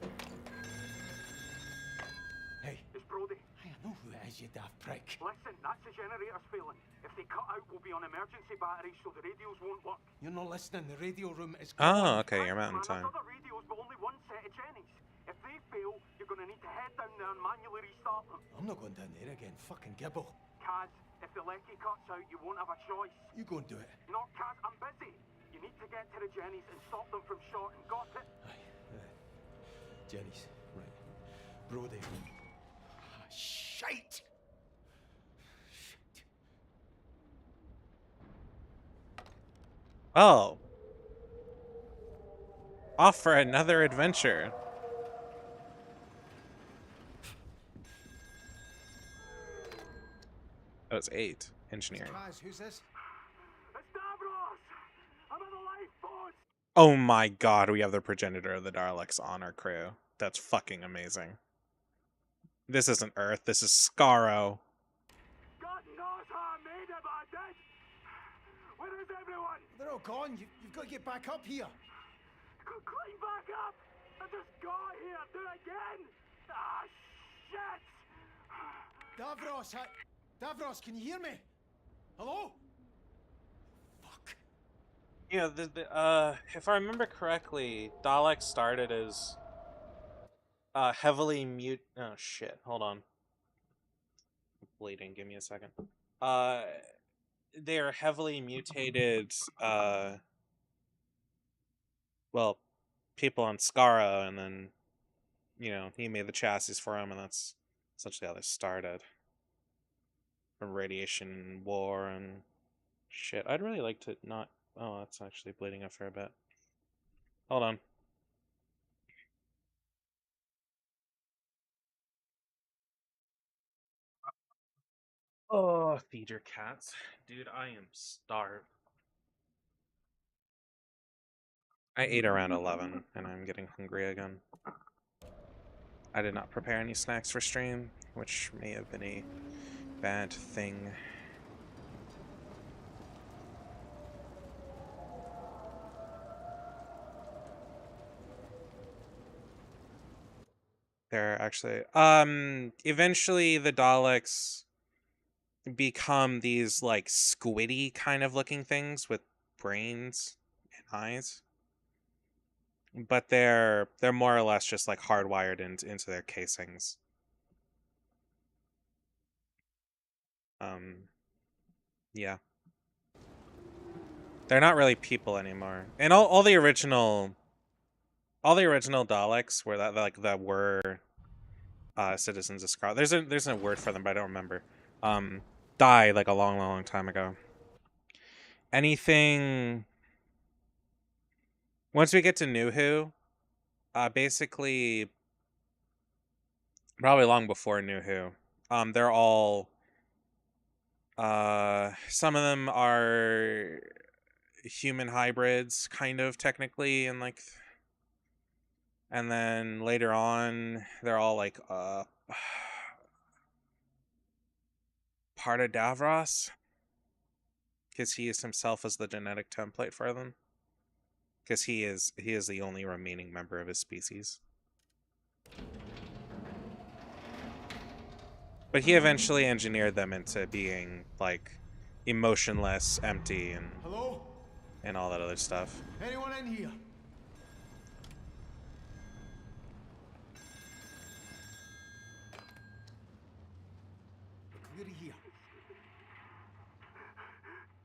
Hey. It's Brody. I know who it is, you daft prick. Listen, that's the generator's failing. If they cut out, we'll be on emergency batteries so the radios won't work. You're not listening. The radio room is Oh, gone. okay, you're mountain Man, time. I've got the radios, but only one set of Jennies. If they fail, you're going to need to head down there and manually restart them. I'm not going down there again. Fucking Gibble. Kaz, if the lecky cuts out, you won't have a choice. You go and do it. No, Kaz, I'm busy. You need to get to the Jennies and stop them from shorting. Got it? Aye. Jenny's. Right. Brody. Ah, shite! Oh. Off for another adventure. That was 8. Engineering. Kaz, who's this? It's Davros! I'm on the lifeboat! Oh my god, we have the progenitor of the Daleks on our crew. That's fucking amazing. This isn't Earth, this is Skaro. God knows how I made it, but I did! Where is everyone? They're all gone. You've got to get back up here. Climb back up! I just got here! Do it again! Ah, shit! Davros, Davros, can you hear me? Hello? Yeah, if I remember correctly, Daleks started as heavily oh shit, hold on. I'm bleeding, give me a second. They are heavily mutated well, people on Skara, and then he made the chassis for them, and that's essentially how they started. From radiation, war, and shit. I'd really like to not... Oh, that's actually bleeding a fair bit. Hold on. Oh, feed your cats. Dude, I am starved. I ate around 11, and I'm getting hungry again. I did not prepare any snacks for stream, which may have been a bad thing. They're actually eventually the Daleks become these like squiddy kind of looking things with brains and eyes. But they're more or less just like hardwired into their casings. Yeah. They're not really people anymore. And all the original Daleks were that were citizens of Skrull. There's a word for them, but I don't remember. Died like a long time ago. Anything once we get to New Who, basically probably long before New Who, they're all some of them are human hybrids, kind of technically, and like, and then later on they're all like part of Davros, because he is himself as the genetic template for them, because he is the only remaining member of his species. But he eventually engineered them into being like emotionless, empty, and Hello? And all that other stuff. Anyone in here? We're here.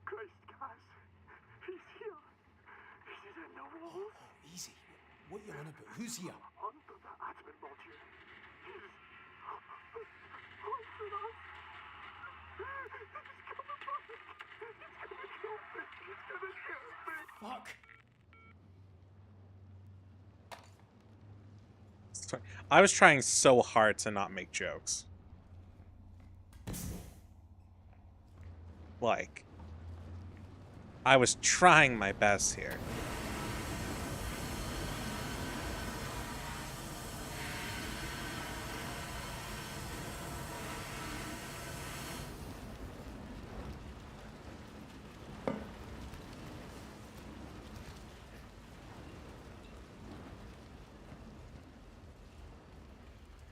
Christ, Cass. He's here. He's in the wall. Oh, easy. What you on about? Who's here? Under the admin module. He's hunting us. He's coming back. He's gonna kill me. He's gonna kill me. Fuck. I was trying so hard to not make jokes. Like, I was trying my best here.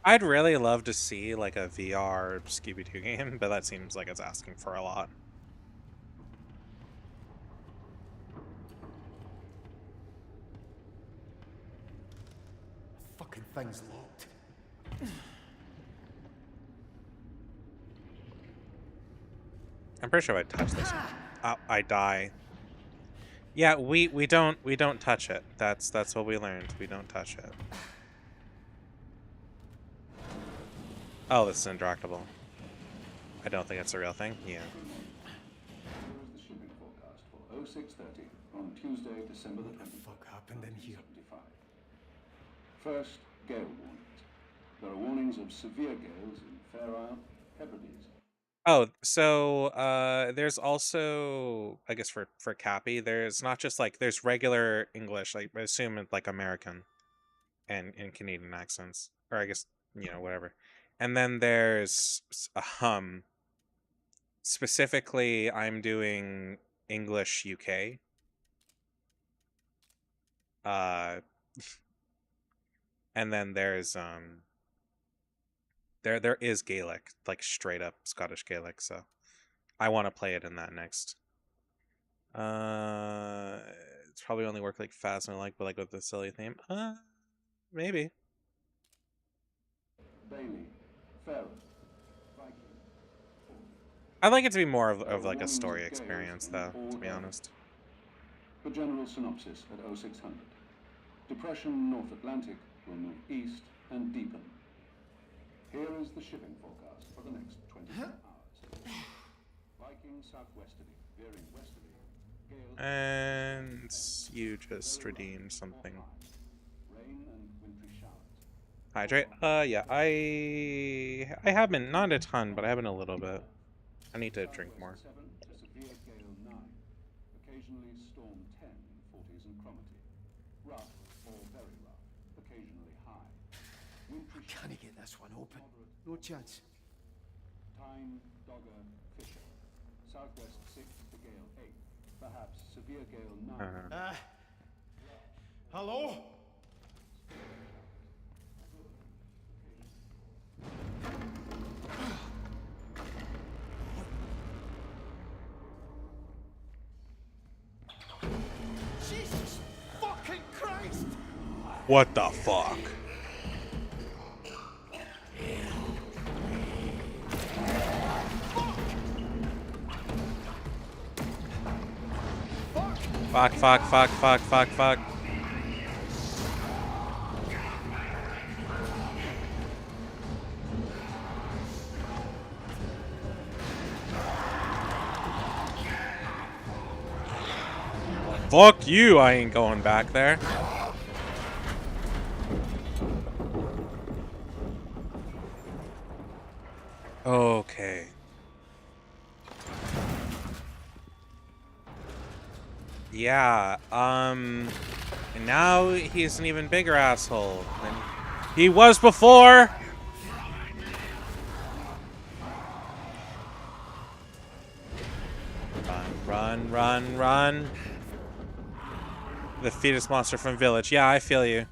I'd really love to see like a VR Scooby-Doo game, but that seems like it's asking for a lot. Fucking thing's locked. I'm pretty sure if I touch this, I die. Yeah, we don't touch it. That's what we learned. We don't touch it. Oh, this is interactable. I don't think it's a real thing. Yeah. Here is the shipping forecast for 0630 on Tuesday, December the 20th. What the fuck happened in here? 75. First, gale warnings. There are warnings of severe gales in Fair Isle, Hebrides. Oh, so there's also, I guess for Cappy, there's not just like there's regular English, like I assume it's like American and in Canadian accents, or I guess, you know, whatever. And then there's specifically I'm doing English UK. And then there's there is Gaelic, like straight up Scottish Gaelic, so I want to play it in that next. It's probably only work like fast and like, but like with the silly theme. Maybe. Bailey, Fair, Viking. I'd like it to be more of like a story experience, though, to be honest. The general synopsis at 0600. Depression North Atlantic will move east and deepen. Here is the shipping forecast for the next 24 hours. Viking southwesterly, veering westerly. Gale And you just redeemed something. rain and wintry showers. Hydrate? Yeah, I haven't, not a ton, but I haven't a little bit. I need to drink more. 7 to severe gale 9. Occasionally storm 10 in 40s and Cromarty. Rough or very rough. Occasionally high. Wintry Can I get this one open? No chance. Tyne, Dogger, Fisher. Southwest 6 to gale 8. Perhaps severe gale 9. Hello? What the fuck? Fuck, fuck, fuck, fuck, fuck, fuck. Fuck you, I ain't going back there. Okay. Yeah, and now he's an even bigger asshole than he was before. Run, run, run, run. The fetus monster from Village. Yeah, I feel you.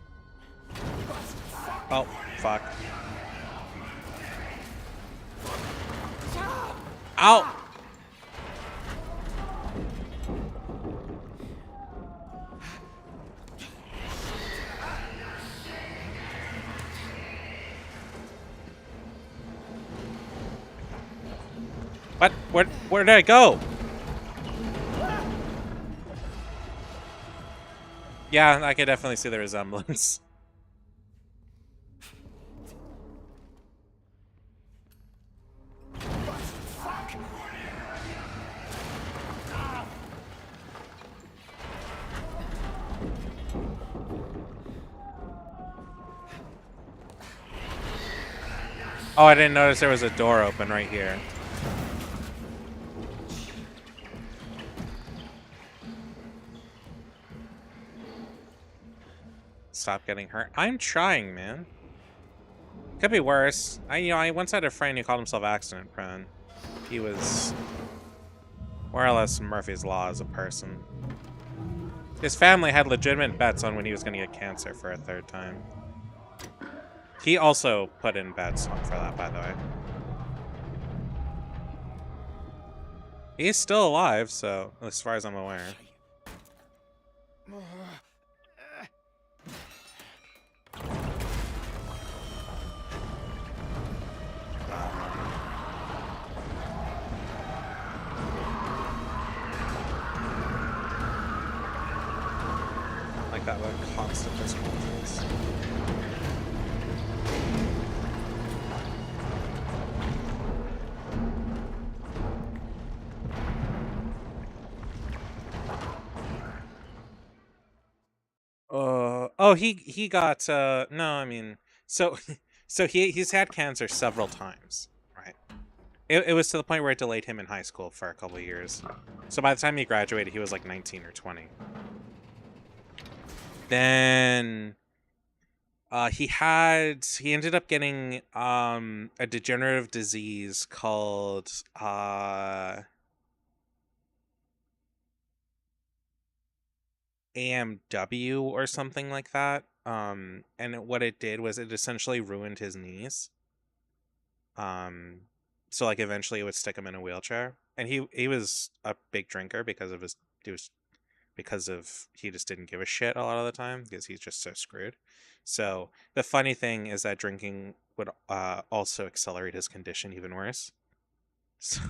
Oh, fuck. Ow! What? Where did I go? Yeah, I could definitely see the resemblance. Oh, I didn't notice there was a door open right here. Stop getting hurt. I'm trying, man. Could be worse. I once had a friend who called himself accident prone. He was more or less Murphy's Law as a person. His family had legitimate bets on when he was going to get cancer for a third time. He also put in bets for that, by the way. He's still alive, so as far as I'm aware. Like that with constant responses. Oh, he got no, I mean, so he's had cancer several times, right? It was to the point where it delayed him in high school for a couple of years. So by the time he graduated, he was like 19 or 20. Then he ended up getting a degenerative disease called AMW or something like that. And what it did was it essentially ruined his knees. So like eventually it would stick him in a wheelchair. And he was a big drinker because he just didn't give a shit a lot of the time because he's just so screwed. So the funny thing is that drinking would also accelerate his condition even worse. So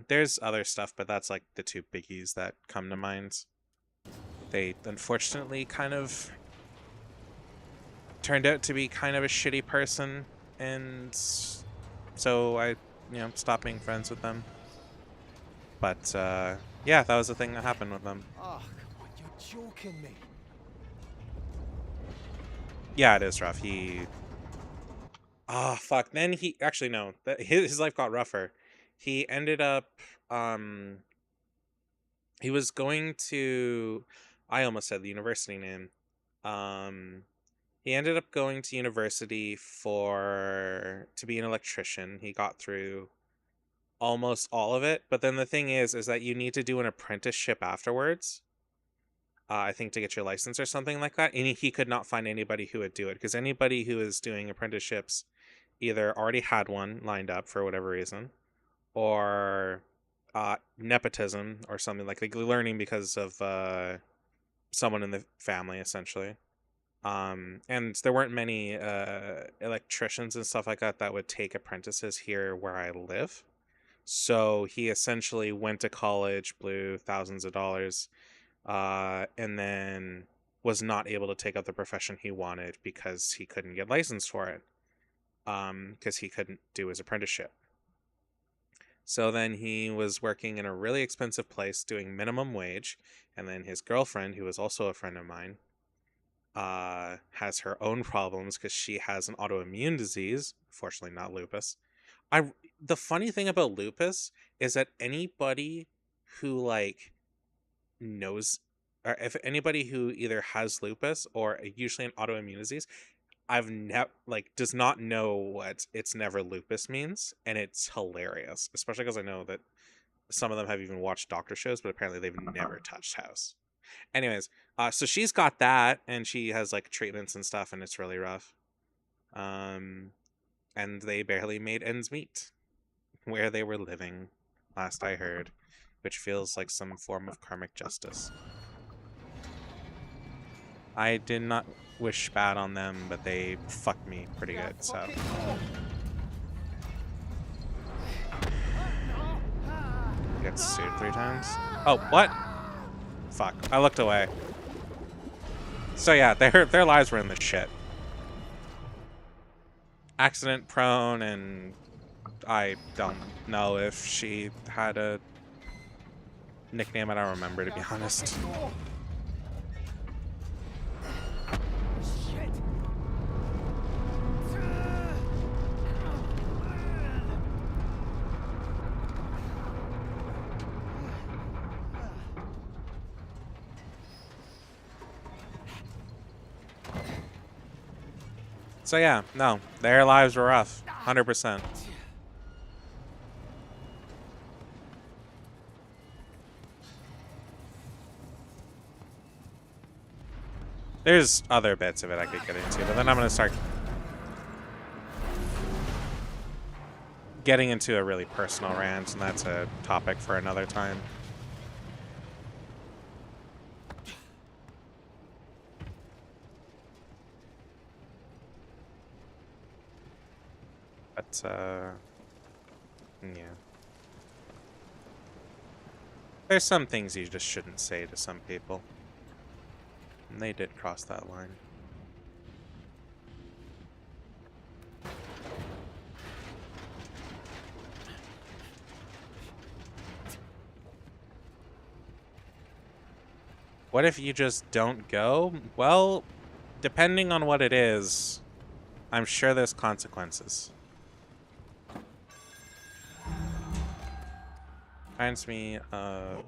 there's other stuff, but that's like the two biggies that come to mind. They unfortunately kind of turned out to be kind of a shitty person, and so I, stopped being friends with them. But yeah, that was the thing that happened with them. Oh, come on, you're joking me. Yeah, it is rough. Fuck. Then actually no, his life got rougher. He ended up he was going to, I almost said the university name. He ended up going to university to be an electrician. He got through almost all of it, but then the thing is that you need to do an apprenticeship afterwards. I think to get your license or something like that. And he could not find anybody who would do it because anybody who is doing apprenticeships either already had one lined up for whatever reason, or nepotism or something like learning because of someone in the family essentially. And there weren't many electricians and stuff like that that would take apprentices here where I live. So he essentially went to college, blew thousands of dollars, and then was not able to take up the profession he wanted because he couldn't get licensed for it, because he couldn't do his apprenticeship. So then he was working in a really expensive place doing minimum wage, and then his girlfriend, who was also a friend of mine, has her own problems because she has an autoimmune disease, fortunately not lupus. The funny thing about lupus is that anybody who like knows, or if anybody who either has lupus or usually an autoimmune disease, I've never does not know what "it's never lupus" means, and it's hilarious, especially because I know that some of them have even watched doctor shows, but apparently they've never touched house. Anyways, so she's got that, and she has like treatments and stuff, and it's really rough. And they barely made ends meet where they were living, last I heard, which feels like some form of karmic justice. I did not wish bad on them, but they fucked me pretty good, so. Get sued 3 times? Oh, what? Fuck, I looked away. So yeah, their lives were in the shit. Accident prone, and I don't know if she had a nickname. I don't remember, to be honest. So yeah, no, their lives were rough, 100%. There's other bits of it I could get into, but then I'm going to start getting into a really personal rant, and that's a topic for another time. But, yeah. There's some things you just shouldn't say to some people. And they did cross that line. What if you just don't go? Well, depending on what it is, I'm sure there's consequences. Reminds me of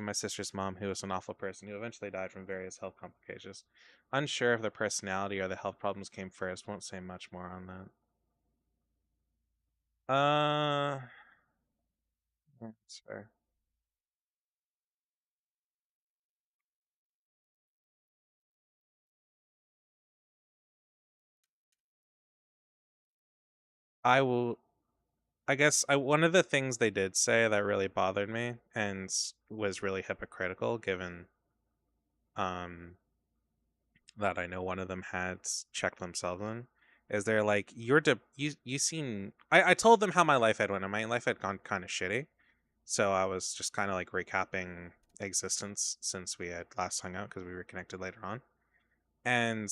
my sister's mom, who was an awful person who eventually died from various health complications. Unsure if the personality or the health problems came first. Won't say much more on that. Yeah, that's fair. I guess one of the things they did say that really bothered me and was really hypocritical, given that I know one of them had checked themselves in, is they're like, you seem. I told them how my life had went, and my life had gone kind of shitty, so I was just kind of like recapping existence since we had last hung out, because we were connected later on, and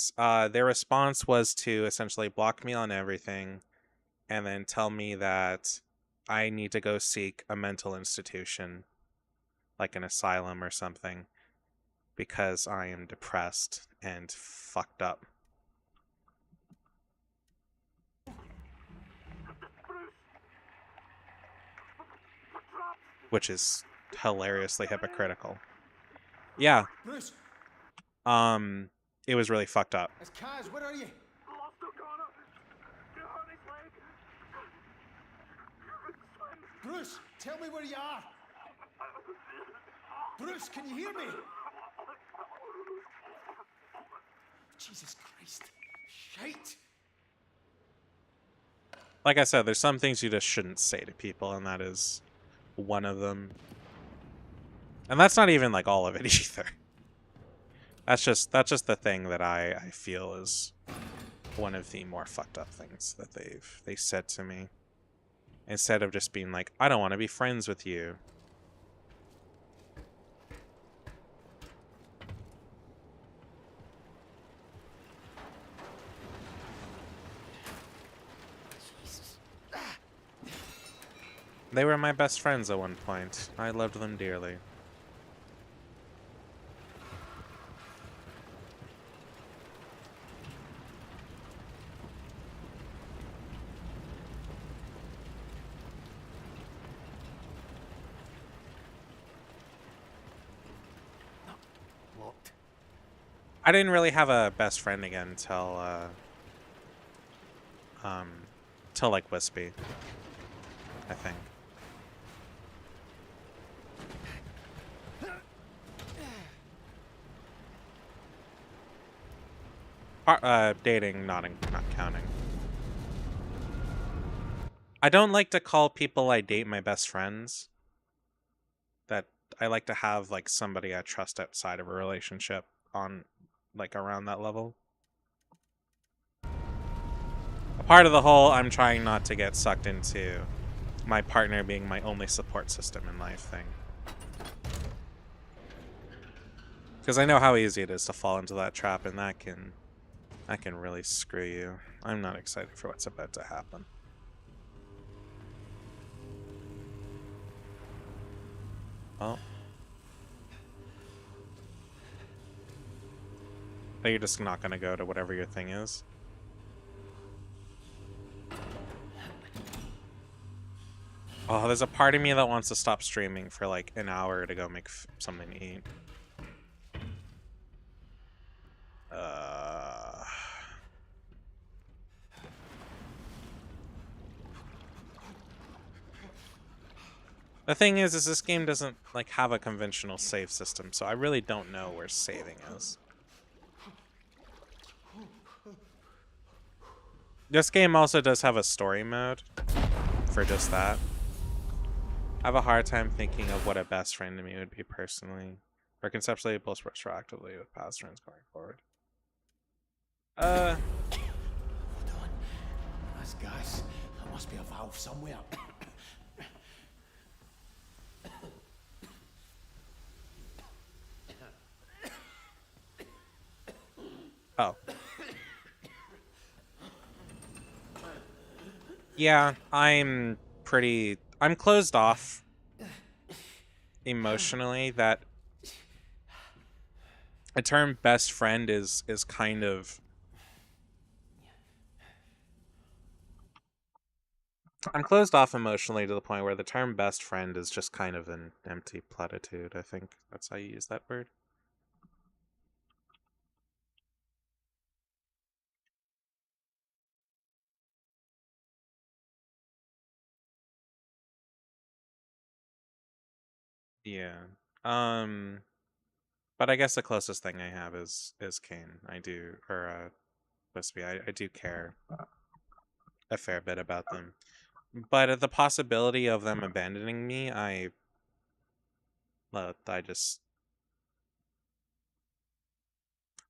their response was to essentially block me on everything, and then tell me that I need to go seek a mental institution, like an asylum or something, because I am depressed and fucked up. Which is hilariously hypocritical. Yeah. Bruce! It was really fucked up. It's Kaz, where are you? Lost O'Connor. You hurt his leg. Bruce, tell me where you are. Bruce, can you hear me? Jesus Christ. Shite. Like I said, there's some things you just shouldn't say to people, and that is one of them. And that's not even like all of it either. That's just the thing that I feel is one of the more fucked up things that they said to me. Instead of just being like, I don't want to be friends with you. They were my best friends at one point. I loved them dearly. Locked. I didn't really have a best friend again till like Wispy, I think. Dating, not counting. I don't like to call people I date my best friends. That I like to have like somebody I trust outside of a relationship on like around that level. A part of the whole I'm trying not to get sucked into my partner being my only support system in life thing. Because I know how easy it is to fall into that trap, and that can really screw you. I'm not excited for what's about to happen. Oh. Are you just not gonna go to whatever your thing is? Oh, there's a part of me that wants to stop streaming for like an hour to go make something to eat. The thing is this game doesn't like have a conventional save system, so I really don't know where saving is. This game also does have a story mode for just that. I have a hard time thinking of what a best friend to me would be personally, or conceptually, both retroactively with past friends going forward. Hold on. That's gas. There must be a valve somewhere. Oh. Yeah, I'm closed off emotionally. That a term best friend is kind of, I'm closed off emotionally to the point where the term best friend is just kind of an empty platitude. I think that's how you use that word. Yeah. But I guess the closest thing I have is Kane. I do, or Wispy. I do care a fair bit about them. But at the possibility of them abandoning me, I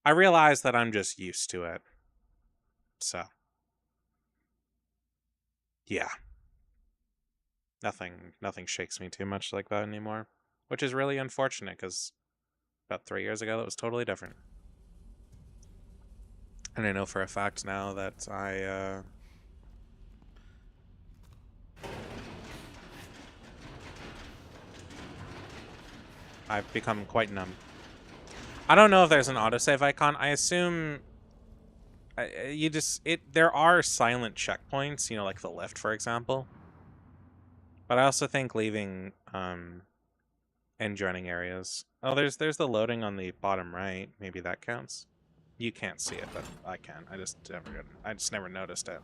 realize that I'm just used to it. So, yeah. Nothing shakes me too much like that anymore, which is really unfortunate because about 3 years ago that was totally different. And I know for a fact now that I've become quite numb. I don't know if there's an autosave icon. I assume there are silent checkpoints, you know, like the lift, for example. But I also think leaving end running areas. Oh, there's the loading on the bottom right. Maybe that counts. You can't see it, but I can. I just never noticed it.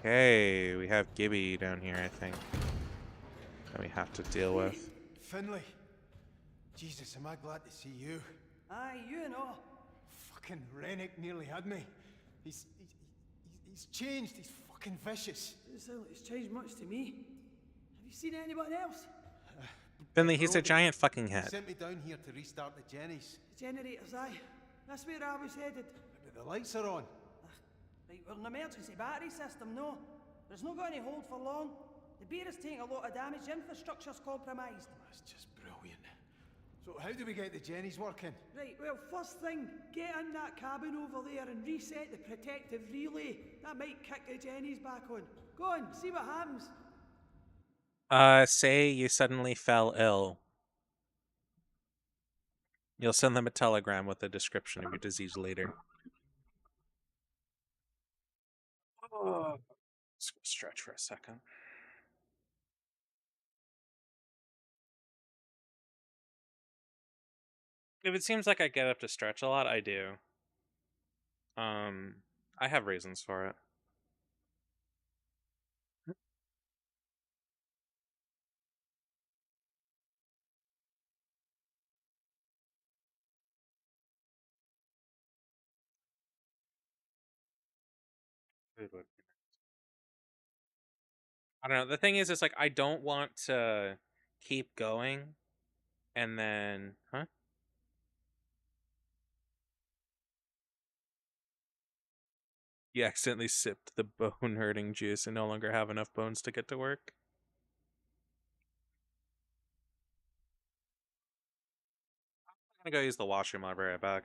Okay, we have Gibby down here, I think, that we have to deal with. Finlay. Jesus, am I glad to see you. Aye, you and all. Fucking Rennick nearly had me. He's He's changed. He's fucking vicious. Doesn't sound like it's changed much to me. Have you seen anyone else? Finley, he's a Roby, giant fucking he head. sent me down here to restart the Jennies. The generators, aye. That's where I was headed. But the lights are on. Right, we're an emergency battery system, no. There's not got any hold for long. The beer is taking a lot of damage, infrastructure's compromised. That's just brilliant. So how do we get the Jennies working? Right, well, first thing, get in that cabin over there and reset the protective relay. That might kick the Jennies back on. Go on, see what happens. Say you suddenly fell ill. You'll send them a telegram with a description of your disease later. Oh, let's go stretch for a second. If it seems like I get up to stretch a lot, I do. I have reasons for it. I don't know. The thing is, it's like I don't want to keep going, and then, huh? You accidentally sipped the bone-hurting juice and no longer have enough bones to get to work. I'm gonna go use the washroom. I'll be right back.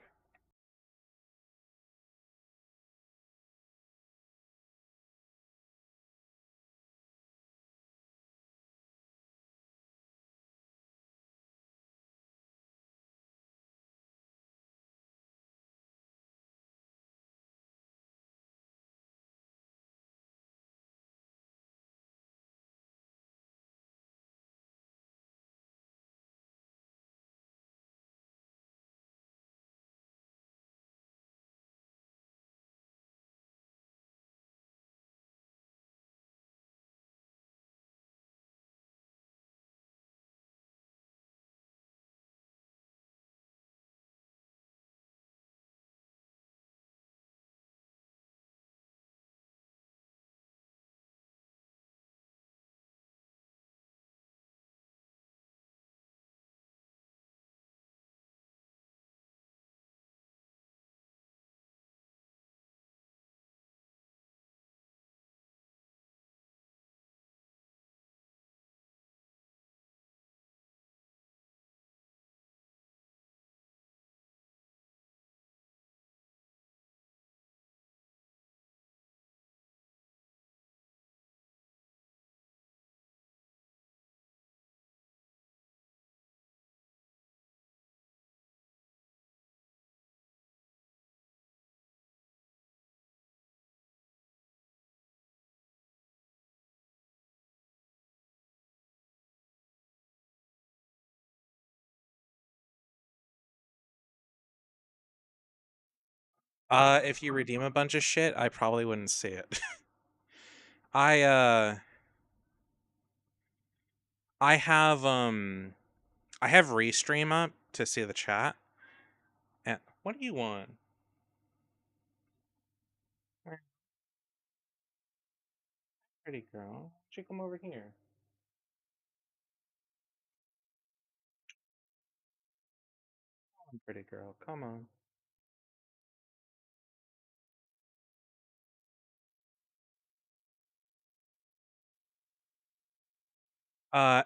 If you redeem a bunch of shit, I probably wouldn't see it. I have Restream up to see the chat. And what do you want? Pretty girl, why don't you come over here? Come on, pretty girl, come on.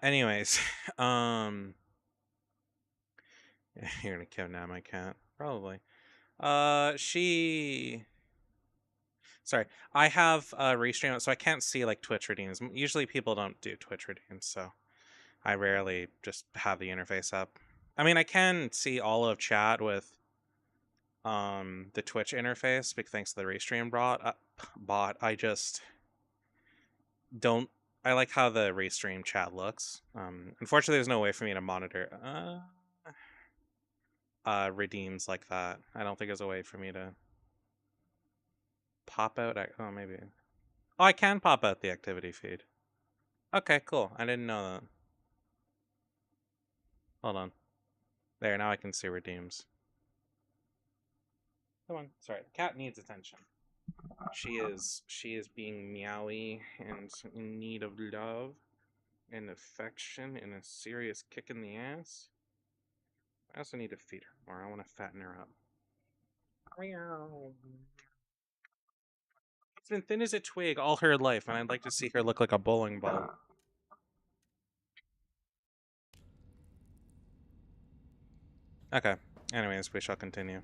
Anyways, you're gonna kidnap my cat, probably. Sorry, I have Restream, so I can't see like Twitch redeems. Usually people don't do Twitch redeems, so I rarely just have the interface up. I mean, I can see all of chat with the Twitch interface, thanks to the Restream bot. I just don't. I like how the Restream chat looks. Unfortunately, there's no way for me to monitor redeems like that. I don't think there's a way for me to pop out. Oh, maybe. Oh, I can pop out the activity feed. Okay, cool. I didn't know that. Hold on. There, now I can see redeems. Come on. Sorry, the cat needs attention. She is being meowy and in need of love and affection and a serious kick in the ass. I also need to feed her more. I want to fatten her up. It's been thin as a twig all her life, and I'd like to see her look like a bowling ball. Okay. Anyways, we shall continue.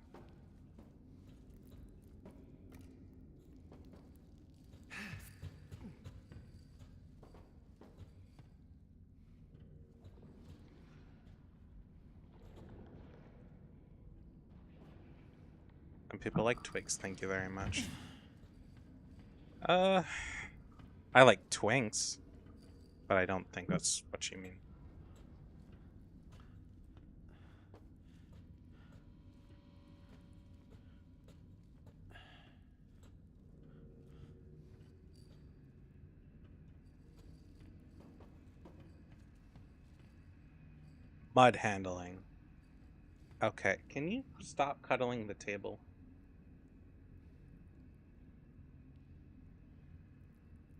And people like twigs, thank you very much. I like twinks, but I don't think that's what you mean. Mud handling. Okay, can you stop cuddling the table?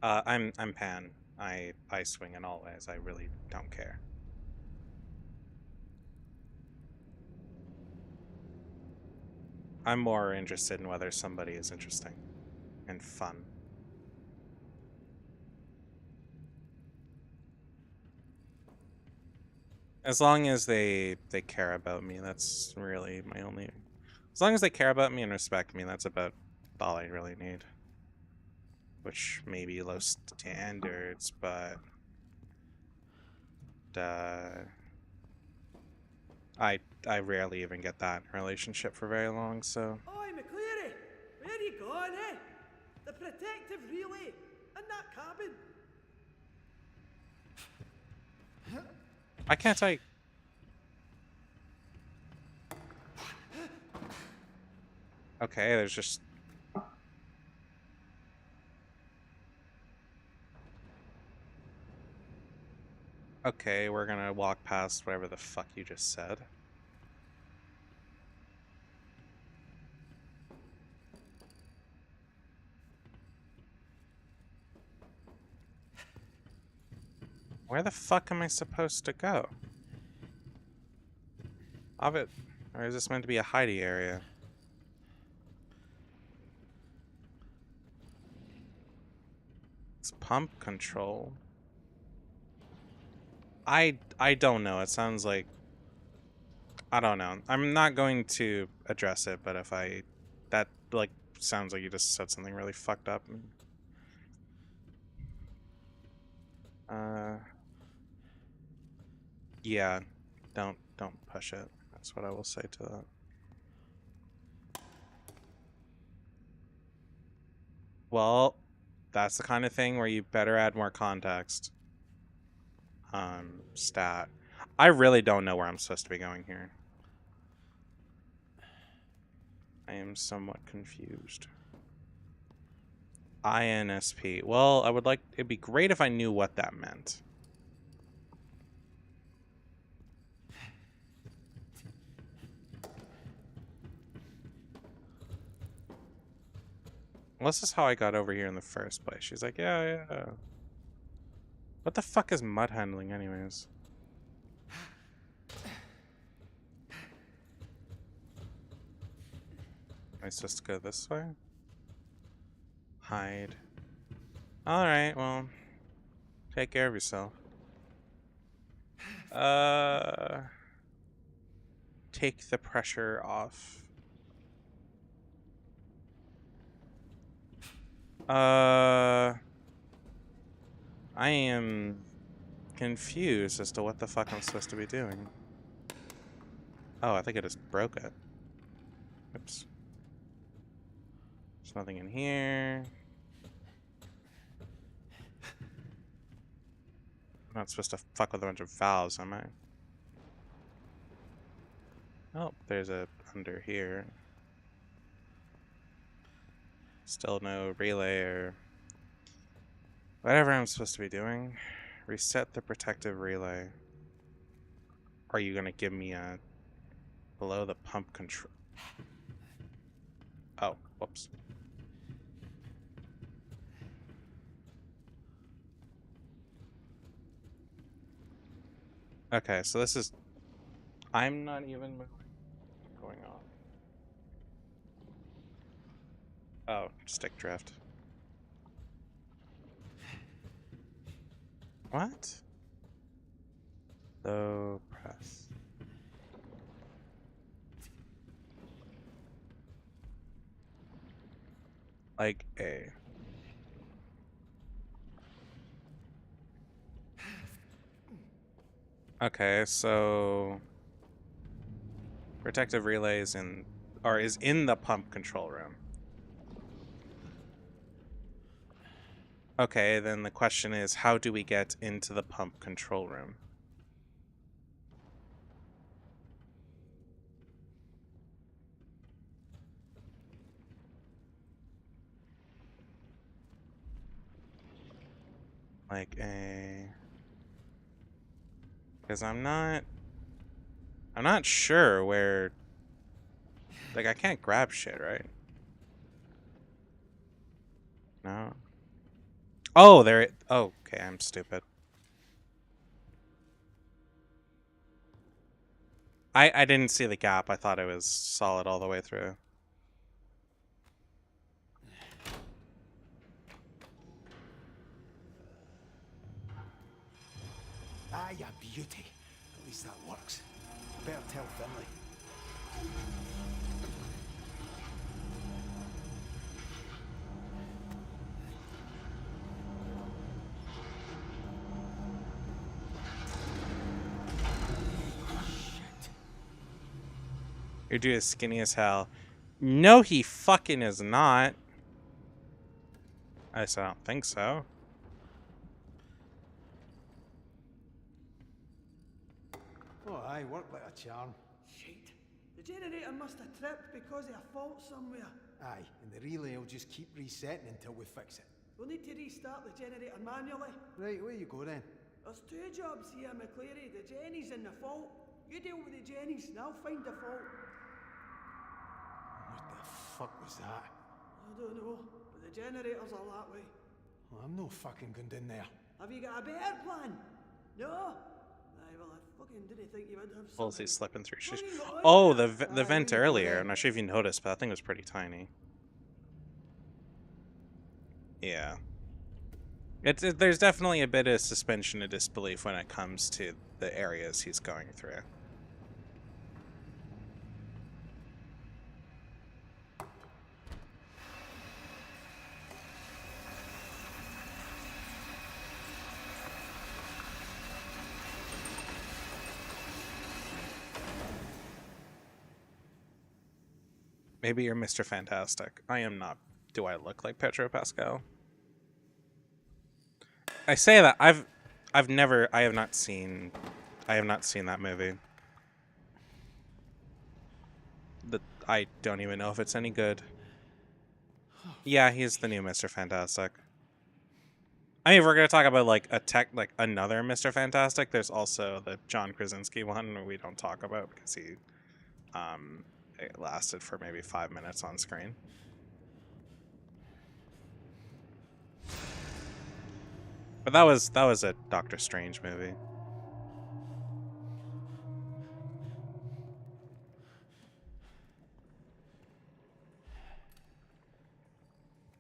I'm Pan. I swing in all ways. I really don't care. I'm more interested in whether somebody is interesting and fun. As long as they care about me, that's really my only... As long as they care about me and respect me, that's about all I really need. Which may be low standards, but... I rarely even get that relationship for very long, so... Oi, McCleary! Where you going, eh? The protective relay in that cabin. Why can't I... Okay, there's just... Okay, we're gonna walk past whatever the fuck you just said. Where the fuck am I supposed to go? Of it, or is this meant to be a hidey area? It's pump control. I don't know. It sounds like... I don't know. I'm not going to address it, but if I... That, like, sounds like you just said something really fucked up. Yeah. Don't push it. That's what I will say to that. Well, that's the kind of thing where you better add more context. Stat. I really don't know where I'm supposed to be going here. I am somewhat confused. INSP. Well, I would like... It'd be great if I knew what that meant. Well, this is how I got over here in the first place. She's like, yeah. What the fuck is mud handling anyways? Am I supposed to go this way? Hide. Alright, well. Take care of yourself. Take the pressure off. I am confused as to what the fuck I'm supposed to be doing. Oh, I think I just broke it. Oops. There's nothing in here. I'm not supposed to fuck with a bunch of valves, am I? Oh, there's a under here. Still no relay or whatever I'm supposed to be doing. Reset the protective relay. Are you gonna give me a below the pump control? Oh, whoops. Okay, so this is... I'm not even moving. What's going on? Oh, stick drift. What? Low press. Like A. Okay, so protective relays is in the pump control room. Okay, then the question is, how do we get into the pump control room? Like a... Because I'm not sure where... Like, I can't grab shit, right? No. Oh, there it... Oh, okay, I'm stupid. I didn't see the gap. I thought it was solid all the way through. Ah, you beauty. At least that works. Better tell Finlay. Your dude is skinny as hell. No, he fucking is not. I don't think so. Oh, aye, worked like a charm. Shit. The generator must have tripped because of a fault somewhere. Aye, and the relay will just keep resetting until we fix it. We'll need to restart the generator manually. Right, where you go then? There's two jobs here, McCleary. The Jenny's and the fault. You deal with the Jenny's and I'll find the fault. What the fuck was that? I don't know, but the generators are that way. Well, I'm no fucking going down there. Have you got a better plan? No? Aye, well, I fucking didn't think you would have something. Halsey's slipping through. What do you got? Oh, the vent earlier. I'm not sure if you noticed, but that thing was pretty tiny. Yeah. There's definitely a bit of suspension of disbelief when it comes to the areas he's going through. Maybe you're Mr. Fantastic. I am not. Do I look like Pedro Pascal? I say that I have not seen that movie. I don't even know if it's any good. Yeah, he's the new Mr. Fantastic. I mean, if we're gonna talk about like another Mr. Fantastic, there's also the John Krasinski one we don't talk about because he it lasted for maybe 5 minutes on screen. But that was a Doctor Strange movie.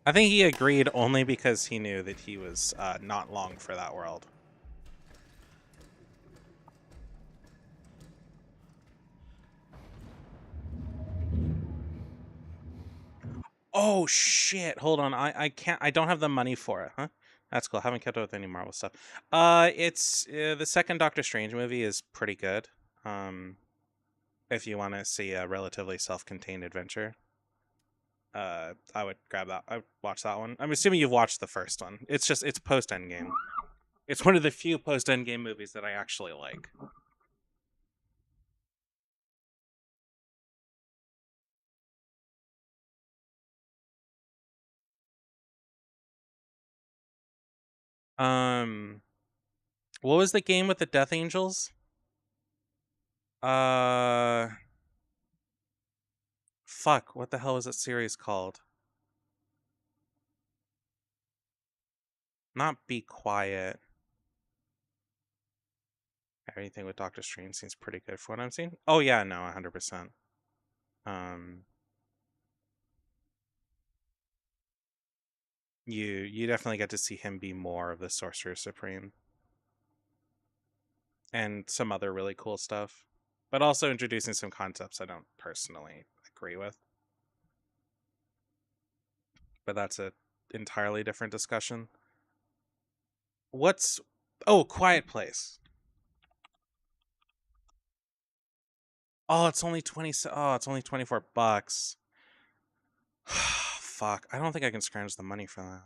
I think he agreed only because he knew that he was not long for that world. Oh shit! Hold on, I can't. I don't have the money for it, huh? That's cool. I haven't kept up with any Marvel stuff. It's the second Doctor Strange movie is pretty good. If you want to see a relatively self-contained adventure, I would grab that. I would watch that one. I'm assuming you've watched the first one. It's post Endgame. It's one of the few post Endgame movies that I actually like. What was the game with the Death Angels? Fuck, what the hell was that series called? Not Be Quiet. Anything with Doctor Strange seems pretty good for what I'm seeing. Oh yeah, no, 100%. You definitely get to see him be more of the Sorcerer Supreme. And some other really cool stuff. But also introducing some concepts I don't personally agree with. But that's an entirely different discussion. Oh, Quiet Place. Oh, it's only it's only $24. Fuck, I don't think I can scrounge the money for that.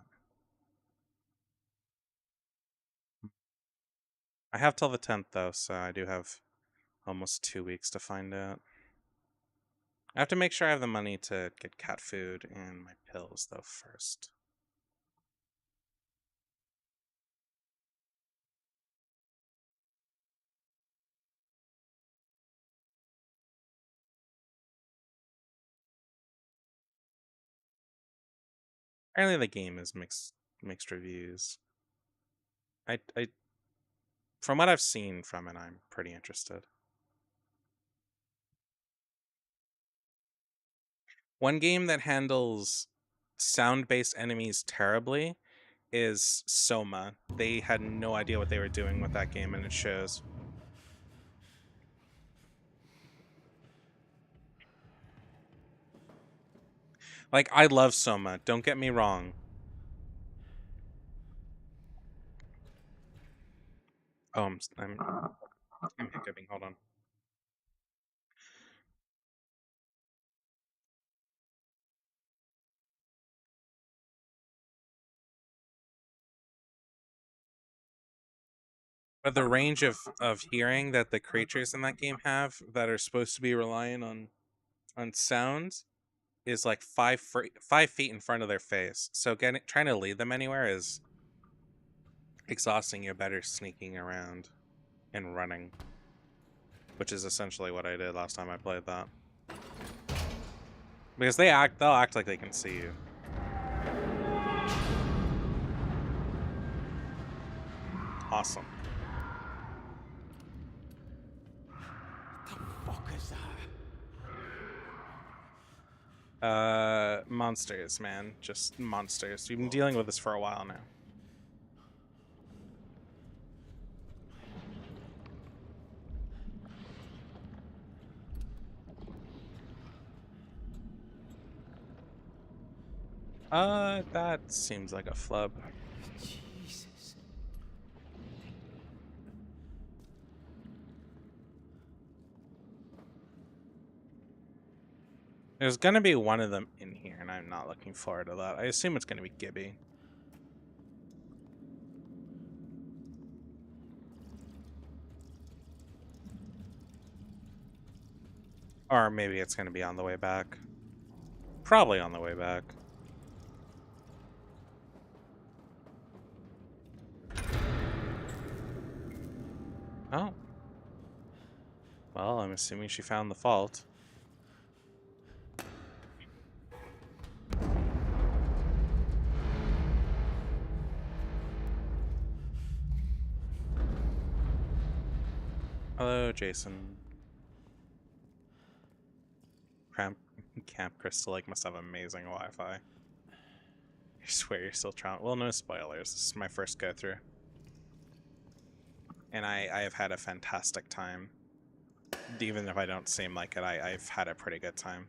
I have till the 10th though, so I do have almost 2 weeks to find out. I have to make sure I have the money to get cat food and my pills though first. Apparently the game is mixed reviews. I from what I've seen from it, I'm pretty interested. One game that handles sound-based enemies terribly is Soma. They had no idea what they were doing with that game, and it shows. Like, I love Soma, don't get me wrong. Oh, I'm hiccuping, hold on. But the range of hearing that the creatures in that game have that are supposed to be relying on sounds is like 5 feet in front of their face. So trying to lead them anywhere is exhausting. You're better sneaking around and running, which is essentially what I did last time I played that. Because they'll act like they can see you. Awesome. Monsters, man. Just monsters. We've been dealing with this for a while now. That seems like a flub. Jesus. There's gonna be one of them in here, and I'm not looking forward to that. I assume it's gonna be Gibby. Or maybe it's gonna be on the way back. Probably on the way back. Oh. Well, I'm assuming she found the fault. Hello, Jason. Camp Crystal Lake must have amazing Wi-Fi. I swear you're still trying. Well, no spoilers. This is my first go-through. And I have had a fantastic time. Even if I don't seem like it, I've had a pretty good time.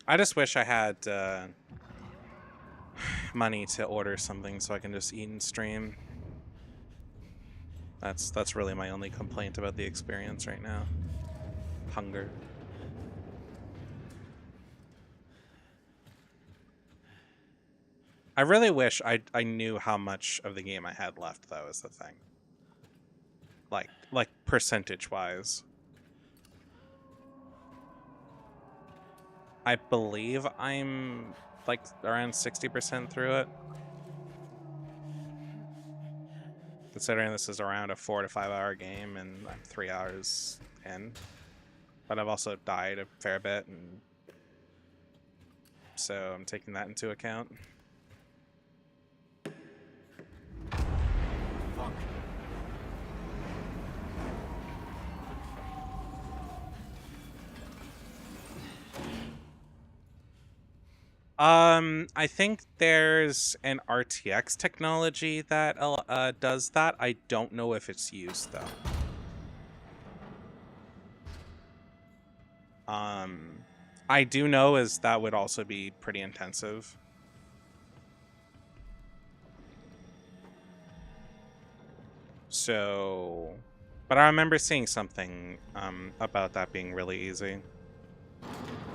I just wish I had money to order something so I can just eat and stream. That's really my only complaint about the experience right now. Hunger. I really wish I knew how much of the game I had left, though, is the thing. Like percentage-wise. I believe I'm like around 60% through it. Considering this is around a 4 to 5 hour game and I'm 3 hours in. But I've also died a fair bit, and so I'm taking that into account. I think there's an RTX technology that does that. I don't know if it's used though. I do know is that would also be pretty intensive. So, but I remember seeing something about that being really easy.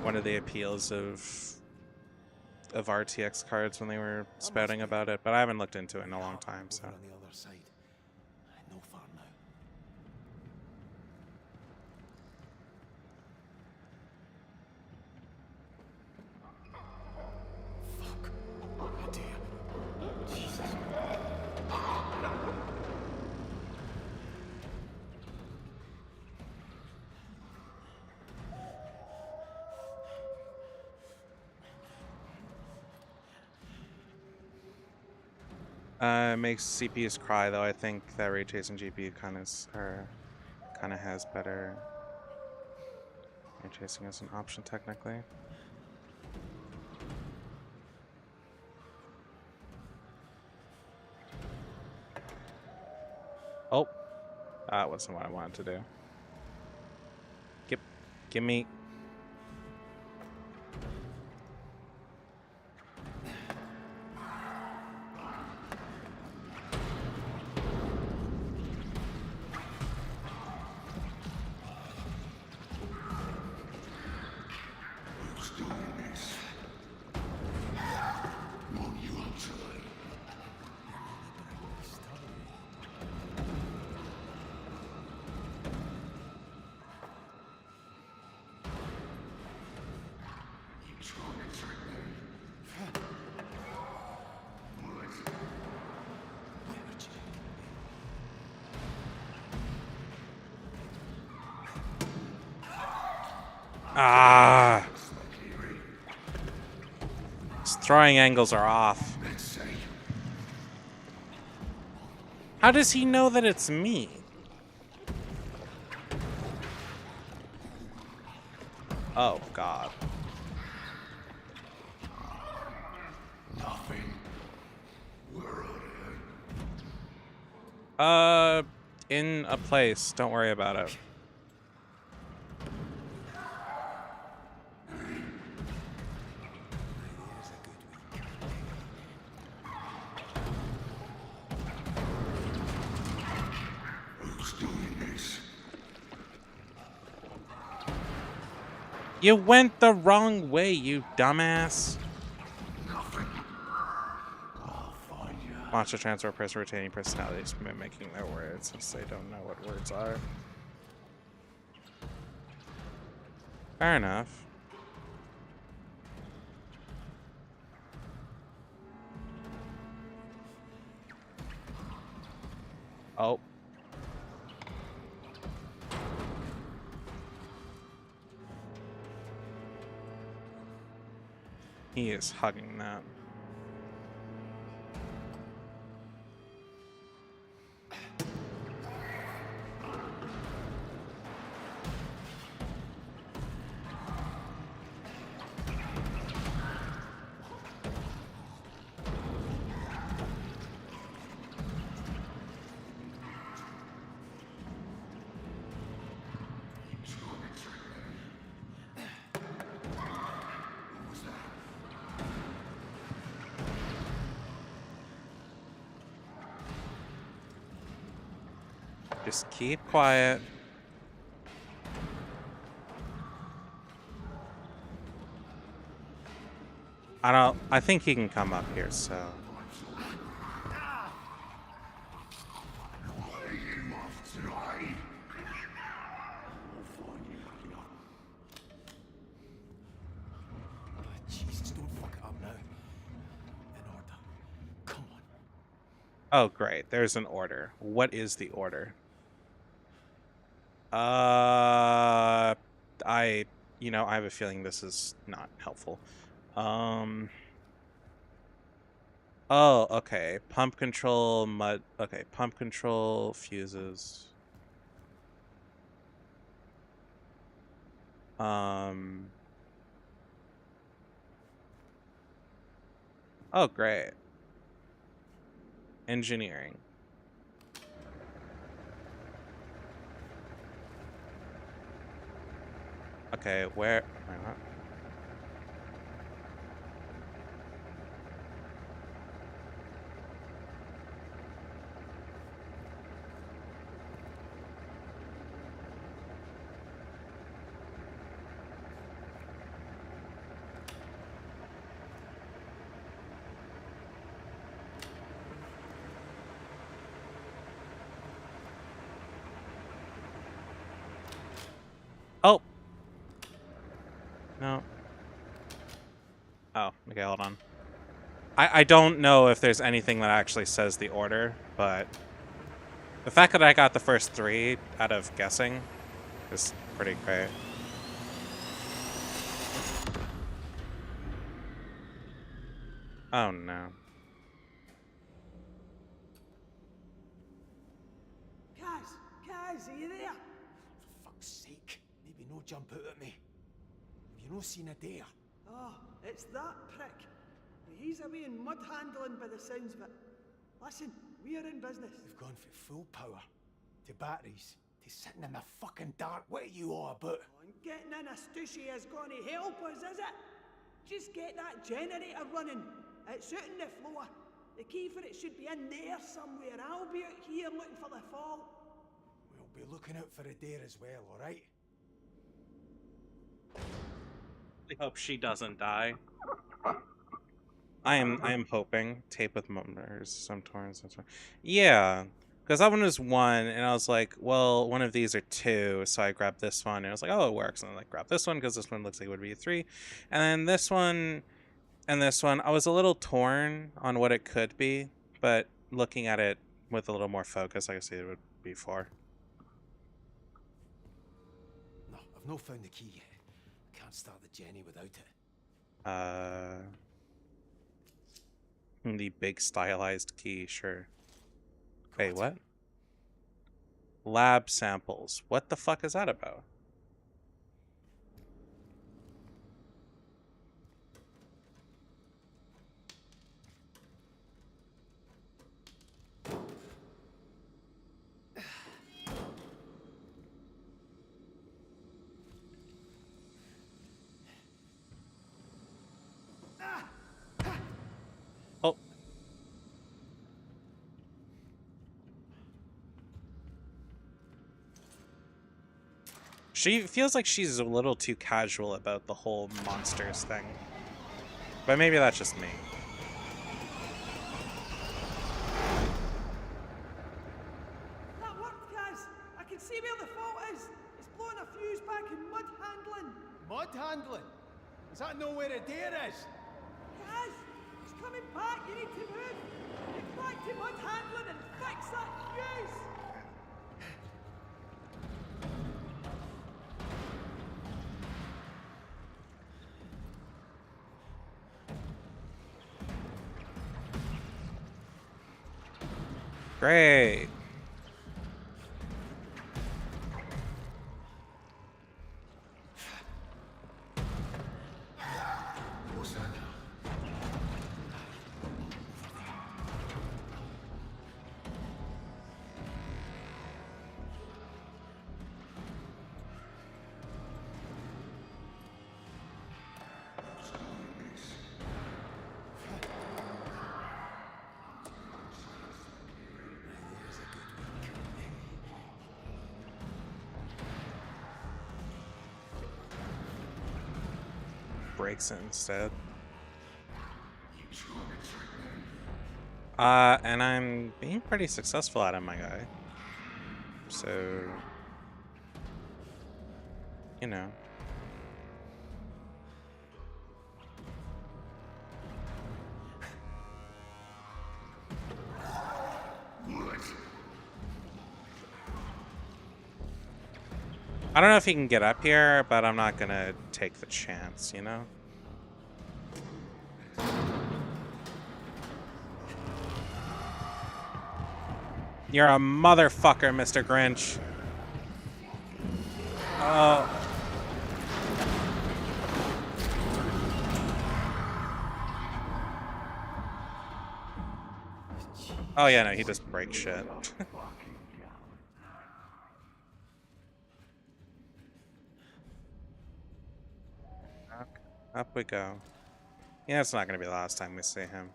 One of the appeals of RTX cards when they were spouting about it, but I haven't looked into it in a long time. So. On the other side. No far now. Fuck. Oh dear. Jesus. Makes CPUs cry though. I think that ray tracing GPU kind of has better ray tracing as an option technically. Oh, that wasn't what I wanted to do. Give me. Ah! His throwing angles are off. How does he know that it's me? Oh, God. Nothing. Where are they? In a place. Don't worry about it. You went the wrong way, you dumbass. Monster transfer person retaining personalities, mimicking their words since they don't know what words are. Fair enough. Oh. He is hugging that. Just keep quiet. I think he can come up here, so. Jesus, don't fuck it up now. In order. Come on. Oh, great. There's an order. What is the order? I have a feeling this is not helpful. Oh, okay. Pump control, okay, pump control, fuses. Oh, great. Engineering. Okay, where not? Oh. No. Oh, okay, hold on. I don't know if there's anything that actually says the order, but the fact that I got the first 3 out of guessing is pretty great. Oh no. Kaz, are you there? For fuck's sake, maybe no jump out at me. Have you no seen a dare? Oh, it's that prick. He's away in mud handling by the sounds of it. Listen, we're in business. We've gone from full power to batteries to sitting in the fucking dark. What are you all about? Oh, and getting in a stushy is going to help us, is it? Just get that generator running. It's out on the floor. The key for it should be in there somewhere. I'll be out here looking for the fall. We'll be looking out for a dare as well, alright? I hope she doesn't die. I am hoping. Tape with motors, some torrents, yeah, because that one was 1, and I was like, well, one of these are 2, so I grabbed this one, and I was like, oh, it works, and I like grab this one because this one looks like it would be a 3, and then this one and this one, I was a little torn on what it could be, but looking at it with a little more focus, I could see it would be 4. No, I've not found the key yet. Can't start the Jenny without it. The big stylized key, sure. Wait, what? Lab samples. What the fuck is that about? Oh. She feels like she's a little too casual about the whole monsters thing. But maybe that's just me. That worked, Kaz. I can see where the fault is. It's blowing a fuse back in mud handling. Mud handling? Does that know where a dare is? Kaz, it's coming back. You need to move. Get back to mud handling and fix that fuse. Great. Breaks it instead. And I'm being pretty successful at it, my guy. So, you know. I don't know if he can get up here, but I'm not gonna take the chance, you know? You're a motherfucker, Mr. Grinch. Oh. Oh yeah, no, he just breaks shit. Up we go. Yeah, it's not gonna be the last time we see him.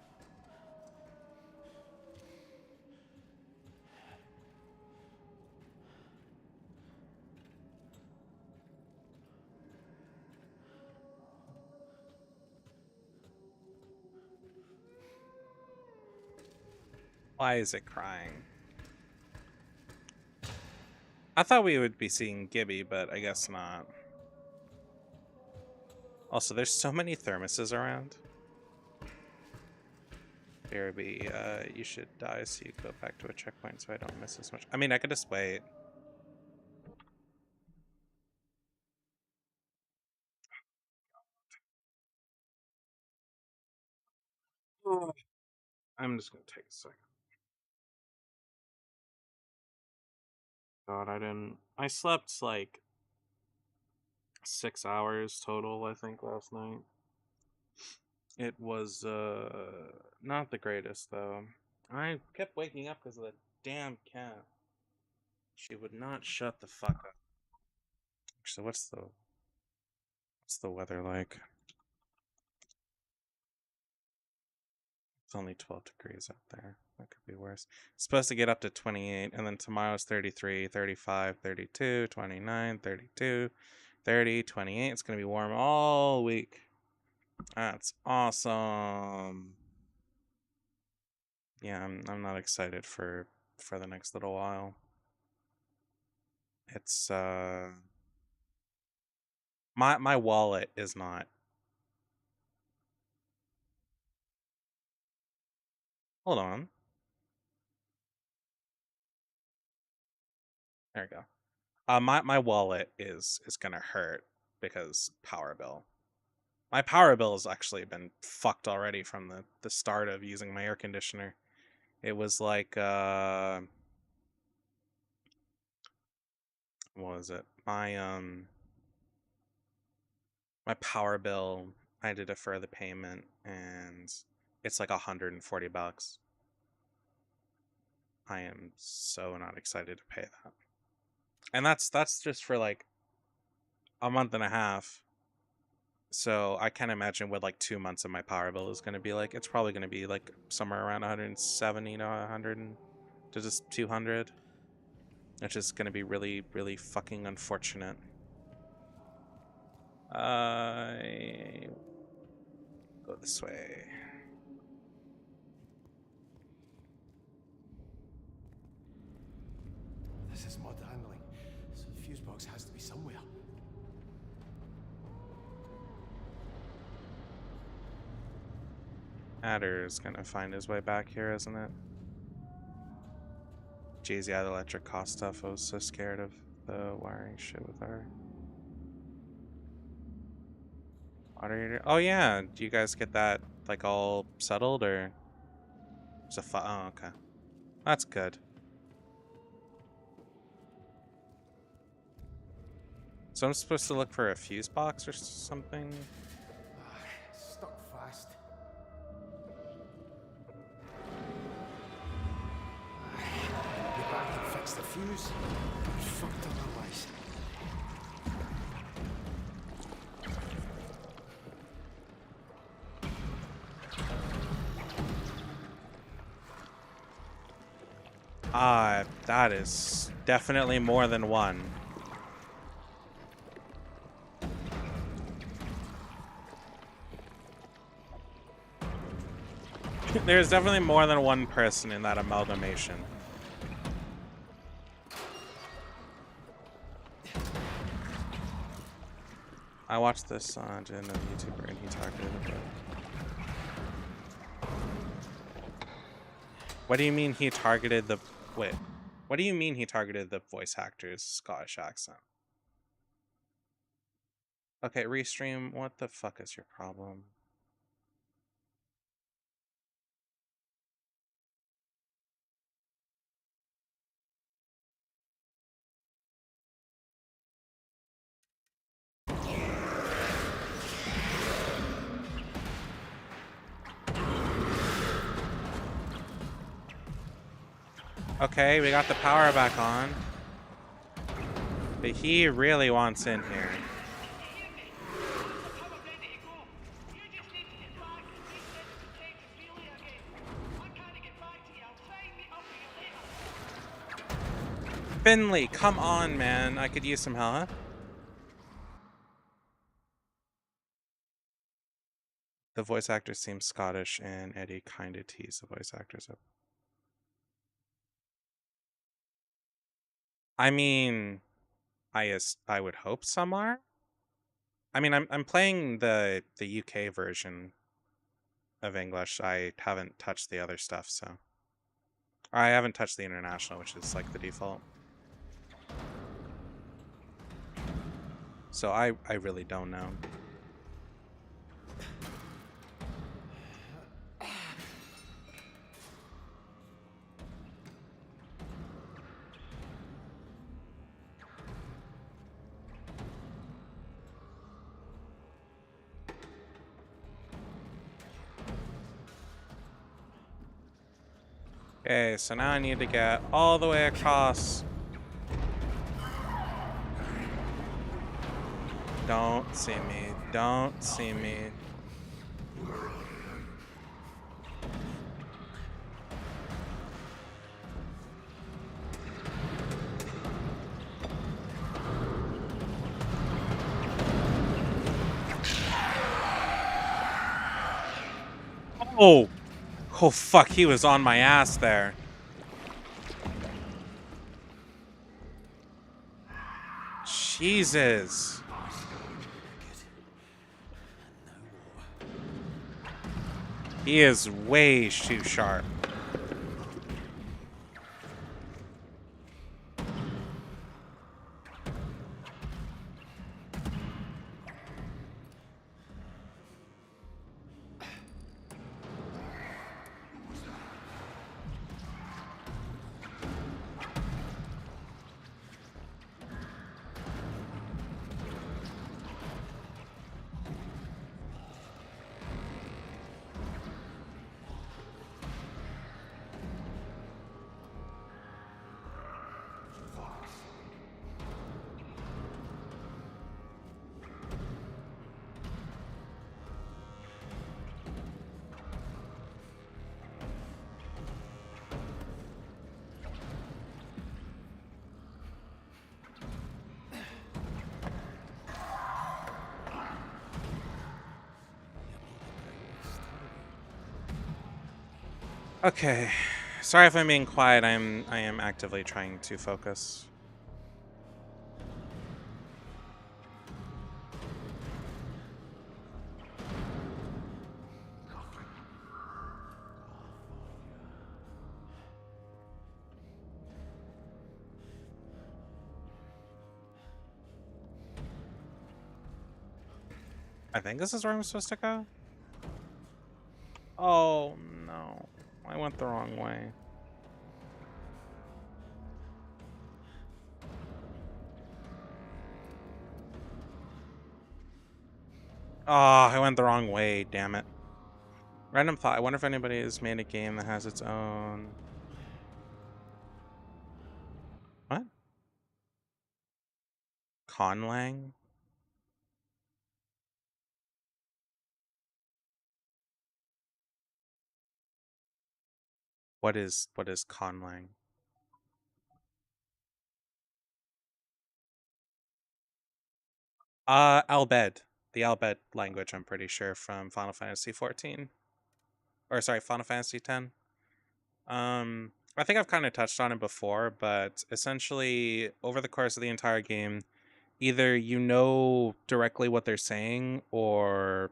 Why is it crying? I thought we would be seeing Gibby, but I guess not. Also, there's so many thermoses around. BRB, you should die so you go back to a checkpoint so I don't miss as much. I mean, I could just wait. I'm just gonna take a second. God, I slept like 6 hours total, I think, last night. It was, not the greatest, though. I kept waking up because of the damn cat. She would not shut the fuck up. So what's the weather like? It's only 12 degrees up there. That could be worse. It's supposed to get up to 28, and then tomorrow's 33, 35, 32, 29, 32, 30, 28. It's going to be warm all week. That's awesome. Yeah, I'm not excited for the next little while. It's my wallet is not. Hold on. There we go. My wallet is gonna hurt because power bill. My power bill has actually been fucked already from the start of using my air conditioner. It was like what was it? My power bill, I had to defer the payment, and it's like $140. I am so not excited to pay that. And that's just for like a month and a half. So I can't imagine what like 2 months of my power bill is going to be like. It's probably going to be like somewhere around 170 to 100 to just 200, which is going to be really, really fucking unfortunate. Go this way. This is mud handling, so the fuse box has to be somewhere. Adder's gonna find his way back here, isn't it? Jeez, yeah, the electric cost stuff. I was so scared of the wiring shit with our water heater. Oh yeah, do you guys get that like all settled, or is a oh okay, that's good. So I'm supposed to look for a fuse box or something? Stuck fast. Be back and fix the fuse. I'm fucked otherwise. That is definitely more than one. There's definitely more than one person in that amalgamation. I watched this on a YouTuber and he targeted it. What do you mean he targeted the... Wait. What do you mean he targeted the voice actor's Scottish accent? Okay, Restream, what the fuck is your problem? Okay, we got the power back on. But he really wants in here. Finley, come on, man. I could use some help, huh? The voice actor seems Scottish, and Eddie kinda teased the voice actors up. I mean, I would hope some are. I mean, I'm playing the UK version of English. I haven't touched the other stuff, so I haven't touched the international, which is like the default. So I really don't know. Okay, so now I need to get all the way across. Don't see me. Don't see me. Oh! Oh fuck, he was on my ass there. Jesus. He is way too sharp. Okay. Sorry if I'm being quiet. I am actively trying to focus. I think this is where I'm supposed to go. Oh no. I went the wrong way. Oh, I went the wrong way, damn it. Random thought, I wonder if anybody has made a game that has its own... What? Conlang? What is Conlang? Albed. The Albed language, I'm pretty sure, from Final Fantasy 14. Or sorry, Final Fantasy 10. I think I've kind of touched on it before, but essentially over the course of the entire game, either you know directly what they're saying, or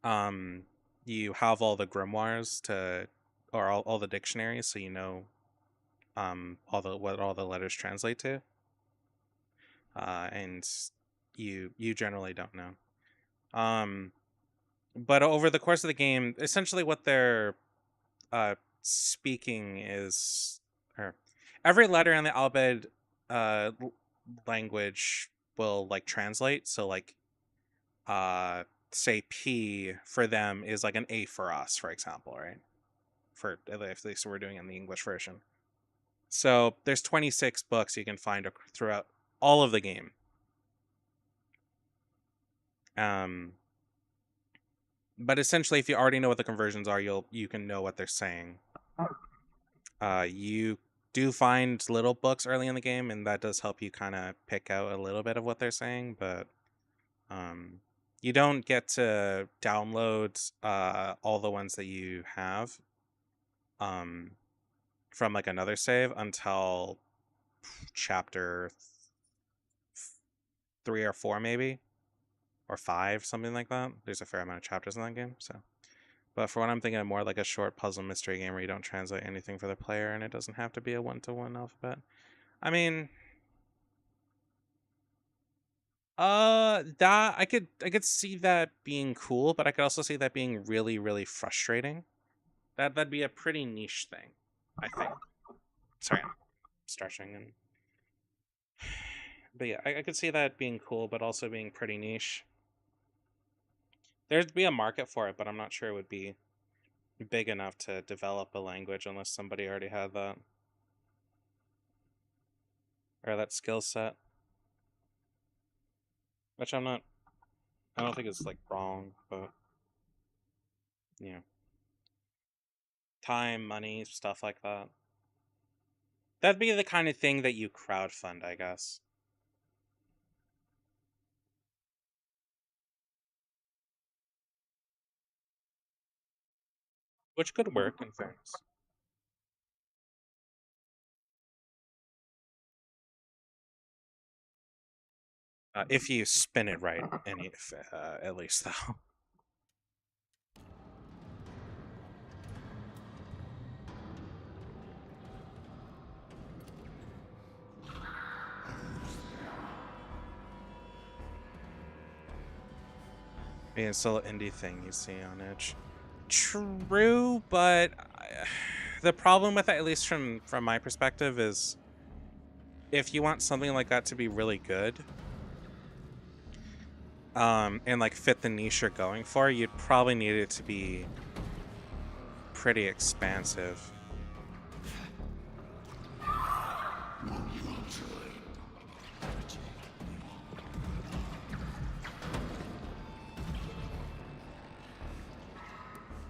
you have all the grimoires or all the dictionaries, so you know what all the letters translate to. And you generally don't know. But over the course of the game, essentially what they're speaking is, or every letter in the Albed language will like translate. So like say P for them is like an A for us, for example, right? for at least we're doing it in the English version. So there's 26 books you can find throughout all of the game. But essentially, if you already know what the conversions are, you can know what they're saying. You do find little books early in the game, and that does help you kind of pick out a little bit of what they're saying, but you don't get to download all the ones that you have from like another save until chapter 3 or 4 maybe, or 5, something like that. There's a fair amount of chapters in that game, so. But for what I'm thinking of, more like a short puzzle mystery game where you don't translate anything for the player, and it doesn't have to be a one-to-one alphabet. I mean, that I could see that being cool, but I could also see that being really, really frustrating. That'd be a pretty niche thing, I think. Sorry, I'm stretching and. But yeah, I could see that being cool, but also being pretty niche. There'd be a market for it, but I'm not sure it would be big enough to develop a language unless somebody already had that. Or that skill set. Which I don't think it's like wrong, but yeah. Time, money, stuff like that. That'd be the kind of thing that you crowdfund, I guess. Which could work, in fairness. If you spin it right, and if, at least though. Being still an indie thing you see on Edge. True, but the problem with it, at least from my perspective, is if you want something like that to be really good, and like fit the niche you're going for, you'd probably need it to be pretty expansive.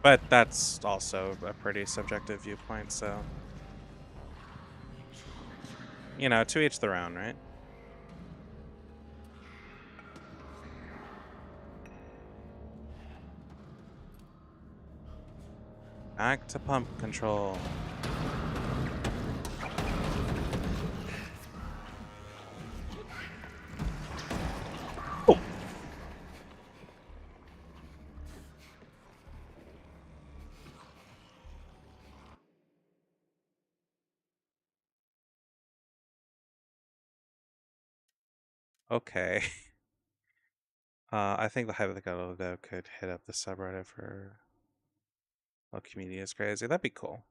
But that's also a pretty subjective viewpoint, so. You know, to each their own, right? Back to pump control. Oh. Okay. I think the hypothetical though could hit up the subreddit for "Oh, community is crazy." That'd be cool.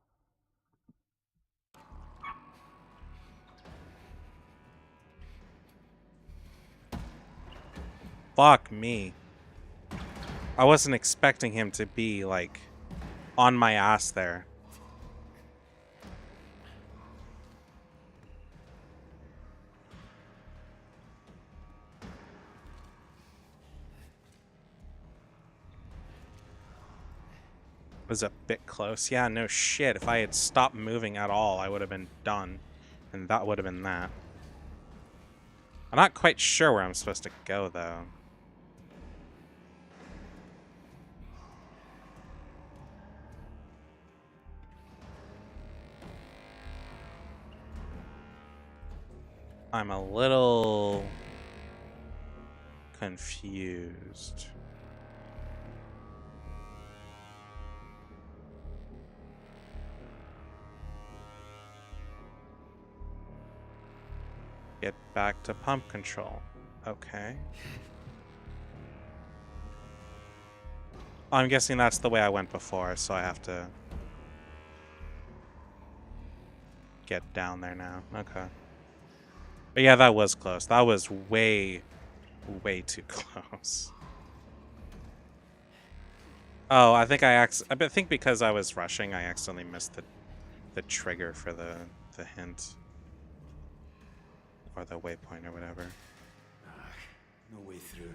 Fuck me. I wasn't expecting him to be like on my ass there. Was a bit close. Yeah, no shit. If I had stopped moving at all, I would have been done. And that would have been that. I'm not quite sure where I'm supposed to go, though. I'm a little confused. Get back to pump control. Okay. I'm guessing that's the way I went before, so I have to get down there now. Okay. But yeah, that was close. That was way, way too close. Oh, I think I think because I was rushing, I accidentally missed the trigger for the hint or the waypoint or whatever. No way through.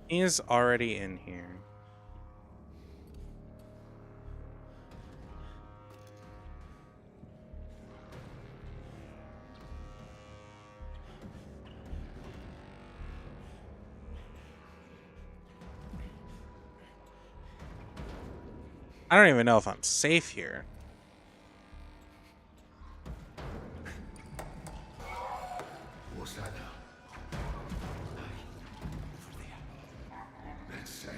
He's already in here. I don't even know if I'm safe here. What's that now? Over there. Let's say.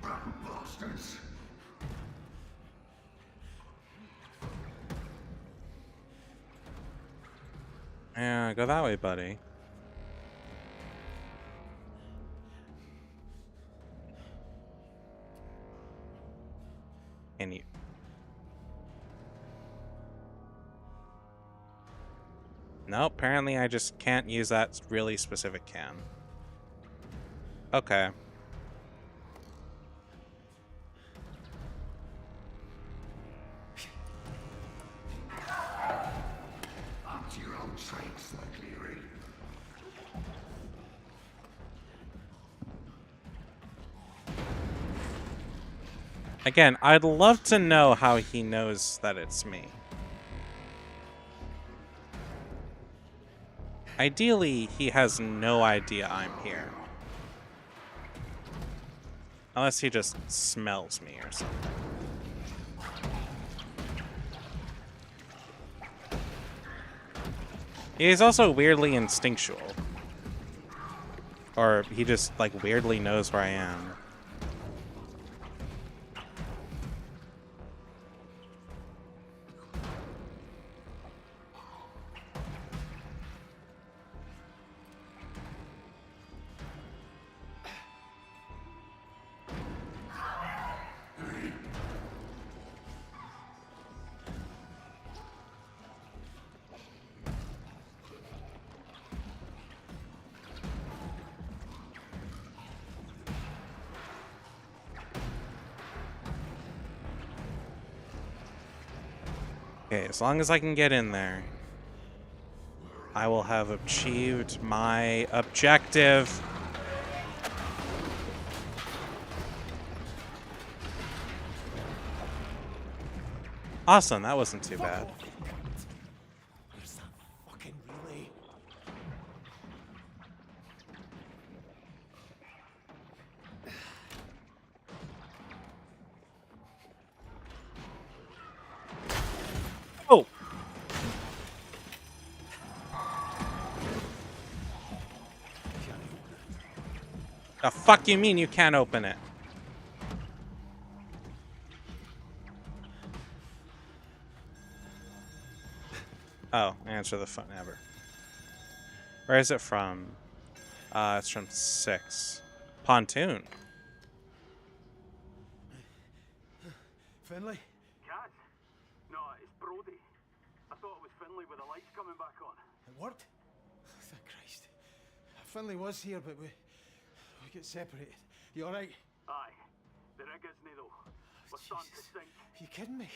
Bastards. Yeah, go that way, buddy. Can you? No, apparently I just can't use that really specific can. Okay. Up to your own tricks, Leary. Again, I'd love to know how he knows that it's me. Ideally, he has no idea I'm here. Unless he just smells me or something. He's also weirdly instinctual. Or he just, like, weirdly knows where I am. Okay, as long as I can get in there, I will have achieved my objective. Awesome, that wasn't too bad. Where's that fucking relay? Oh! The fuck you mean you can't open it? Oh, answer the phone. Never. Where is it from? It's from 6. Pontoon. Finlay? Kaz? No, it's Brody. I thought it was Finlay with the lights coming back on. It worked? Thank Christ. Finlay was here, but we get separated. You alright? Aye. The rig isn't though. We're starting to sink. You kidding me?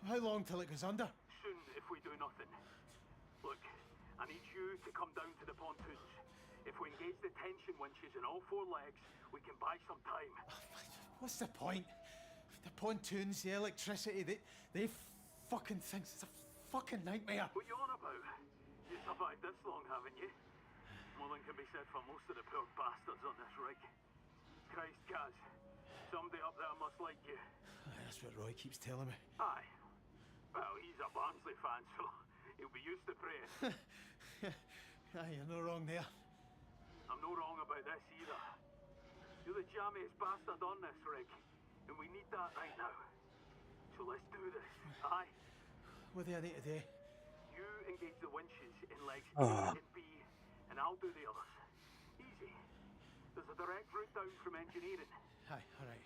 How long till it goes under? Soon if we do nothing. Look, I need you to come down to the pontoons. If we engage the tension winches in all 4 legs, we can buy some time. What's the point? The pontoons, the electricity, they fucking things. It's a fucking nightmare. What you on about? You survived this long, haven't you? More than can be said for most of the poor bastards on this rig. Christ, Kaz. Somebody up there must like you. That's what Roy keeps telling me. Aye. Well, he's a Barnsley fan, so he'll be used to praying. Aye, you're no wrong there. I'm no wrong about this either. You're the jammiest bastard on this rig, and we need that right now. So let's do this, aye? What do I need to do? You engage the winches in legs Ah. A and B, and I'll do the others. Easy. There's a direct route down from engineering. Aye, all right.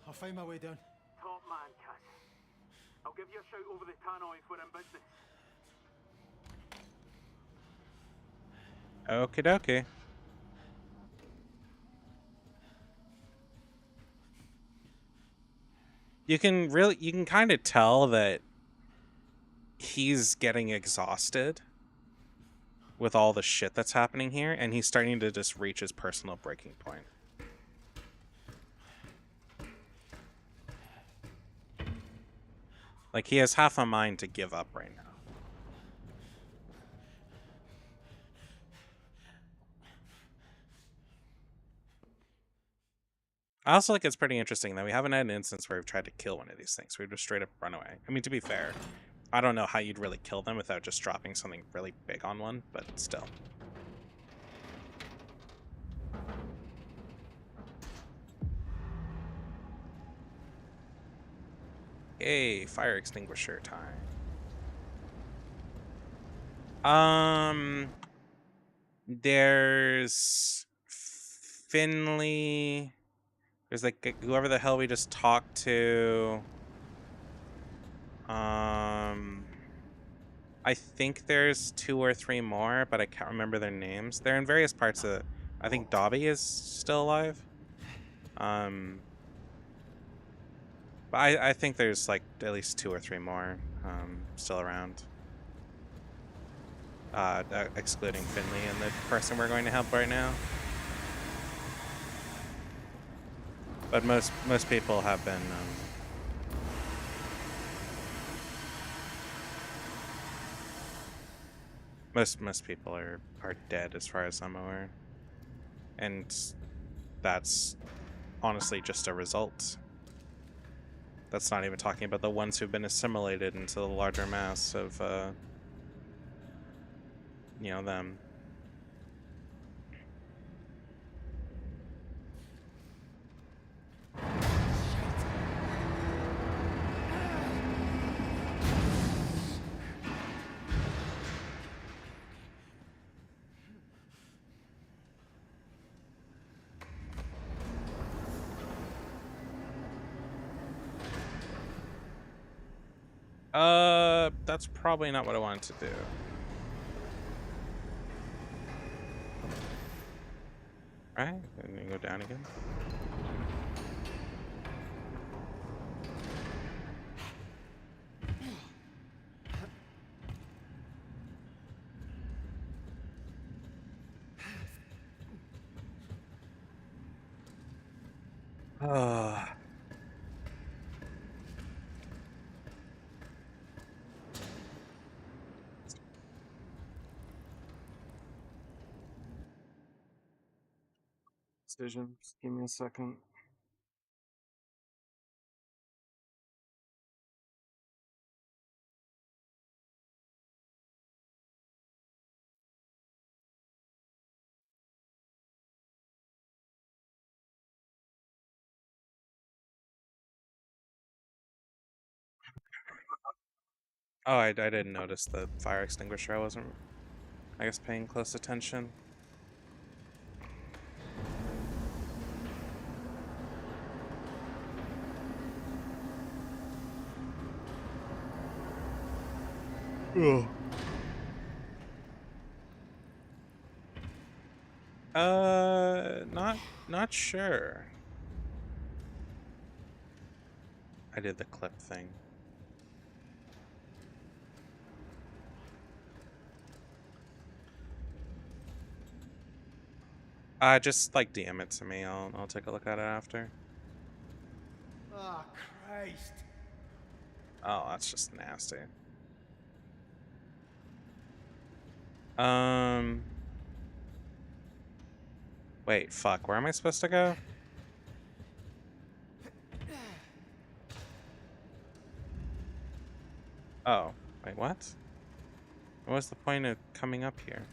I'll find my way down. Top man, Cass. I'll give you a shout over the tannoy if we're in business. Okie dokie. You can kind of tell that he's getting exhausted with all the shit that's happening here, and he's starting to just reach his personal breaking point. Like, he has half a mind to give up right now. I also think it's pretty interesting that we haven't had an instance where we've tried to kill one of these things. We've just straight up run away. I mean, to be fair, I don't know how you'd really kill them without just dropping something really big on one, but still. Hey, fire extinguisher time. There's Finley. There's like whoever the hell we just talked to. I think there's 2 or 3 more, but I can't remember their names. They're in various parts of. I think Dobby is still alive. But I think there's like at least 2 or 3 more still around. Excluding Finley and the person we're going to help right now. But most people have been most people are dead as far as I'm aware. And that's honestly just a result. That's not even talking about the ones who've been assimilated into the larger mass of you know, them. That's probably not what I wanted to do. Right? And then go down again. Decision. Just give me a second. Oh, I didn't notice the fire extinguisher. I wasn't, I guess, paying close attention. Ugh. Not sure. I did the clip thing. Just like DM it to me. I'll take a look at it after. Oh, Christ. Oh, that's just nasty. Wait, fuck. Where am I supposed to go? Oh, wait, what? What was the point of coming up here?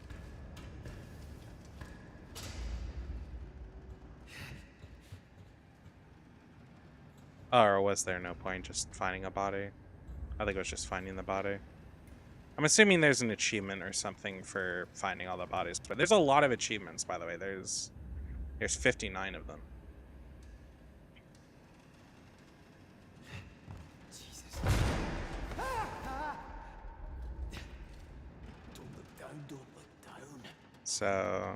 Oh, or was there no point just finding a body? I think it was just finding the body. I'm assuming there's an achievement or something for finding all the bodies, but there's a lot of achievements, by the way. There's 59 of them. Don't look down. So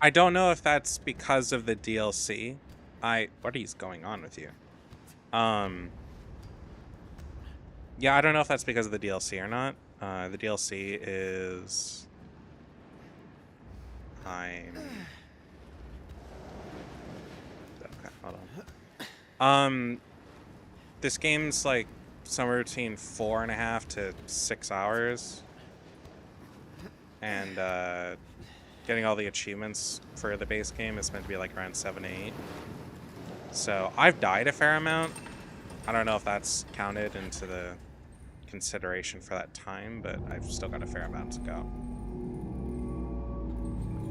I don't know if that's because of the DLC. What is going on with you? Yeah, I don't know if that's because of the DLC or not. The DLC is... Okay, hold on. This game's like somewhere between 4.5 to 6 hours. And, getting all the achievements for the base game is meant to be like around 7 to 8. So I've died a fair amount. I don't know if that's counted into the consideration for that time, but I've still got a fair amount to go.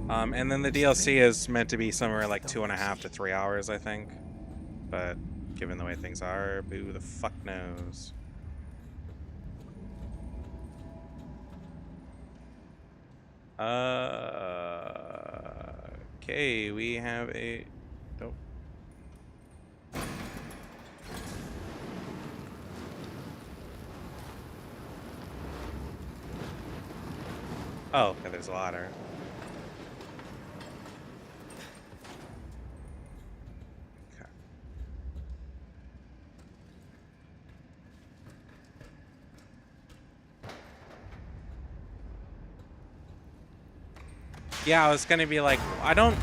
And then the DLC is meant to be somewhere like 2.5 to 3 hours, I think. But given the way things are, who the fuck knows? Okay, we have a... Nope. Oh, okay, there's a ladder. Okay. Yeah, I was gonna be like, I don't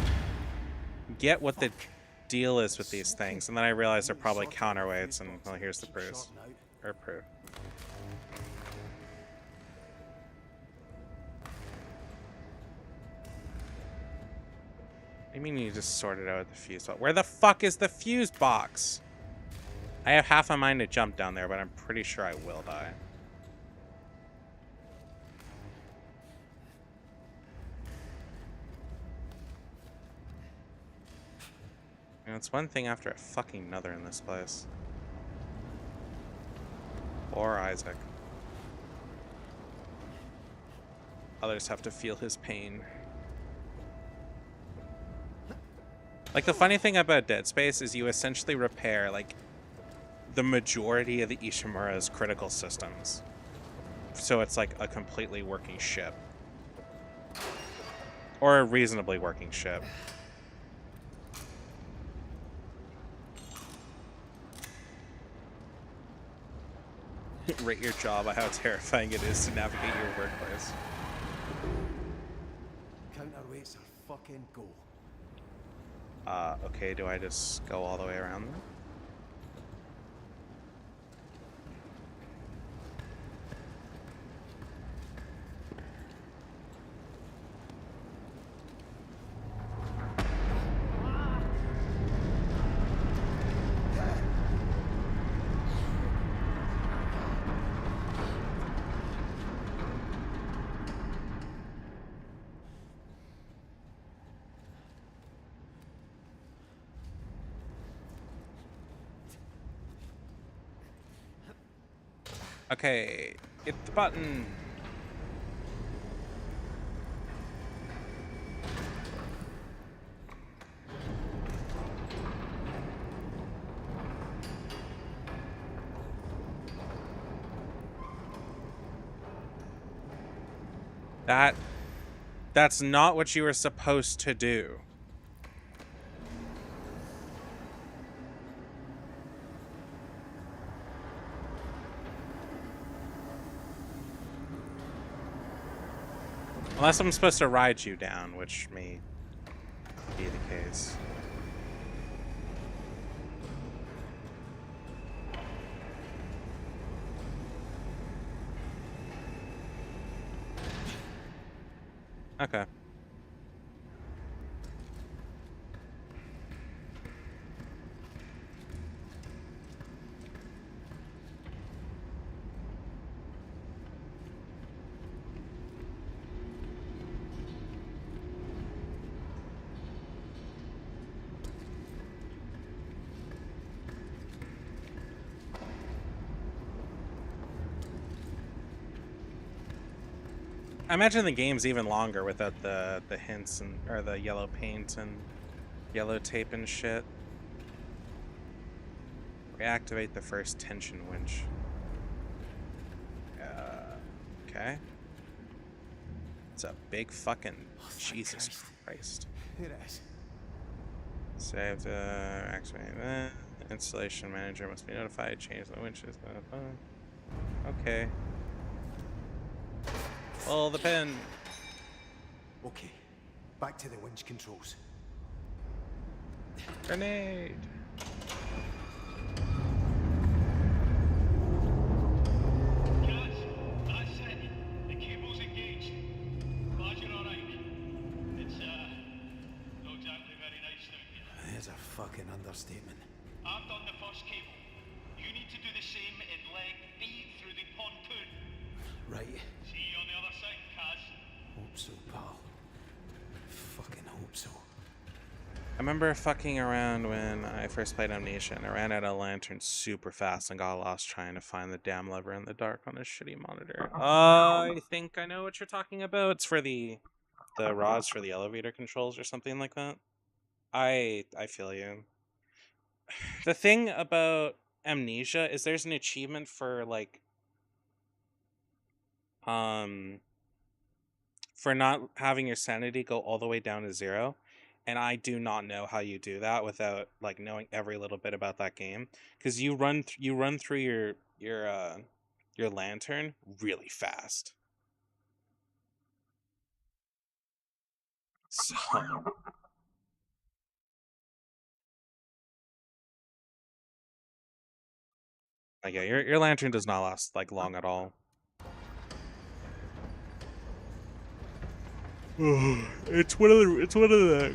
get what the deal is with these things, and then I realized they're probably counterweights, and well, here's the bruise. Or proof. I mean, you just sorted out the fuse box. Where the fuck is the fuse box? I have half a mind to jump down there, but I'm pretty sure I will die. You know, it's one thing after a fucking another in this place. Or Isaac. Others have to feel his pain. Like, the funny thing about Dead Space is you essentially repair, like, the majority of the Ishimura's critical systems. So it's like a completely working ship. Or a reasonably working ship. Rate your job by how terrifying it is to navigate your workplace. Counterweights are fucking go. Okay, do I just go all the way around them? Okay, hit the button. That's not what you were supposed to do. Unless I'm supposed to ride you down, which may be the case. Okay. I imagine the game's even longer without the hints and or the yellow paint and yellow tape and shit. Reactivate the first tension winch. Okay. It's a big fucking Jesus Christ. Here it is. Save the activate. Installation manager must be notified. Change the winches. Okay. Pull the pin. Okay, back to the winch controls. Grenade. Guys, that's it. The cable's engaged. Glad you're alright. It's, not exactly very nice down here. There's a fucking understatement. I've done the first cable. You need to do the same in leg B through the pontoon. Right. See you on the other side, Kaz. Hope so, pal. Fucking hope so. I remember fucking around when I first played Amnesia and I ran out of lantern super fast and got lost trying to find the damn lever in the dark on a shitty monitor. I think I know what you're talking about. It's for the rods for the elevator controls or something like that. I feel you. The thing about Amnesia is there's an achievement for like for not having your sanity go all the way down to 0, and I do not know how you do that without like knowing every little bit about that game, because you run through your lantern really fast. So like, yeah, your lantern does not last like long at all. It's one of the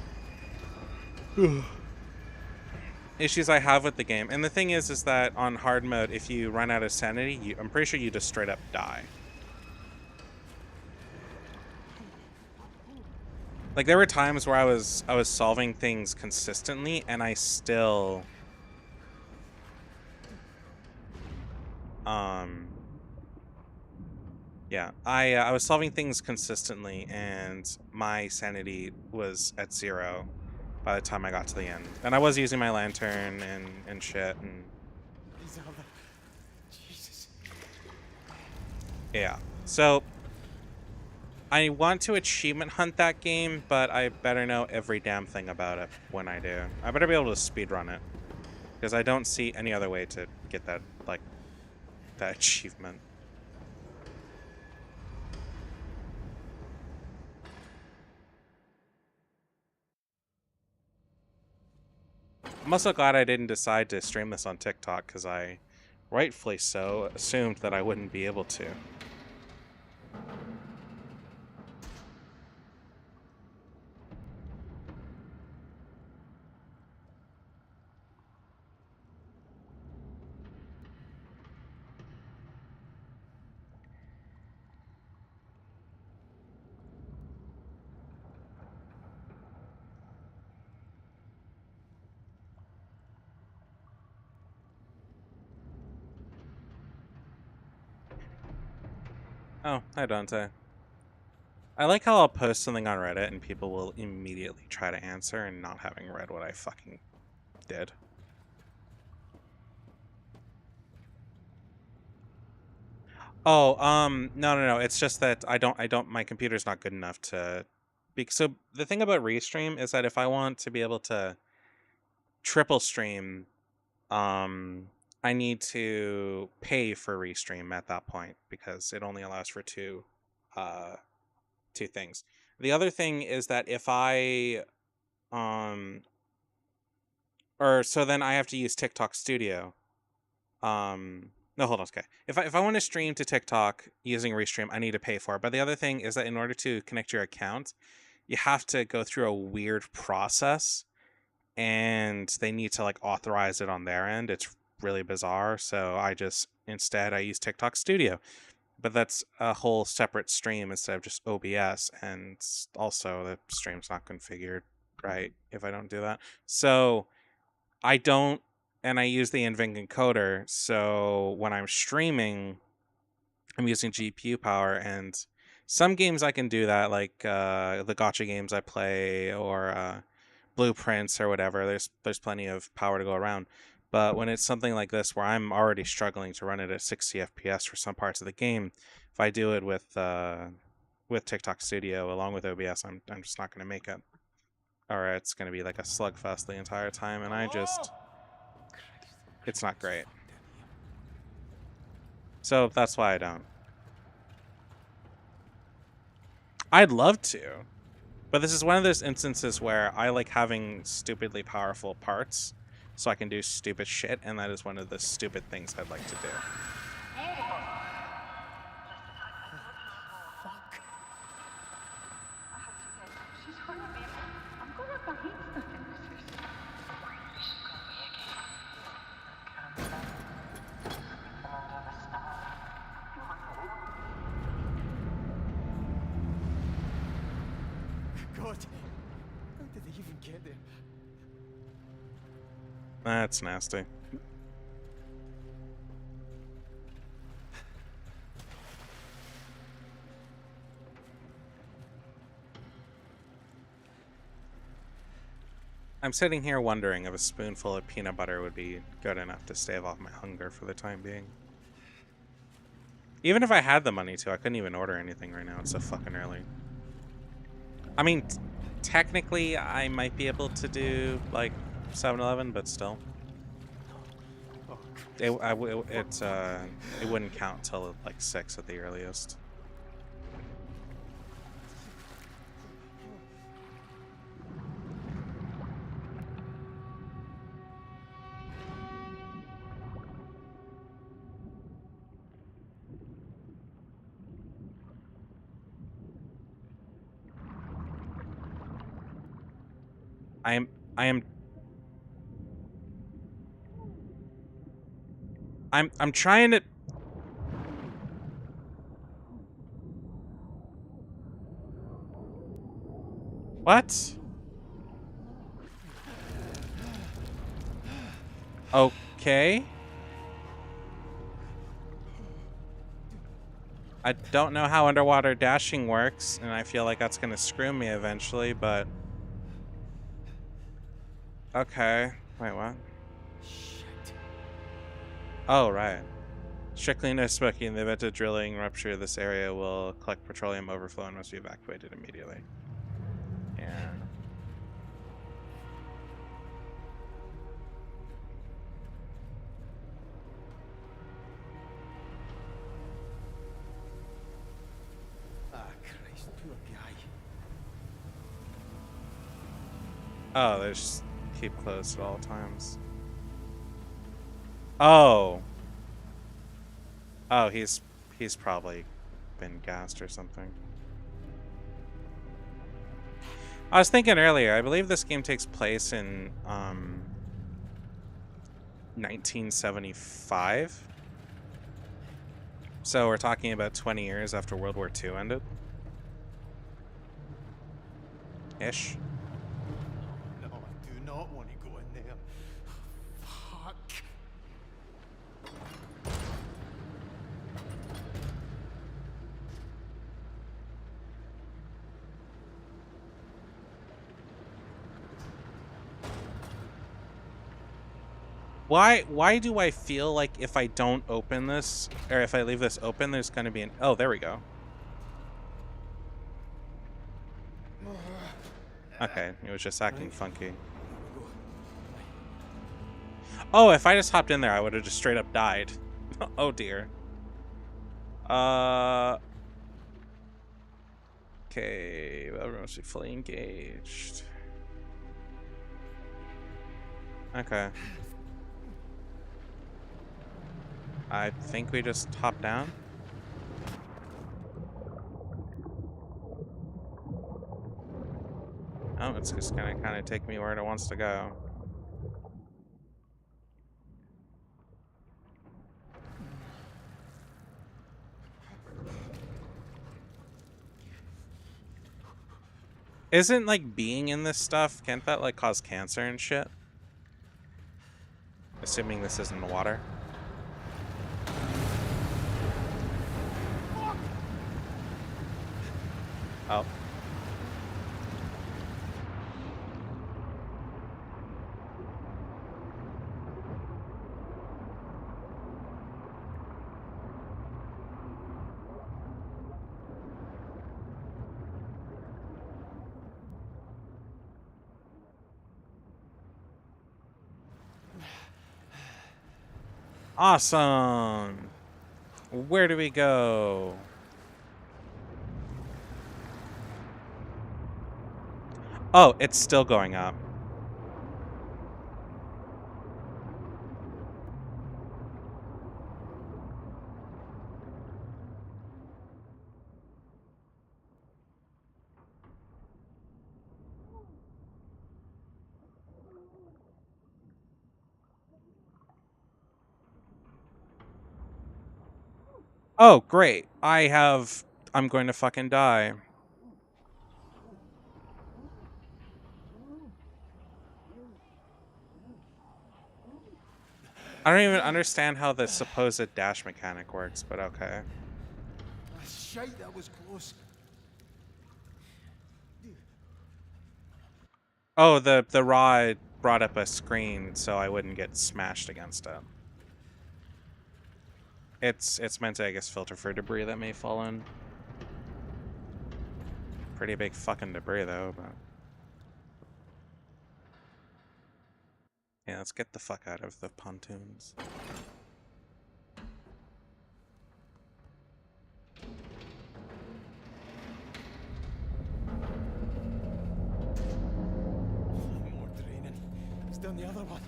issues I have with the game. And the thing is that on hard mode, if you run out of sanity, I'm pretty sure you just straight up die. Like there were times where I was solving things consistently and I still yeah, I was solving things consistently, and my sanity was at 0 by the time I got to the end. And I was using my lantern and shit, and Jesus. yeah. So I want to achievement hunt that game, but I better know every damn thing about it when I do. I better be able to speedrun it, because I don't see any other way to get that that achievement. I'm also glad I didn't decide to stream this on TikTok, because I, rightfully so, assumed that I wouldn't be able to. Oh, hi Dante. I like how I'll post something on Reddit and people will immediately try to answer and not having read what I fucking did. Oh, no, it's just that my computer's not good enough to so the thing about Restream is that if I want to be able to triple stream, I need to pay for Restream at that point, because it only allows for 2 two things. The other thing is that if I so then I have to use TikTok Studio. No, hold on. Okay. If I want to stream to TikTok using Restream, I need to pay for it. But the other thing is that in order to connect your account, you have to go through a weird process, and they need to like authorize it on their end. It's really bizarre. So instead I use TikTok Studio. But that's a whole separate stream instead of just OBS, and also the stream's not configured right if I don't do that. So I don't, and I use the NVENC encoder, so when I'm streaming, I'm using GPU power, and some games I can do that, like the gacha games I play, or Blueprints or whatever, there's plenty of power to go around. But when it's something like this where I'm already struggling to run it at 60 FPS for some parts of the game, if I do it with TikTok Studio along with OBS, I'm just not going to make it. Or it's going to be like a slugfest the entire time, and it's not great. So that's why I don't. I'd love to, but this is one of those instances where I like having stupidly powerful parts, so I can do stupid shit, and that is one of the stupid things I'd like to do. God, how did they even get there? That's nasty. I'm sitting here wondering if a spoonful of peanut butter would be good enough to stave off my hunger for the time being. Even if I had the money to, I couldn't even order anything right now. It's so fucking early. I mean, technically, I might be able to do, like, 7-Eleven, but still. It wouldn't count till, like, 6 at the earliest. I'm trying to... What? Okay. I don't know how underwater dashing works, and I feel like that's gonna screw me eventually, but... Okay. Wait, what? Shit. Oh, right. Strictly no smoking. In the event of drilling rupture, this area will collect petroleum overflow and must be evacuated immediately. Yeah. Ah, Christ, poor guy. Oh, they just keep closed at all times. Oh. Oh, he's probably been gassed or something. I was thinking earlier, I believe this game takes place in 1975. So we're talking about 20 years after World War II ended. Ish. No, I do not want to go in there. Fuck. Why do I feel like if I don't open this, or if I leave this open, there's going to be an... Oh, there we go. Okay, it was just acting funky. Oh, if I just hopped in there, I would have just straight up died. Oh, dear. Okay, everyone must be fully engaged. Okay. I think we just hop down. Oh, it's just gonna kind of take me where it wants to go. Isn't like being in this stuff, can't that like cause cancer and shit? Assuming this isn't the water. Oh. Awesome. Where do we go? Oh, it's still going up. Oh, great. I'm going to fucking die. I don't even understand how the supposed dash mechanic works, but okay. Shite, that was close. Oh, the rod brought up a screen so I wouldn't get smashed against it. It's meant to, I guess, filter for debris that may fall in. Pretty big fucking debris though, but yeah, let's get the fuck out of the pontoons. More draining. It's down the other one.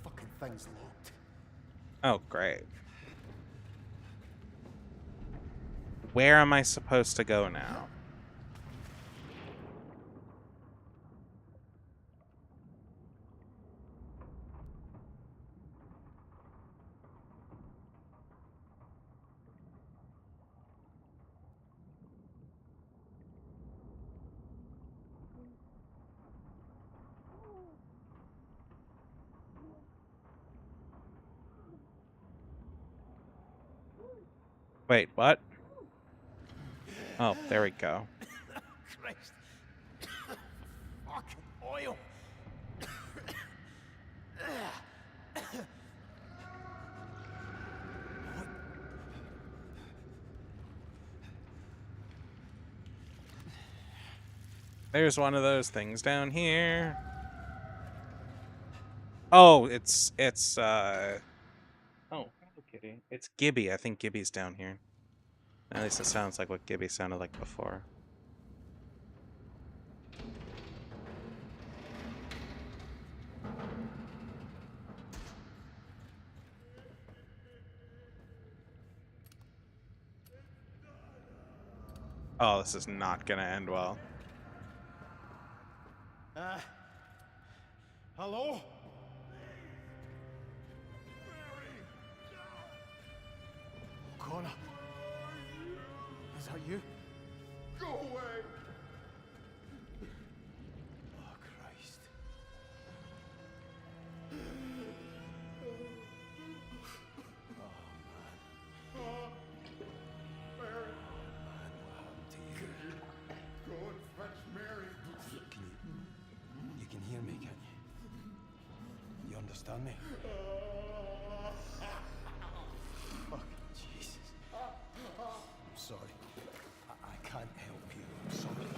Fucking thing's locked. Oh, great. Where am I supposed to go now? Wait, what? Oh, there we go. Christ. Fucking oil. There's one of those things down here. Oh, it's oh, hello, Kitty. It's Gibby. I think Gibby's down here. At least it sounds like what Gibby sounded like before. Oh, this is not gonna end well. Hello? Connor. Is that you? Go away! Oh, Christ. Go and fetch Mary. You can hear me, can't you? You understand me? Fuck, Jesus. I'm sorry. I can't help you. I'm sorry.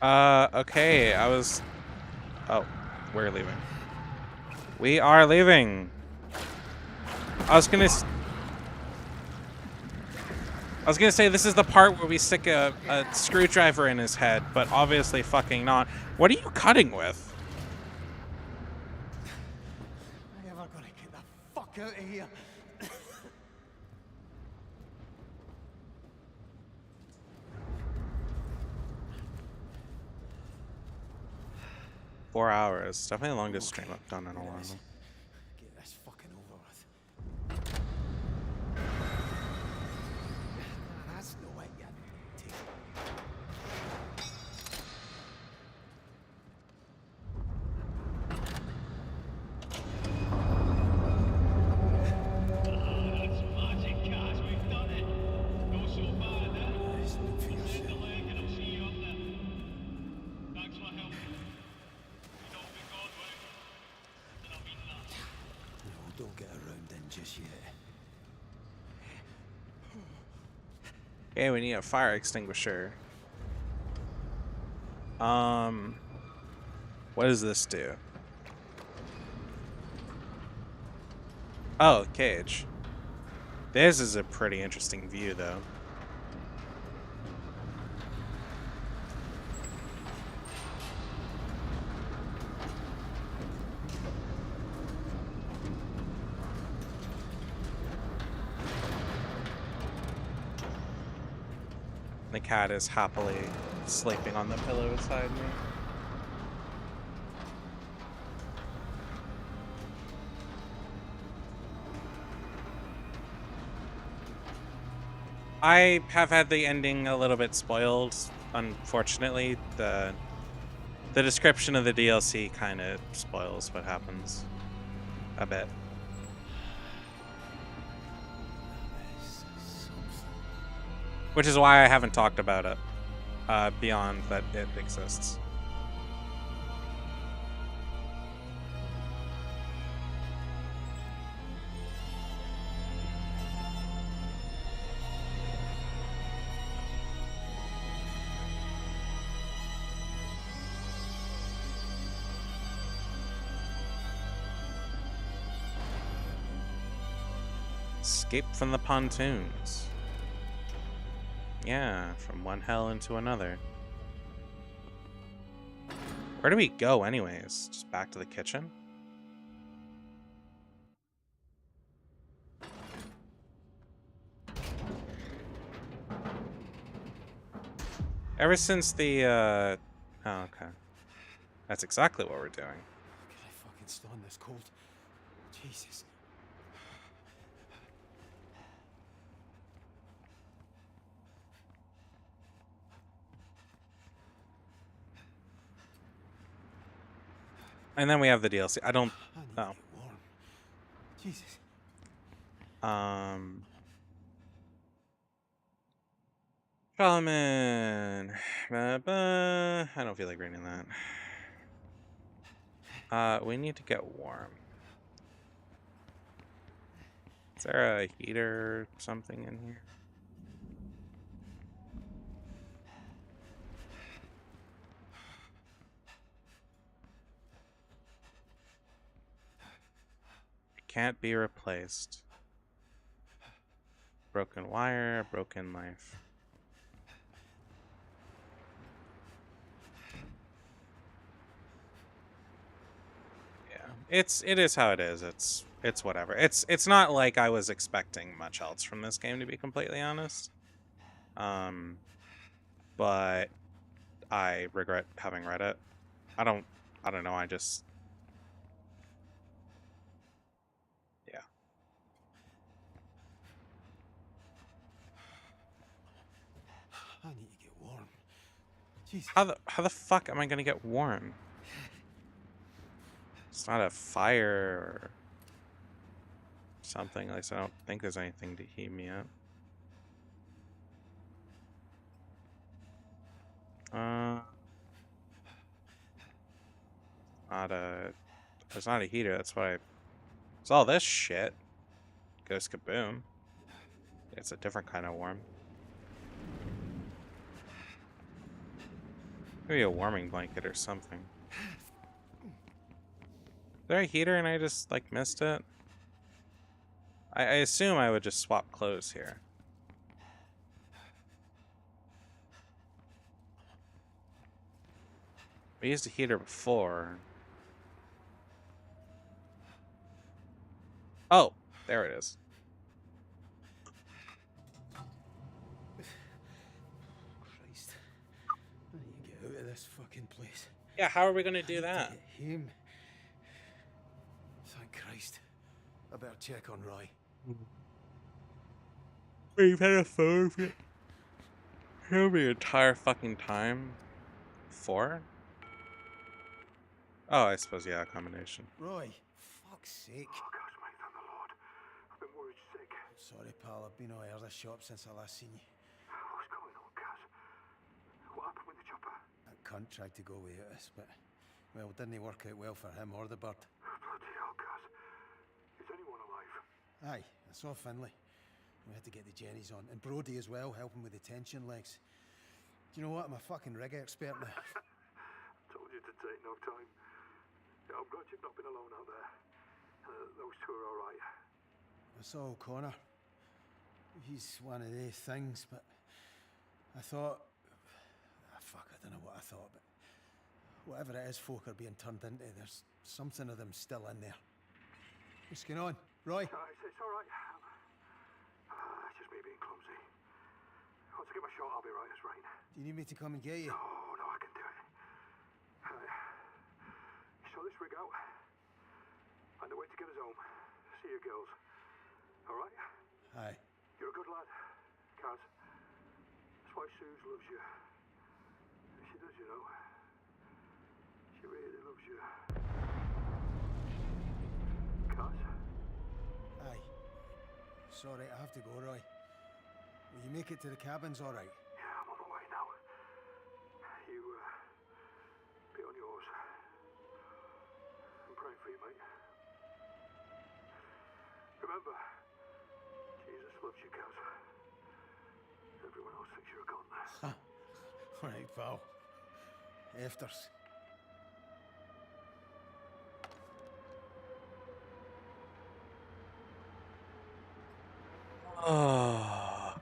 Okay, I was... Oh, we're leaving. We are leaving! I was gonna say this is the part where we stick a screwdriver in his head, but obviously fucking not. What are you cutting with? Am I ever gonna get the fuck out of here? 4 hours. Definitely the longest stream I've done in a while. Get this fucking over with. That's no it, you take. That's magic, Kaz. We've done it. Not so bad, eh? Send the leg and I'll see you up there. Thanks for helping. You'd all be gone, wouldn't you? And I mean that. No, don't get around in just yet. Okay, we need a fire extinguisher. What does this do? Oh, cage. This is a pretty interesting view, though. The cat is happily sleeping on the pillow beside me. I have had the ending a little bit spoiled, unfortunately. The description of the DLC kind of spoils what happens a bit. Which is why I haven't talked about it beyond that it exists. Escape from the pontoons. Yeah, from one hell into another. Where do we go anyways? Just back to the kitchen? Ever since the, oh, okay. That's exactly what we're doing. Can I fucking stand this cold? Jesus. And then we have the DLC. I don't... Oh. Jesus. Shaman. I don't feel like reading that. We need to get warm. Is there a heater or something in here? It can't be replaced. Broken wire, broken knife. It is how it is. It's whatever. It's not like I was expecting much else from this game, to be completely honest. But I regret having read it. I don't know, I just... Yeah. I need to get warm. Jesus. How the fuck am I gonna get warm? It's not a fire or something. At least I don't think there's anything to heat me up. There's not a heater. That's why it's all this shit goes kaboom. It's a different kind of warm. Maybe a warming blanket or something. Is there a heater and I just, like, missed it? I assume I would just swap clothes here. We used a heater before. Oh, there it is. Christ. I need to get out of this fucking place. Yeah, how are we gonna do that? Him. Thank Christ. I better check on Roy. We've had a phone for the entire fucking time. 4? Oh, I suppose, yeah, a combination. Roy, fuck's sake. Oh, gosh, mate, thank the Lord. I've been worried sick. Sorry, pal. I've been away out of the shop since I last seen you. What's going on, Kaz? What happened with the chopper? That cunt tried to go without us, but, well, didn't work out well for him or the bird. Bloody hell, Kaz. Is anyone alive? Aye, I saw Finlay. We had to get the Jennies on. And Brody as well, helping with the tension legs. Do you know what? I'm a fucking rig expert now. Told you to take no time. Yeah, I'm glad you've not been alone out there. Those two are all right. I saw O'Connor. He's one of these things, but I thought... fuck, I don't know what I thought, but whatever it is folk are being turned into, there's something of them still in there. What's going on? Roy? It's all right. It's just me being clumsy. Once I get my shot, I'll be right as rain. Do you need me to come and get you? No, I can do it. So this rig out. Find a way to get us home. See you girls. All right? Aye. You're a good lad, Kaz. That's why Suze loves you. She does, you know. She really loves you. Kaz? Aye. Sorry, I have to go, Roy. Will you make it to the cabins all right? Yeah, I'm on the way now. You, be on yours. I'm praying for you, mate. Remember, Jesus loves you, Kaz. Everyone else thinks you're a god. All right, pal. Afters. Oh.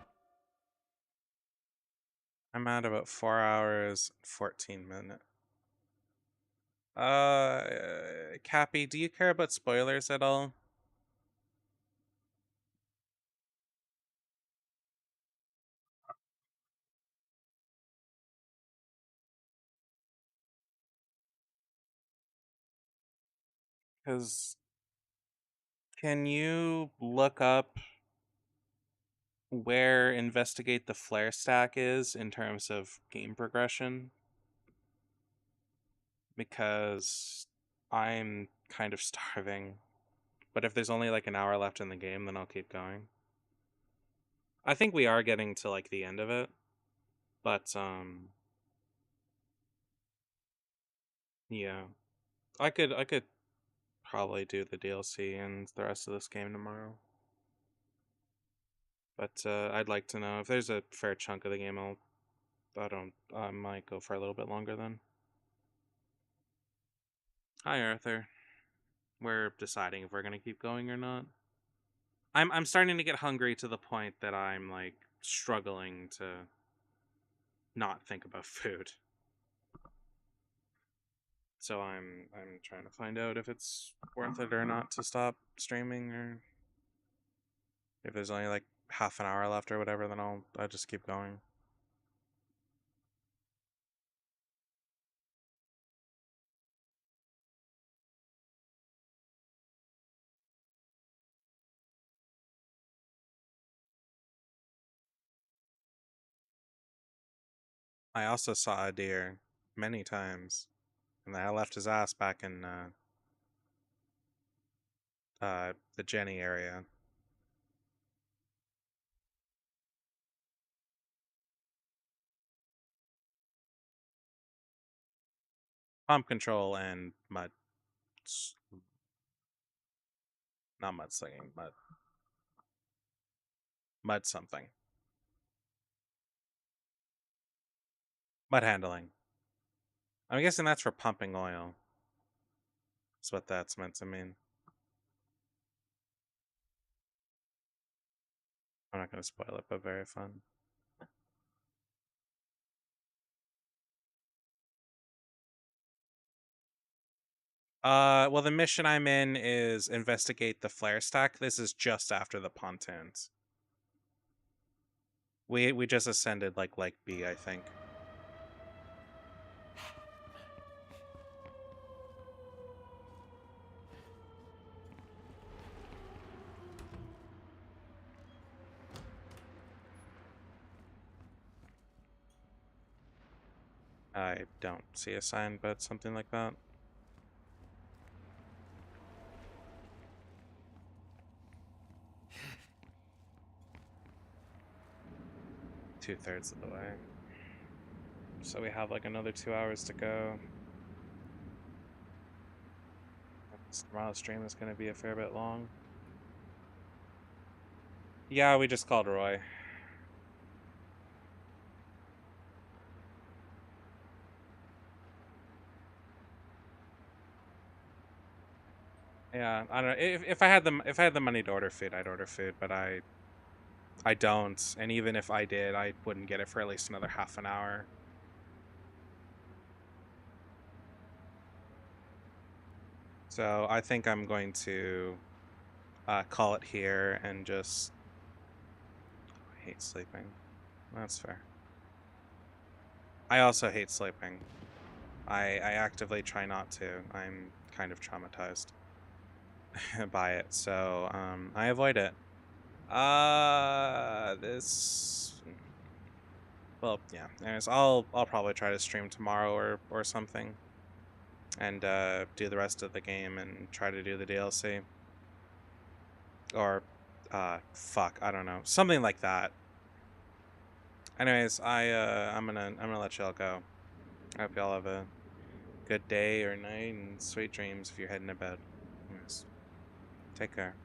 I'm at about 4 hours, 14 minutes. Cappy, do you care about spoilers at all? Because can you look up where Investigate the Flare stack is in terms of game progression? Because I'm kind of starving. But if there's only like an hour left in the game, then I'll keep going. I think we are getting to like the end of it. But yeah. I could probably do the DLC and the rest of this game tomorrow. But I'd like to know if there's a fair chunk of the game. I might go for a little bit longer then. Hi, Arthur. We're deciding if we're gonna keep going or not. I'm starting to get hungry to the point that I'm like struggling to not think about food. So I'm trying to find out if it's worth it or not to stop streaming, or if there's only like half an hour left or whatever, then I'll just keep going. I also saw a deer many times, and I left his ass back in the Jenny area. Pump control and mud. Not mudslinging, mud something. Mud handling. I'm guessing that's for pumping oil. That's what that's meant to mean. I'm not going to spoil it, but very fun. Well, the mission I'm in is investigate the flare stack. This is just after the pontoons. We just ascended like Lake B, I think. I don't see a sign, but something like that. Two-thirds of the way. So we have like another 2 hours to go. Tomorrow's stream is going to be a fair bit long. Yeah, we just called Roy. Yeah, I don't know. If I had the money to order food, I'd order food, but I don't. And even if I did, I wouldn't get it for at least another half an hour. So I think I'm going to call it here and just... I hate sleeping. That's fair. I also hate sleeping. I actively try not to. I'm kind of traumatized by it, so I avoid it. This... Well, yeah. Anyways, I'll probably try to stream tomorrow or something. And do the rest of the game and try to do the DLC. Or, fuck, I don't know. Something like that. Anyways, I'm gonna let y'all go. I hope y'all have a good day or night and sweet dreams if you're heading to bed. Anyways, take care.